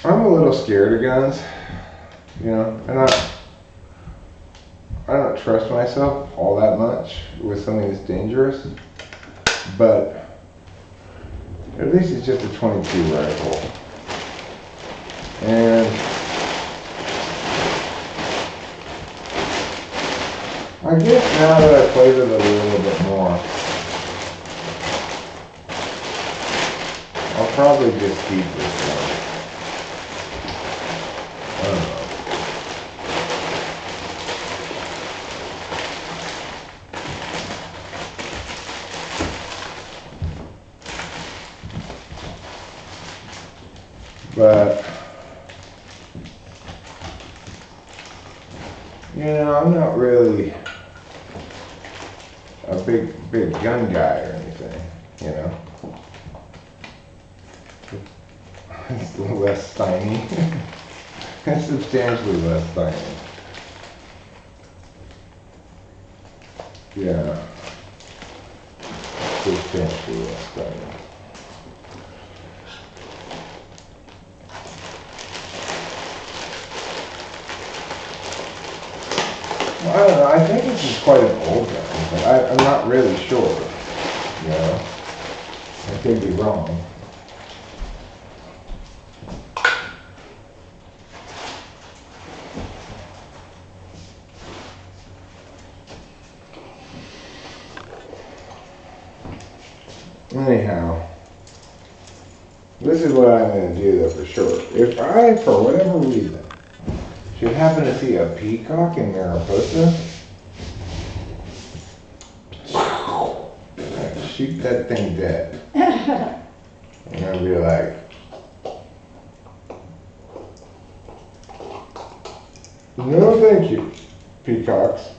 I'm a little scared of guns, you know, and I don't trust myself all that much with something that's dangerous, but at least it's just a 22 rifle. And I guess now that I've played with it a little bit more, I'll probably just keep this one. I don't know. But, you know, I'm not really a big gun guy or anything, you know. It's less tiny. It's substantially less tiny. Yeah. Substantially less tiny. I don't know, I think this is quite an old gun, but I'm not really sure, you know. I could be wrong. Anyhow, this is what I'm going to do though for sure. If I, for whatever reason, should happen to see a peacock in Mariposa, I'd shoot that thing dead. And I'd be like, no thank you, peacocks.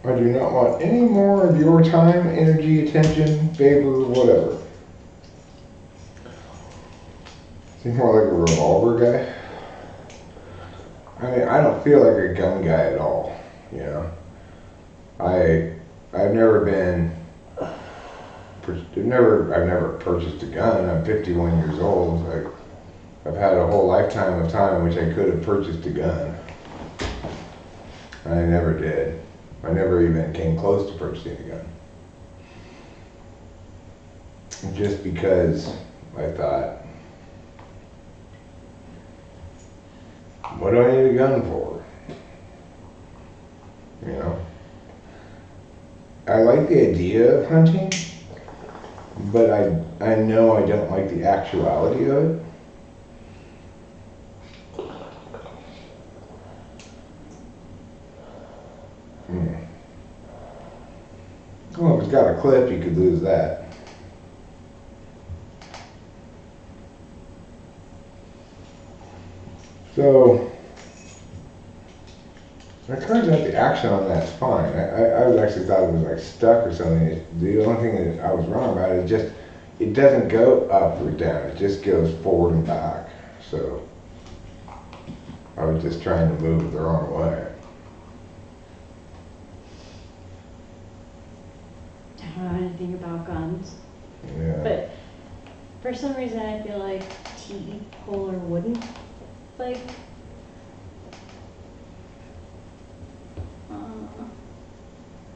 I do not want any more of your time, energy, attention, favor, whatever. Seem more like a revolver guy. I mean, I don't feel like a gun guy at all, you know. I've never been, I've never purchased a gun. I'm 51 years old. I've had a whole lifetime of time in which I could have purchased a gun. I never did. I never even came close to purchasing a gun. Just because I thought, what do I need a gun for? You know? I like the idea of hunting, but I know I don't like the actuality of it. Well, if it's got a clip, you could lose that. So, it turns out the action on that's fine. I was actually thought it was like stuck or something. The only thing that I was wrong about is just, it doesn't go up or down. It just goes forward and back. So, I was just trying to move it the wrong way. I don't know anything about guns, Yeah. but for some reason I feel like TE Polar wouldn't like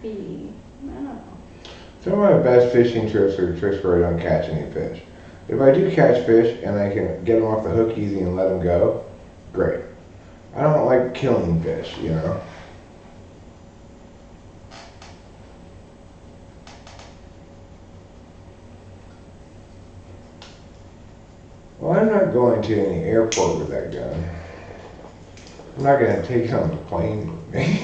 be, I don't know. Some of my best fishing trips are trips where I don't catch any fish. If I do catch fish and I can get them off the hook easy and let them go, great. I don't like killing fish, you know. Well, I'm not going to any airport with that gun. I'm not going to take it on the plane with me.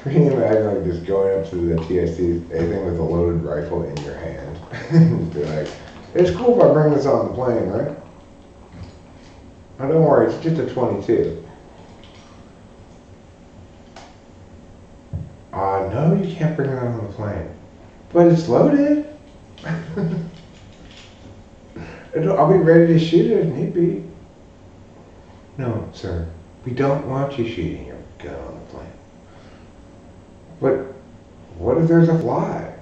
Can you imagine like just going up to the TSC, anything with a loaded rifle in your hand? Be like, it's cool if I bring this on the plane, right? Oh, don't worry, it's just a 22. No, you can't bring it on the plane. But it's loaded. It I'll be ready to shoot it if need be. No, sir. We don't want you shooting your gun on the plane. But what if there's a fly?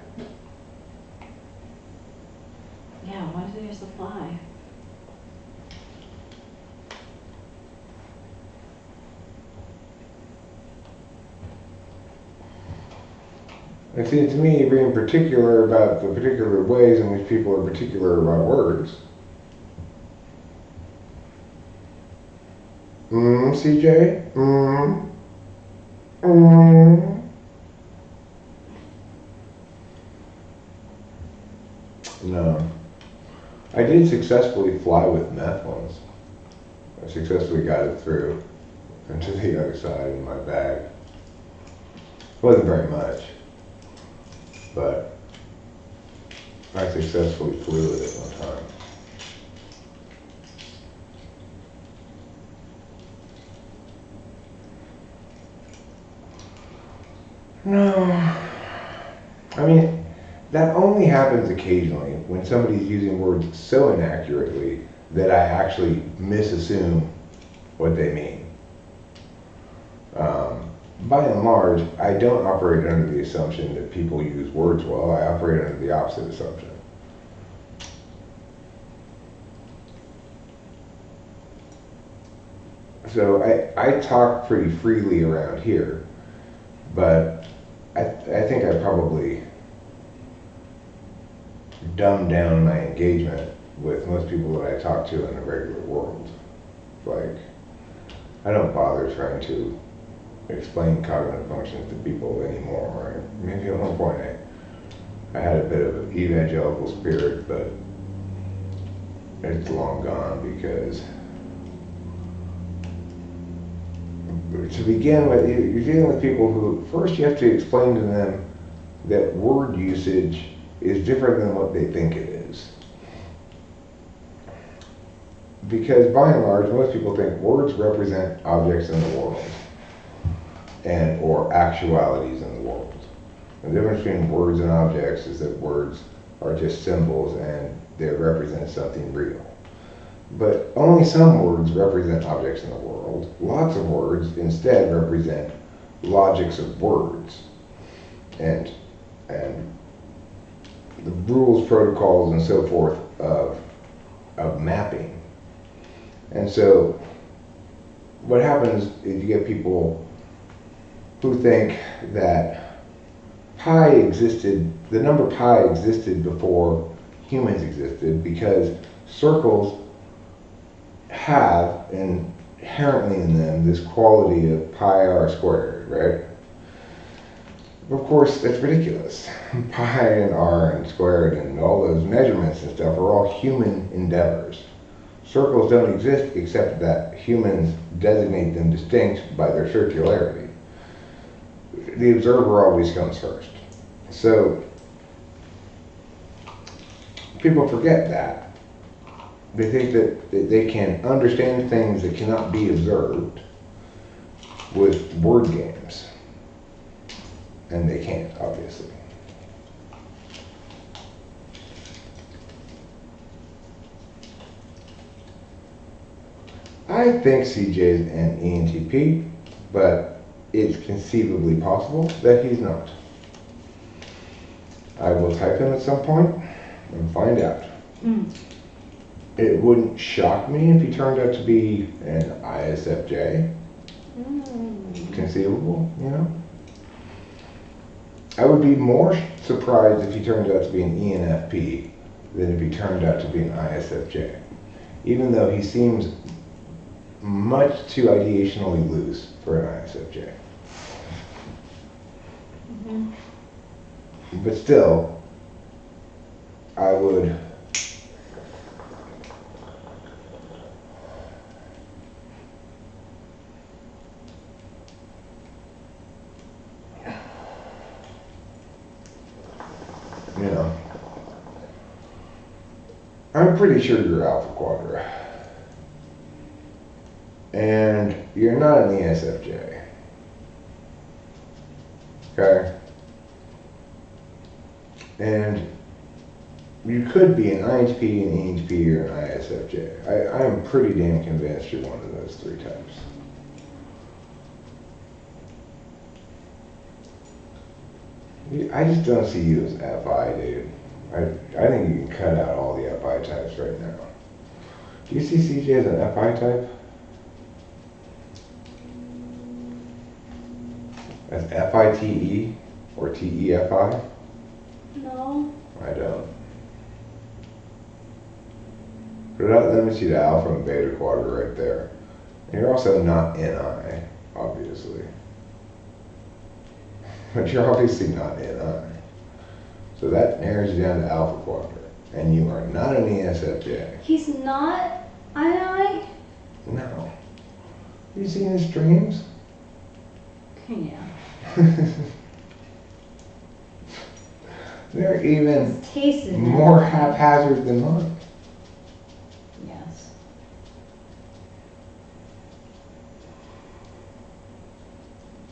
Yeah, what if there's a fly? It seems to me being particular about the particular ways in which people are particular about words. CJ? No. I did successfully fly with meth once. I successfully got it through and to the other side in my bag. Wasn't very much, but I successfully flew with it one time. No. I mean, that only happens occasionally when somebody's using words so inaccurately that I actually misassume what they mean. By and large, I don't operate under the assumption that people use words well. I operate under the opposite assumption. So I talk pretty freely around here, but I think I probably dumb down my engagement with most people that I talk to in the regular world. Like, I don't bother trying to explain cognitive functions to people anymore. Right? Maybe at one point I had a bit of an evangelical spirit, but it's long gone because to begin with, you're dealing with people who, first you have to explain to them that word usage is different than what they think it is. Because by and large, most people think words represent objects in the world and or actualities in the world. The difference between words and objects is that words are just symbols and they represent something real. But only some words represent objects in the world. Lots of words instead represent logics of words and the rules, protocols, and so forth of mapping. And so what happens is you get people who think that pi existed, the number pi existed before humans existed because circles have inherently in them this quality of pi r squared, right? Of course, that's ridiculous. Pi and r and squared and all those measurements and stuff are all human endeavors. Circles don't exist except that humans designate them distinct by their circularity. The observer always comes first. So people forget that. They think that they can understand things that cannot be observed with word games. And they can't, obviously. I think CJ is an ENTP, but it's conceivably possible that he's not. I will type him at some point and find out. It wouldn't shock me if he turned out to be an ISFJ. Conceivable, you know? I would be more surprised if he turned out to be an ENFP than if he turned out to be an ISFJ. Even though he seems much too ideationally loose for an ISFJ. But still, I would I'm pretty sure you're Alpha Quadra. And you're not an ESFJ. Okay? And you could be an IHP, an EHP, or an ISFJ. I am pretty damn convinced you're one of those three types. I just don't see you as FI, dude. I think you can cut out all the FI types right now. Do you see CJ as an FI type? As FITE or TEFI? No. I don't. But let me see the alpha and beta quadrant right there. And you're also not NI, obviously. But you're obviously not NI. So that narrows you down to alpha quadrant. And you are not an ESFJ. He's not I. No. You seen his dreams? Yeah. They're even His taste is more haphazard than mine. Yes.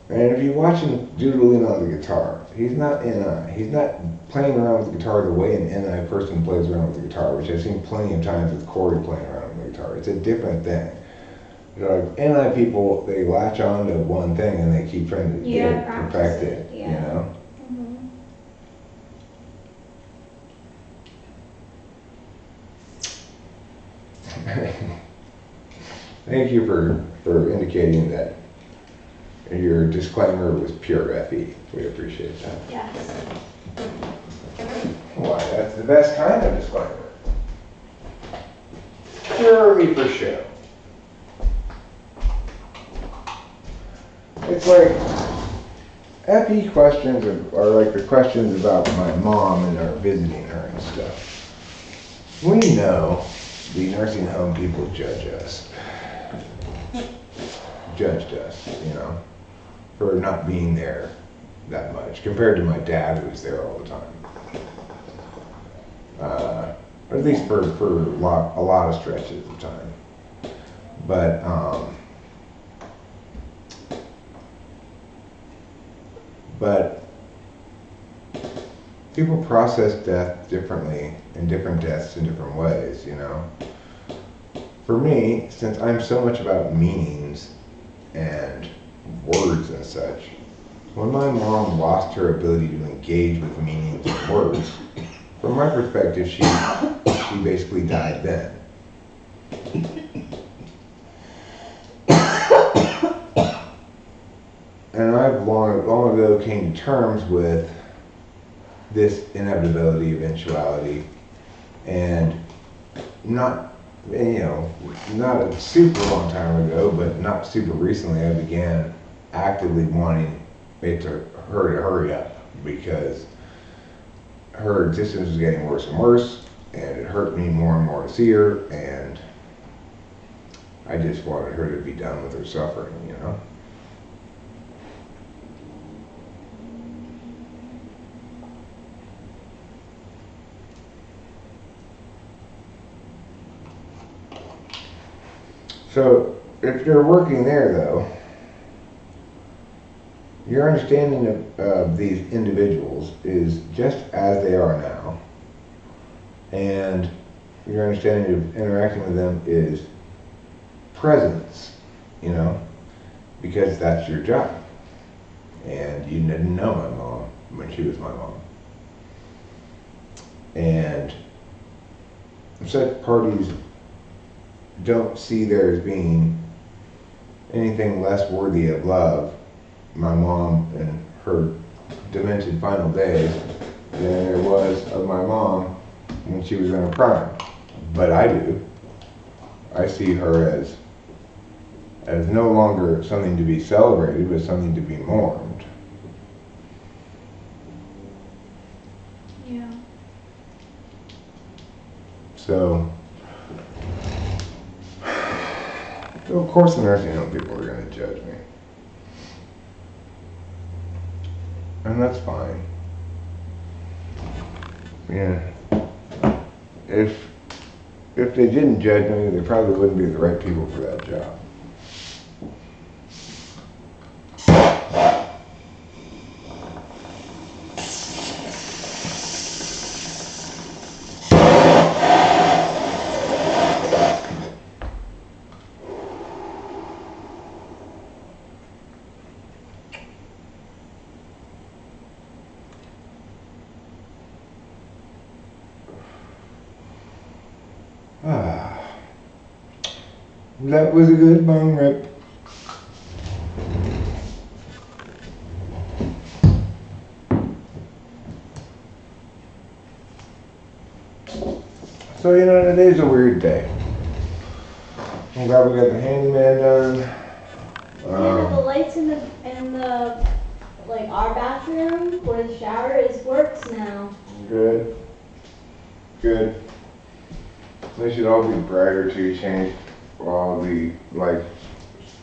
And if you watch him doodling on the guitar, he's not NI. He's not playing around with the guitar the way an NI person plays around with the guitar, which I've seen plenty of times with Corey playing around with the guitar. It's a different thing. Like NI people, they latch on to one thing and they keep trying to get it perfected, yeah. you know? Mm-hmm. Thank you for indicating that your disclaimer was pure FE. We appreciate that. Yes. Why, that's the best kind of disclaimer. Purely for show. It's like, FE questions are like the questions about my mom and our visiting her and stuff. We know the nursing home people judged us, you know, for not being there that much compared to my dad who was there all the time. At least for a lot of stretches of time. But people process death differently and different deaths in different ways, you know. For me, since I'm so much about meanings and words and such, when my mom lost her ability to engage with meanings and words, from my perspective, she basically died then. And I've long ago came to terms with this inevitability, eventuality, and not a super long time ago, but not super recently, I began actively wanting her to hurry up because her existence was getting worse and worse, and it hurt me more and more to see her, and I just wanted her to be done with her suffering, you know? So, if you're working there, though, your understanding of these individuals is just as they are now, and your understanding of interacting with them is presence, you know, because that's your job. And you didn't know my mom when she was my mom. And such parties don't see there as being anything less worthy of love, my mom in her demented final days, than there was of my mom when she was in her prime. But I do. I see her as no longer something to be celebrated, but something to be mourned. Yeah. So, of course the nursing home people are going to judge me. And that's fine. Yeah. If they didn't judge me, they probably wouldn't be the right people for that job. Ah, that was a good bone rip. So, you know, today's a weird day. I'm glad we got the handyman done. Yeah, but the lights in the like our bathroom where the shower is works now. Good. Good. They should all be brighter too. Change all the light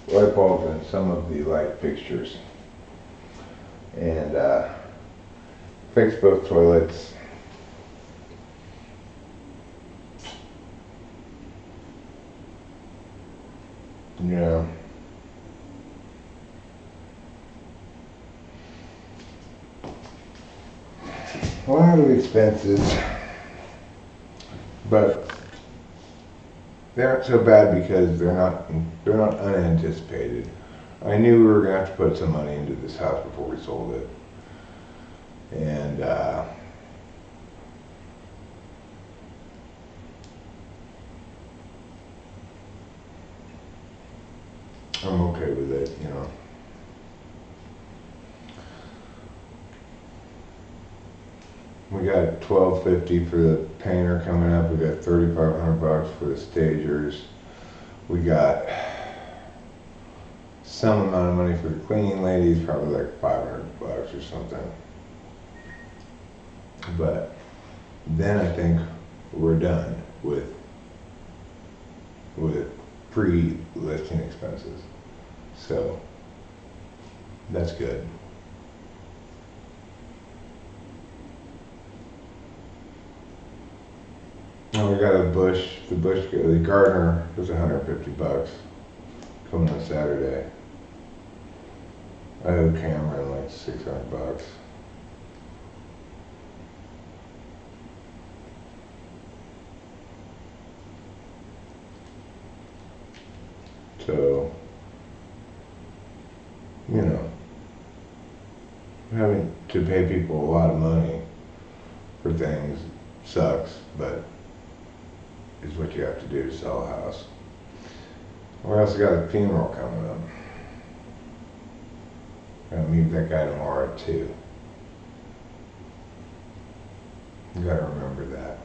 bulbs and some of the light fixtures. And fix both toilets. Yeah. A lot of expenses, but they aren't so bad because they're not unanticipated. I knew we were gonna have to put some money into this house before we sold it, and I'm okay with it, you know. We got $1,250 for the painter coming up. We got $3,500 for the stagers. We got some amount of money for the cleaning ladies, probably like $500 or something. But then I think we're done with pre-listing expenses. So that's good. And we got the gardener was $150 coming on Saturday. I owe Cameron like $600. So, you know, having to pay people a lot of money for things sucks, but is what you have to do to sell a house. We also got a funeral coming up. Gotta meet that guy tomorrow too. You gotta remember that.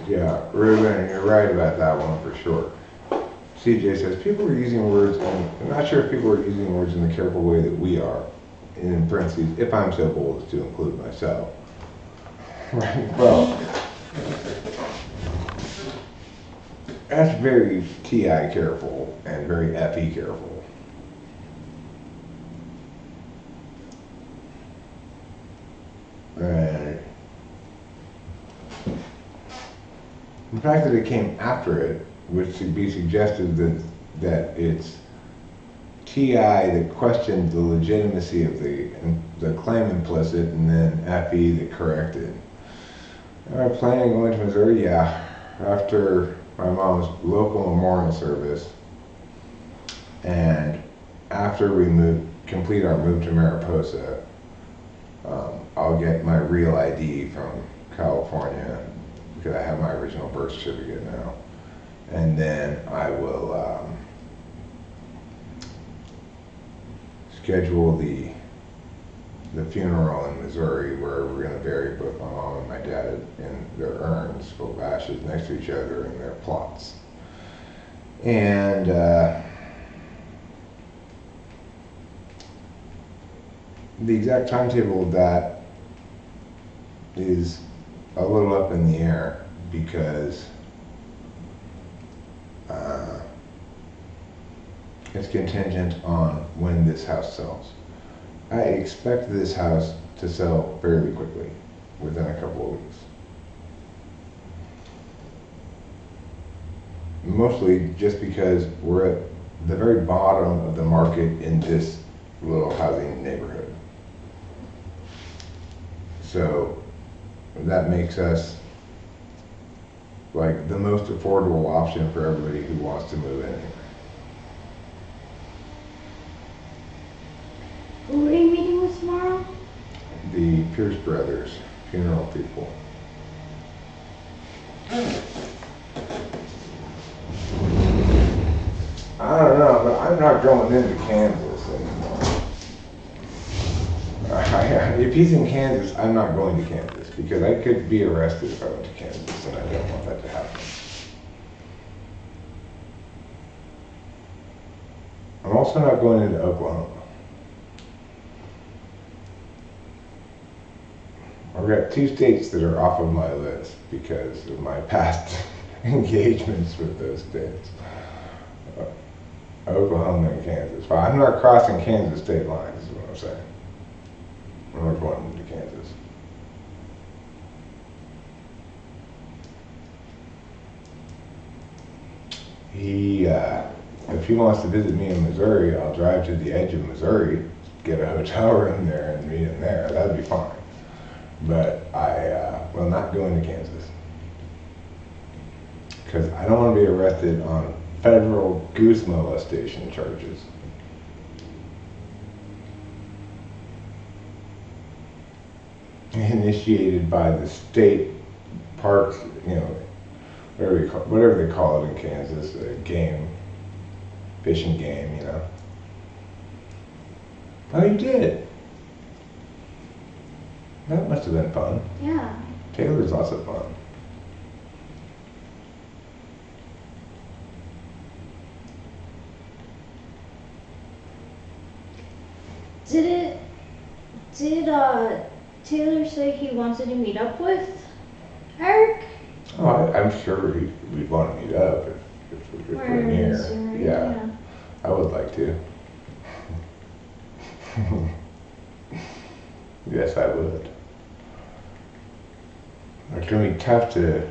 Yeah, Ruben, you're right about that one for sure. CJ says people are using words, and I'm not sure if people are using words in the careful way that we are. And in parentheses, if I'm so bold as to include myself. Right, well, that's very TI careful and very FE careful. And the fact that it came after it would be suggested that it's TI that questioned the legitimacy of the claim implicit, and then FE that corrected. Am I planning on going to Missouri? Yeah, after my mom's local memorial service, and after we complete our move to Mariposa, I'll get my real ID from California because I have my original birth certificate now, and then I will schedule the funeral in Missouri, where we're going to bury both my mom and my dad in their urns full of ashes next to each other in their plots. And the exact timetable of that is a little up in the air because it's contingent on when this house sells. I expect this house to sell fairly quickly, within a couple of weeks. Mostly just because we're at the very bottom of the market in this little housing neighborhood. So that makes us like the most affordable option for everybody who wants to move in here. Pierce Brothers, funeral people. I don't know, but I'm not going into Kansas anymore. If he's in Kansas, I'm not going to Kansas because I could be arrested if I went to Kansas, and I don't want that to happen. I'm also not going into Oklahoma. I've got 2 states that are off of my list because of my past engagements with those states. Oklahoma and Kansas. Well, I'm not crossing Kansas state lines is what I'm saying. I'm not going into Kansas. If he wants to visit me in Missouri, I'll drive to the edge of Missouri, get a hotel room there and meet him there. That'd be fine. But I will not go into Kansas. Because I don't want to be arrested on federal goose molestation charges. Initiated by the state parks, you know, whatever they call it in Kansas, a game, fishing game, you know. Oh, you did? That must have been fun. Yeah. Taylor's lots of fun. Did Taylor say he wanted to meet up with Eric? Oh, I'm sure we'd want to meet up if we're near. Missouri, Yeah, I would like to. Yes, I would. It's gonna be tough to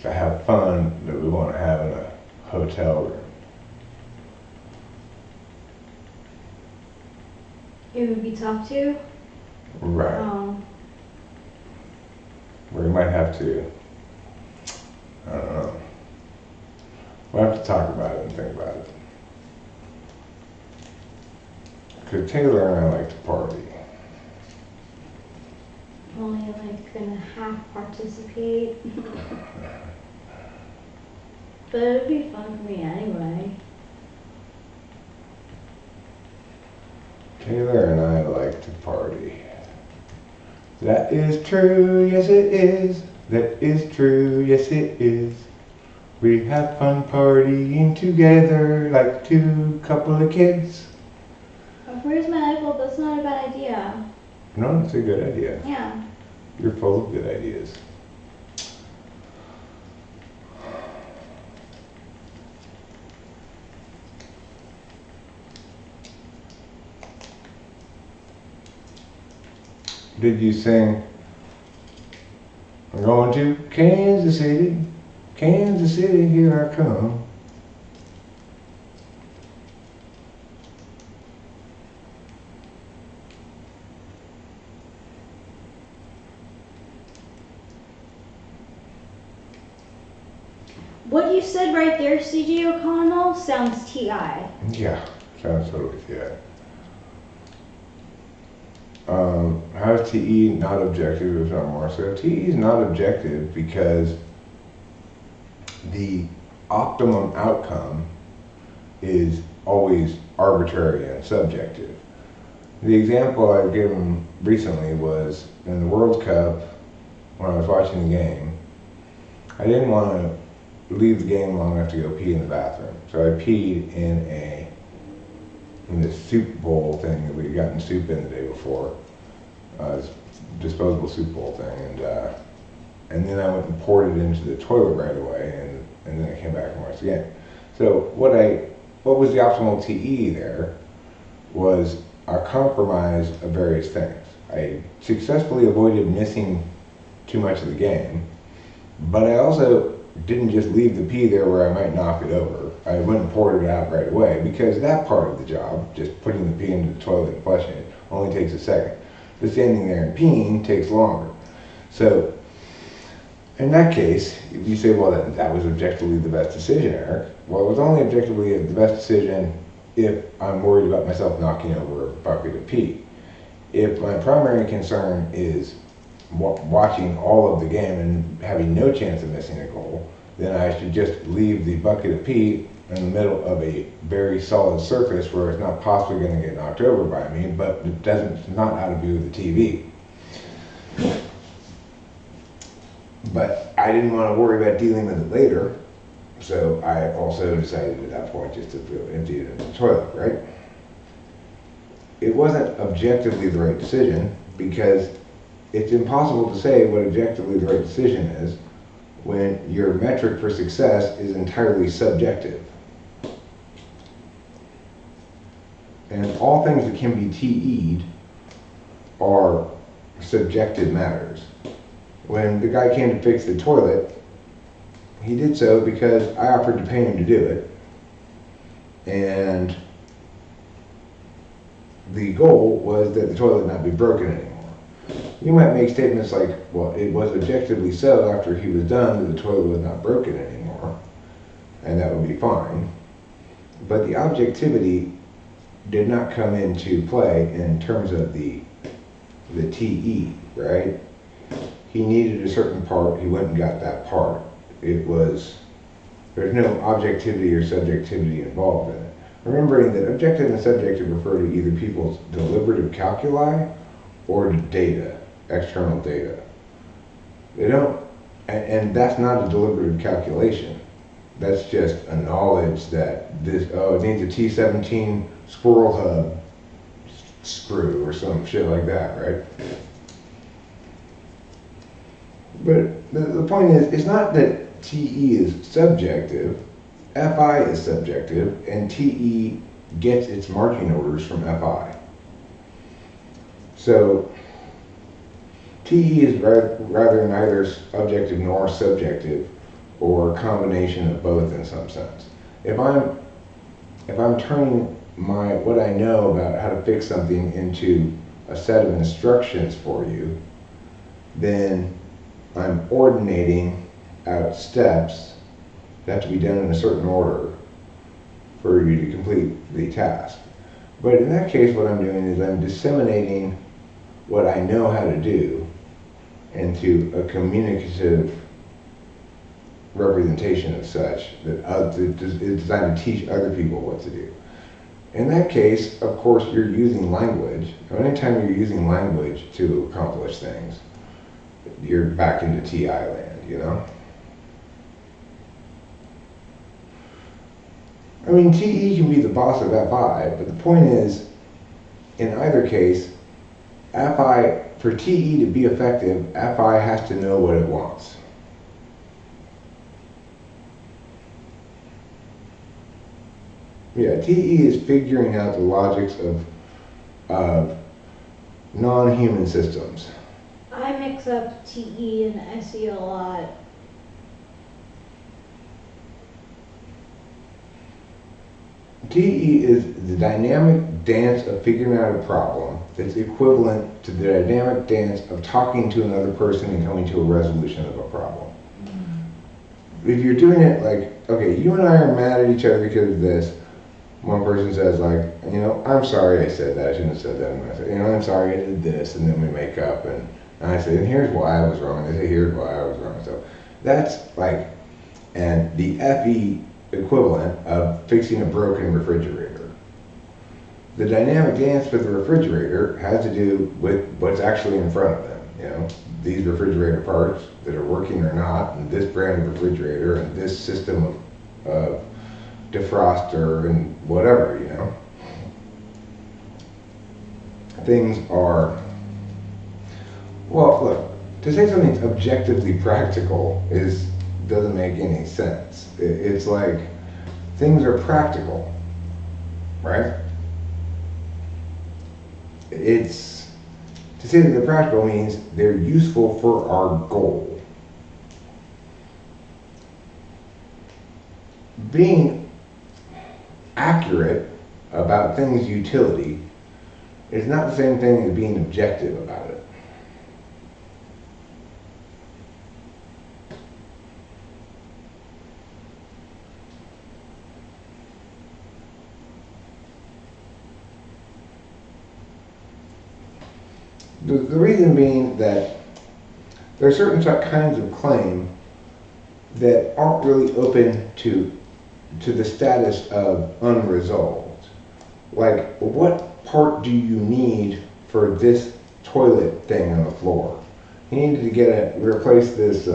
have fun that we want to have in a hotel room. It would be tough to. Right. We might have to, I don't know. We'll have to talk about it and think about it. Because Taylor and I like to party. Only like gonna half participate. But it'd be fun for me anyway. Taylor and I like to party. That is true, yes it is. That is true, yes it is. We have fun partying together like 2 couple of kids. Where's my light bulb? That's not a bad idea. No, it's a good idea. Yeah. You're full of good ideas. Did you sing, I'm going to Kansas City, Kansas City, here I come. What you said right there, CJ O'Connell, sounds TI. Yeah, sounds totally yeah. How is TE not objective if not more so? TE is not objective because the optimum outcome is always arbitrary and subjective. The example I've given recently was in the World Cup when I was watching the game. I didn't want to leave the game long enough to go pee in the bathroom, so I peed in this soup bowl thing that we had gotten soup in the day before. This disposable soup bowl thing, and then I went and poured it into the toilet right away, and then I came back and watched the game. So what was the optimal TE there was a compromise of various things. I successfully avoided missing too much of the game, but I also didn't just leave the pee there where I might knock it over. I went and poured it out right away because that part of the job, just putting the pee into the toilet and flushing it, only takes a second. But standing there and peeing takes longer. So in that case, if you say, well, that was objectively the best decision, Eric. Well, it was only objectively the best decision if I'm worried about myself knocking over a bucket of pee. If my primary concern is watching all of the game and having no chance of missing a goal, then I should just leave the bucket of pee in the middle of a very solid surface where it's not possibly going to get knocked over by me, but it's not out of view of the TV. But I didn't want to worry about dealing with it later, so I also decided at that point just to empty it in the toilet, right? It wasn't objectively the right decision because it's impossible to say what objectively the right decision is when your metric for success is entirely subjective. And all things that can be TE'd are subjective matters. When the guy came to fix the toilet, he did so because I offered to pay him to do it. And the goal was that the toilet not be broken anymore. You might make statements like, well, it was objectively so after he was done that the toilet was not broken anymore, and that would be fine. But the objectivity did not come into play in terms of the TE, right? He needed a certain part, he went and got that part. There's no objectivity or subjectivity involved in it. Remembering that objective and subjective refer to either people's deliberative calculi or data, external data. They don't, and that's not a deliberative calculation. That's just a knowledge that this, oh, it needs a T17 squirrel hub screw or some shit like that, right? But the point is, it's not that TE is subjective, FI is subjective, and TE gets its marching orders from FI. So TE is rather neither objective nor subjective, or a combination of both in some sense. If I'm turning what I know about how to fix something into a set of instructions for you, then I'm ordinating out steps that have to be done in a certain order for you to complete the task. But in that case, what I'm doing is I'm disseminating what I know how to do into a communicative representation of such that is designed to teach other people what to do. In that case, of course, you're using language. Anytime you're using language to accomplish things, you're back into TI land, you know? I mean, TE can be the boss of FI, but the point is, in either case, for TE to be effective, FI has to know what it wants. Yeah, TE is figuring out the logics of non-human systems. I mix up TE and SE a lot. TE is the dynamic dance of figuring out a problem that's equivalent to the dynamic dance of talking to another person and coming to a resolution of a problem. If you're doing it like, okay, you and I are mad at each other because of this, one person says like, you know, I'm sorry I said that, I shouldn't have said that, and I say, you know, I'm sorry I did this, and then we make up, and I say, and here's why I was wrong, and they say, here's why I was wrong. So that's like, and the FE equivalent of fixing a broken refrigerator. The dynamic dance for the refrigerator has to do with what's actually in front of them, you know, these refrigerator parts that are working or not, and this brand of refrigerator, and this system of defroster and whatever, you know. Things are, well, look, to say something's objectively practical doesn't make any sense. It's like things are practical, right? To say that they're practical means they're useful for our goal. Being accurate about things' utility is not the same thing as being objective about it. The reason being that there are certain kinds of claim that aren't really open to the status of unresolved. Like, what part do you need for this toilet thing on the floor? You need to replace this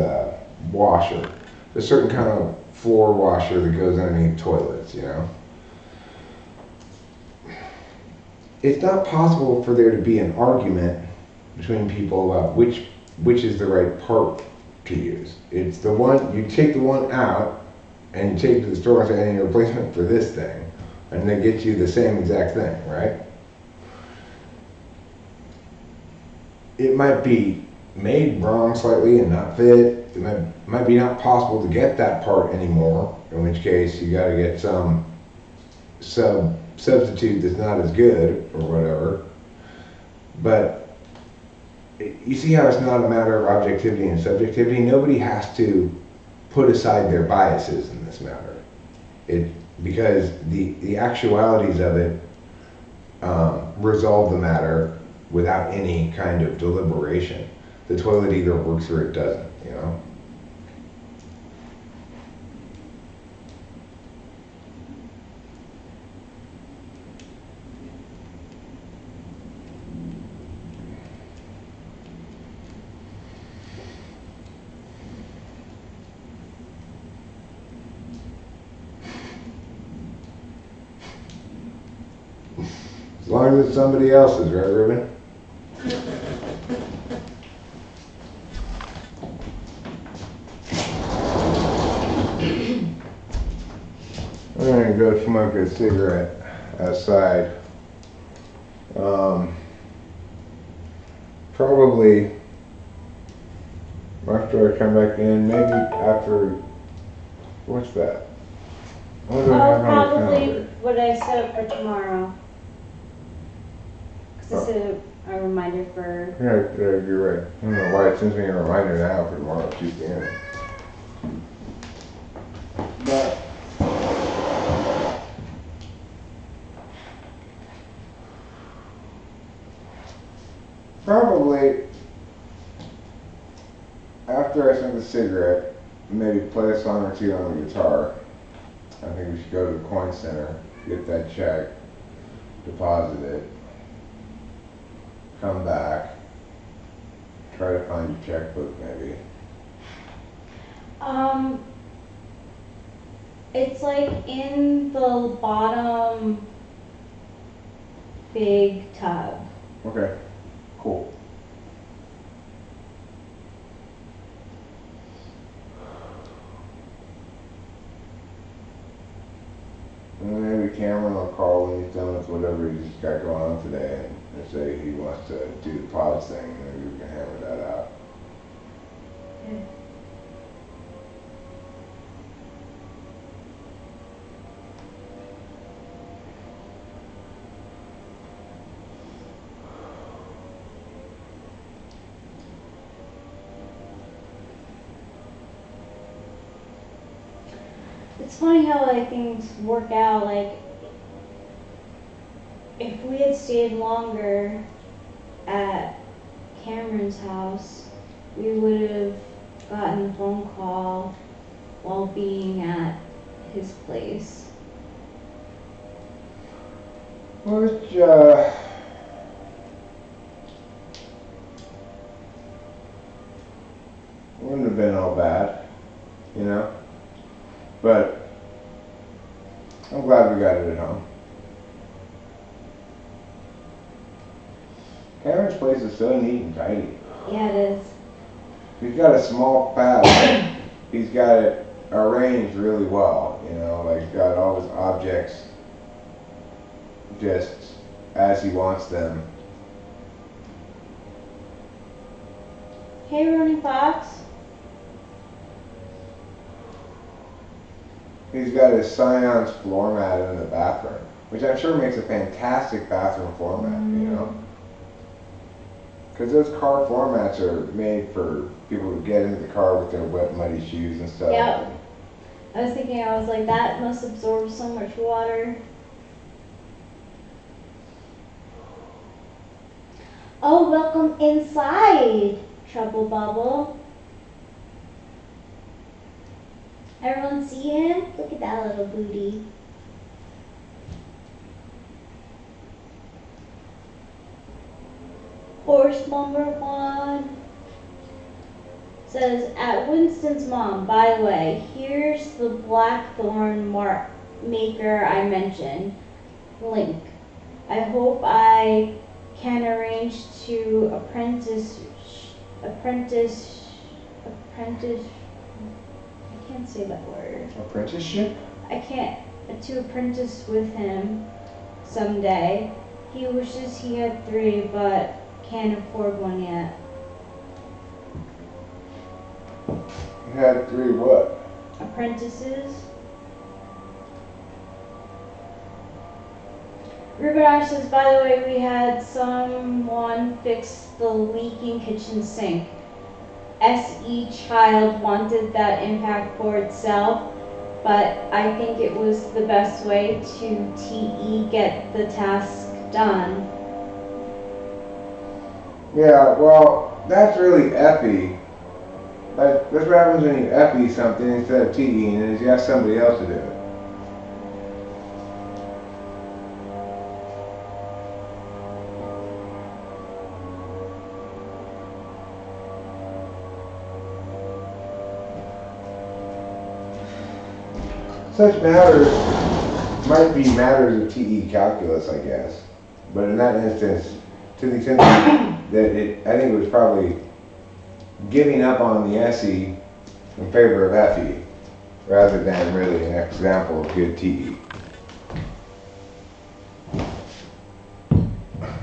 washer. There's a certain kind of floor washer that goes underneath toilets, you know? It's not possible for there to be an argument between people about which is the right part to use. It's the one, you take the one out and you take it to the store and say, I need a replacement for this thing. And they get you the same exact thing, right? It might be made wrong slightly and not fit. It might be not possible to get that part anymore, in which case you gotta get some substitute that's not as good or whatever. But you see how it's not a matter of objectivity and subjectivity? Nobody has to put aside their biases in this matter. Because the actualities of it resolve the matter without any kind of deliberation. The toilet either works or it doesn't, you know? As long as it's somebody else's, right, Ruben? I'm gonna go smoke a cigarette outside. Probably after I come back in, maybe after, what's that? What do I have on the Probably calendar? what I set up for tomorrow. Because I set a reminder for. Yeah, you're right. I don't know why it sends me a reminder now for tomorrow, Tuesday. But probably after I smoke the cigarette, maybe play a song or two on the guitar. I think we should go to the coin center, get that check, deposit it, come back, try to find your checkbook maybe. It's like in the bottom big tub. Okay, cool. And maybe Cameron will call when he's done with whatever he's got going on today and say he wants to do the pods thing, and maybe we can hammer that out. Yeah. It's funny how like things work out. Like if we had stayed longer at Cameron's house, we would have gotten a phone call while being at his place. Which, wouldn't have been all bad, you know? But I'm glad we got it at home. Cameron's place is so neat and tidy. Yeah, it is. He's got a small pad. He's got it arranged really well, you know, like he's got all his objects just as he wants them. Hey, Rooney Fox. He's got his Scion's floor mat in the bathroom, which I'm sure makes a fantastic bathroom floor mat, you know? Because those car floor mats are made for people to get into the car with their wet, muddy shoes and stuff. Yep. I was thinking, I was like, that must absorb so much water. Oh, welcome inside, Trouble Bubble. Everyone see him? Look at that little booty. Horse number 1 says, at Winston's mom, by the way, here's the blackthorn mark maker I mentioned. Link. I hope I can arrange to apprentice, I can't say that word. Apprenticeship? I can't, to apprentice with him someday. He wishes he had 3, but can't afford one yet. You had 3 what? Apprentices. Rubenash says, by the way, we had someone fix the leaking kitchen sink. SE child wanted that impact for itself, but I think it was the best way to TE get the task done. Yeah, well, that's really FE. That's what happens when you FE something instead of TEing, is you ask somebody else to do it. Such matters might be matters of TE calculus, I guess. But in that instance, to the extent that I think it was probably giving up on the SE in favor of FE, rather than really an example of good TE.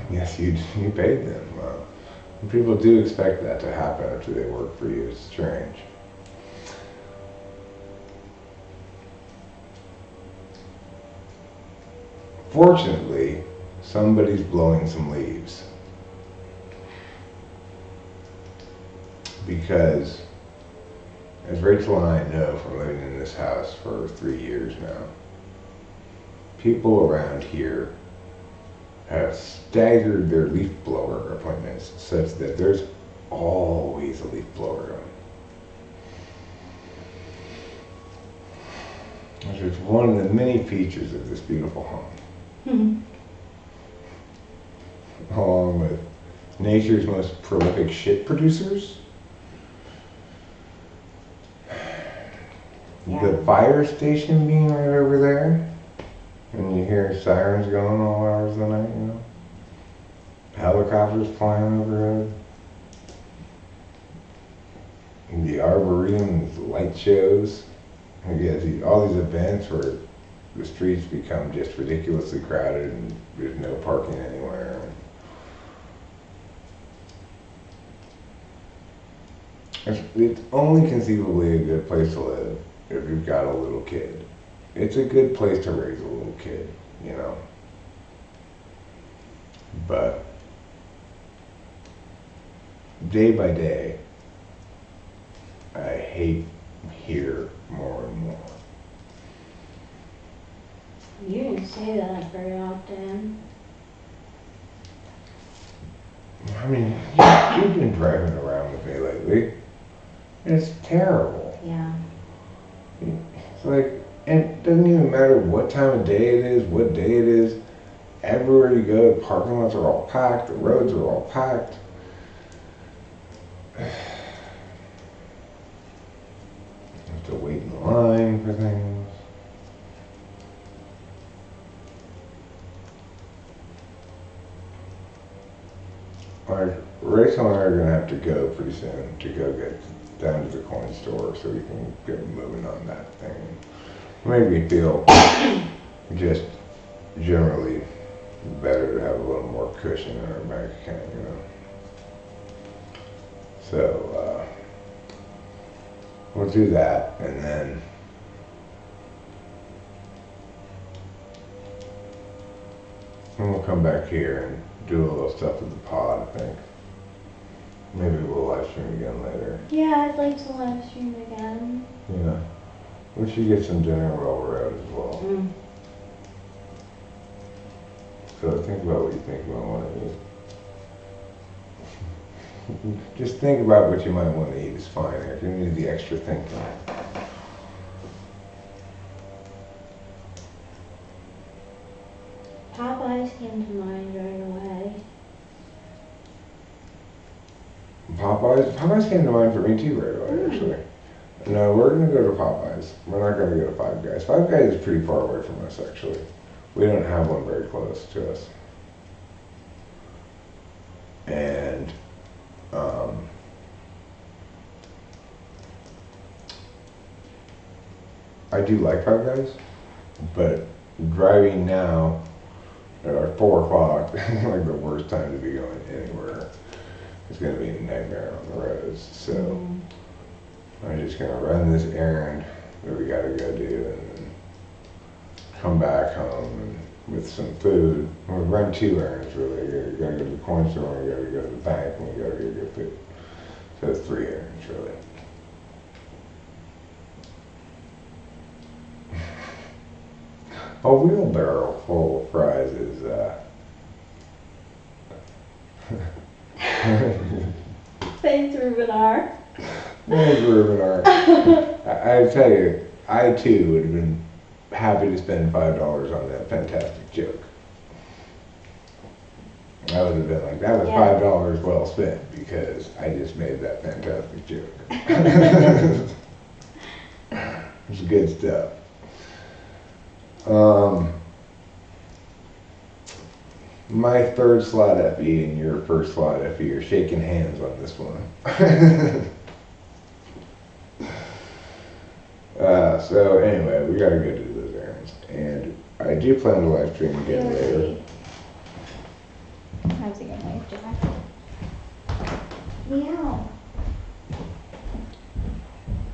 Yes, you paid them. People do expect that to happen after they work for you. It's strange. Fortunately, somebody's blowing some leaves. Because, as Rachel and I know from living in this house for 3 years now, people around here have staggered their leaf blower appointments such that there's always a leaf blower on. Which is one of the many features of this beautiful home. Along with nature's most prolific shit producers. Yeah. The fire station being right over there. And you hear sirens going all hours of the night, you know. Helicopters flying overhead. And the arboretum, the light shows. And you get all these events where the streets become just ridiculously crowded and there's no parking anywhere. It's only conceivably a good place to live if you've got a little kid. It's a good place to raise a little kid, you know. But day by day, I hate here more and more. You didn't say that very often. I mean, you've been driving around with me lately. It's terrible. Yeah. It's like, and it doesn't even matter what time of day it is, what day it is. Everywhere you go, the parking lots are all packed, the roads are all packed. You have to wait in line for things. Like, Rachel and I are going to have to go pretty soon to go get down to the coin store so we can get moving on that thing. Make me feel just generally better to have a little more cushion in our bank account, you know. So, we'll do that, and then we'll come back here and do a little stuff with the pod, I think. Maybe we'll live stream again later. Yeah, I'd like to live stream again. Yeah. We should get some dinner while we're out as well. So think about what you think about what I eat. Just think about what you might want to eat. It's fine. If you need the extra thinking. Popeyes came to mind right away. Popeyes came to mind for me too right away, actually. No, we're gonna go to Popeyes. We're not gonna go to Five Guys. Five Guys is pretty far away from us, actually. We don't have one very close to us. And, I do like Five Guys, but driving now at like 4 o'clock, like the worst time to be going anywhere. It's gonna be a nightmare on the roads. So I'm just gonna run this errand that we gotta go do, and then come back home and with some food. We'll run 2 errands really. We gotta go to the corner store, we gotta go to the bank, and we gotta go get food. So it's 3 errands really. A wheelbarrow full of fries is Thanks, Rubenar. Thanks, Ruben. I tell you, I too would have been happy to spend $5 on that fantastic joke. I would have been like, that was Yeah. $5 well spent because I just made that fantastic joke. It's good stuff. My third slot FE and your first slot FE are shaking hands on this one. So anyway, we gotta go do those errands, and I do plan to live stream again later. How's it going, Jack? Meow.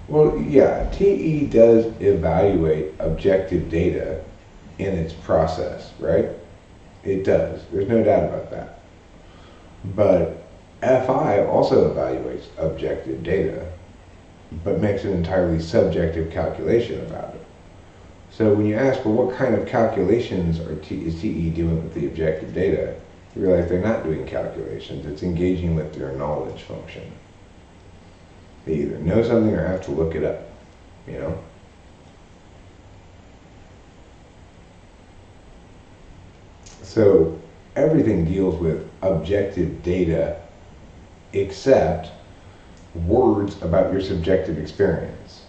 Well, yeah, TE does evaluate objective data in its process, right? It does. There's no doubt about that. But FI also evaluates objective data, but makes an entirely subjective calculation about it. So when you ask, well, what kind of calculations is TE doing with the objective data, you realize they're not doing calculations. It's engaging with their knowledge function. They either know something or have to look it up, you know? So everything deals with objective data except words about your subjective experience.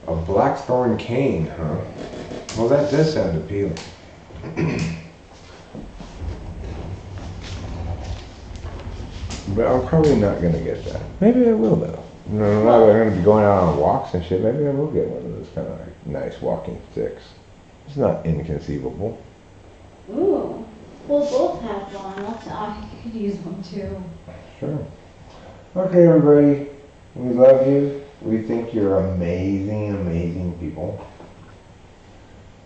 A blackthorn cane, huh? Well, that does sound appealing. But I'm probably not gonna get that. Maybe I will though. No, I'm not gonna be going out on walks and shit. Maybe I will get one of those kind of like nice walking sticks. It's not inconceivable. Ooh. We'll both have one. I could use one too. Sure. Okay, everybody. We love you. We think you're amazing, amazing people.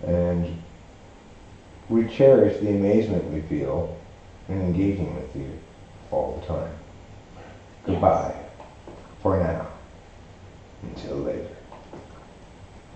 And we cherish the amazement we feel in engaging with you all the time. Goodbye for now.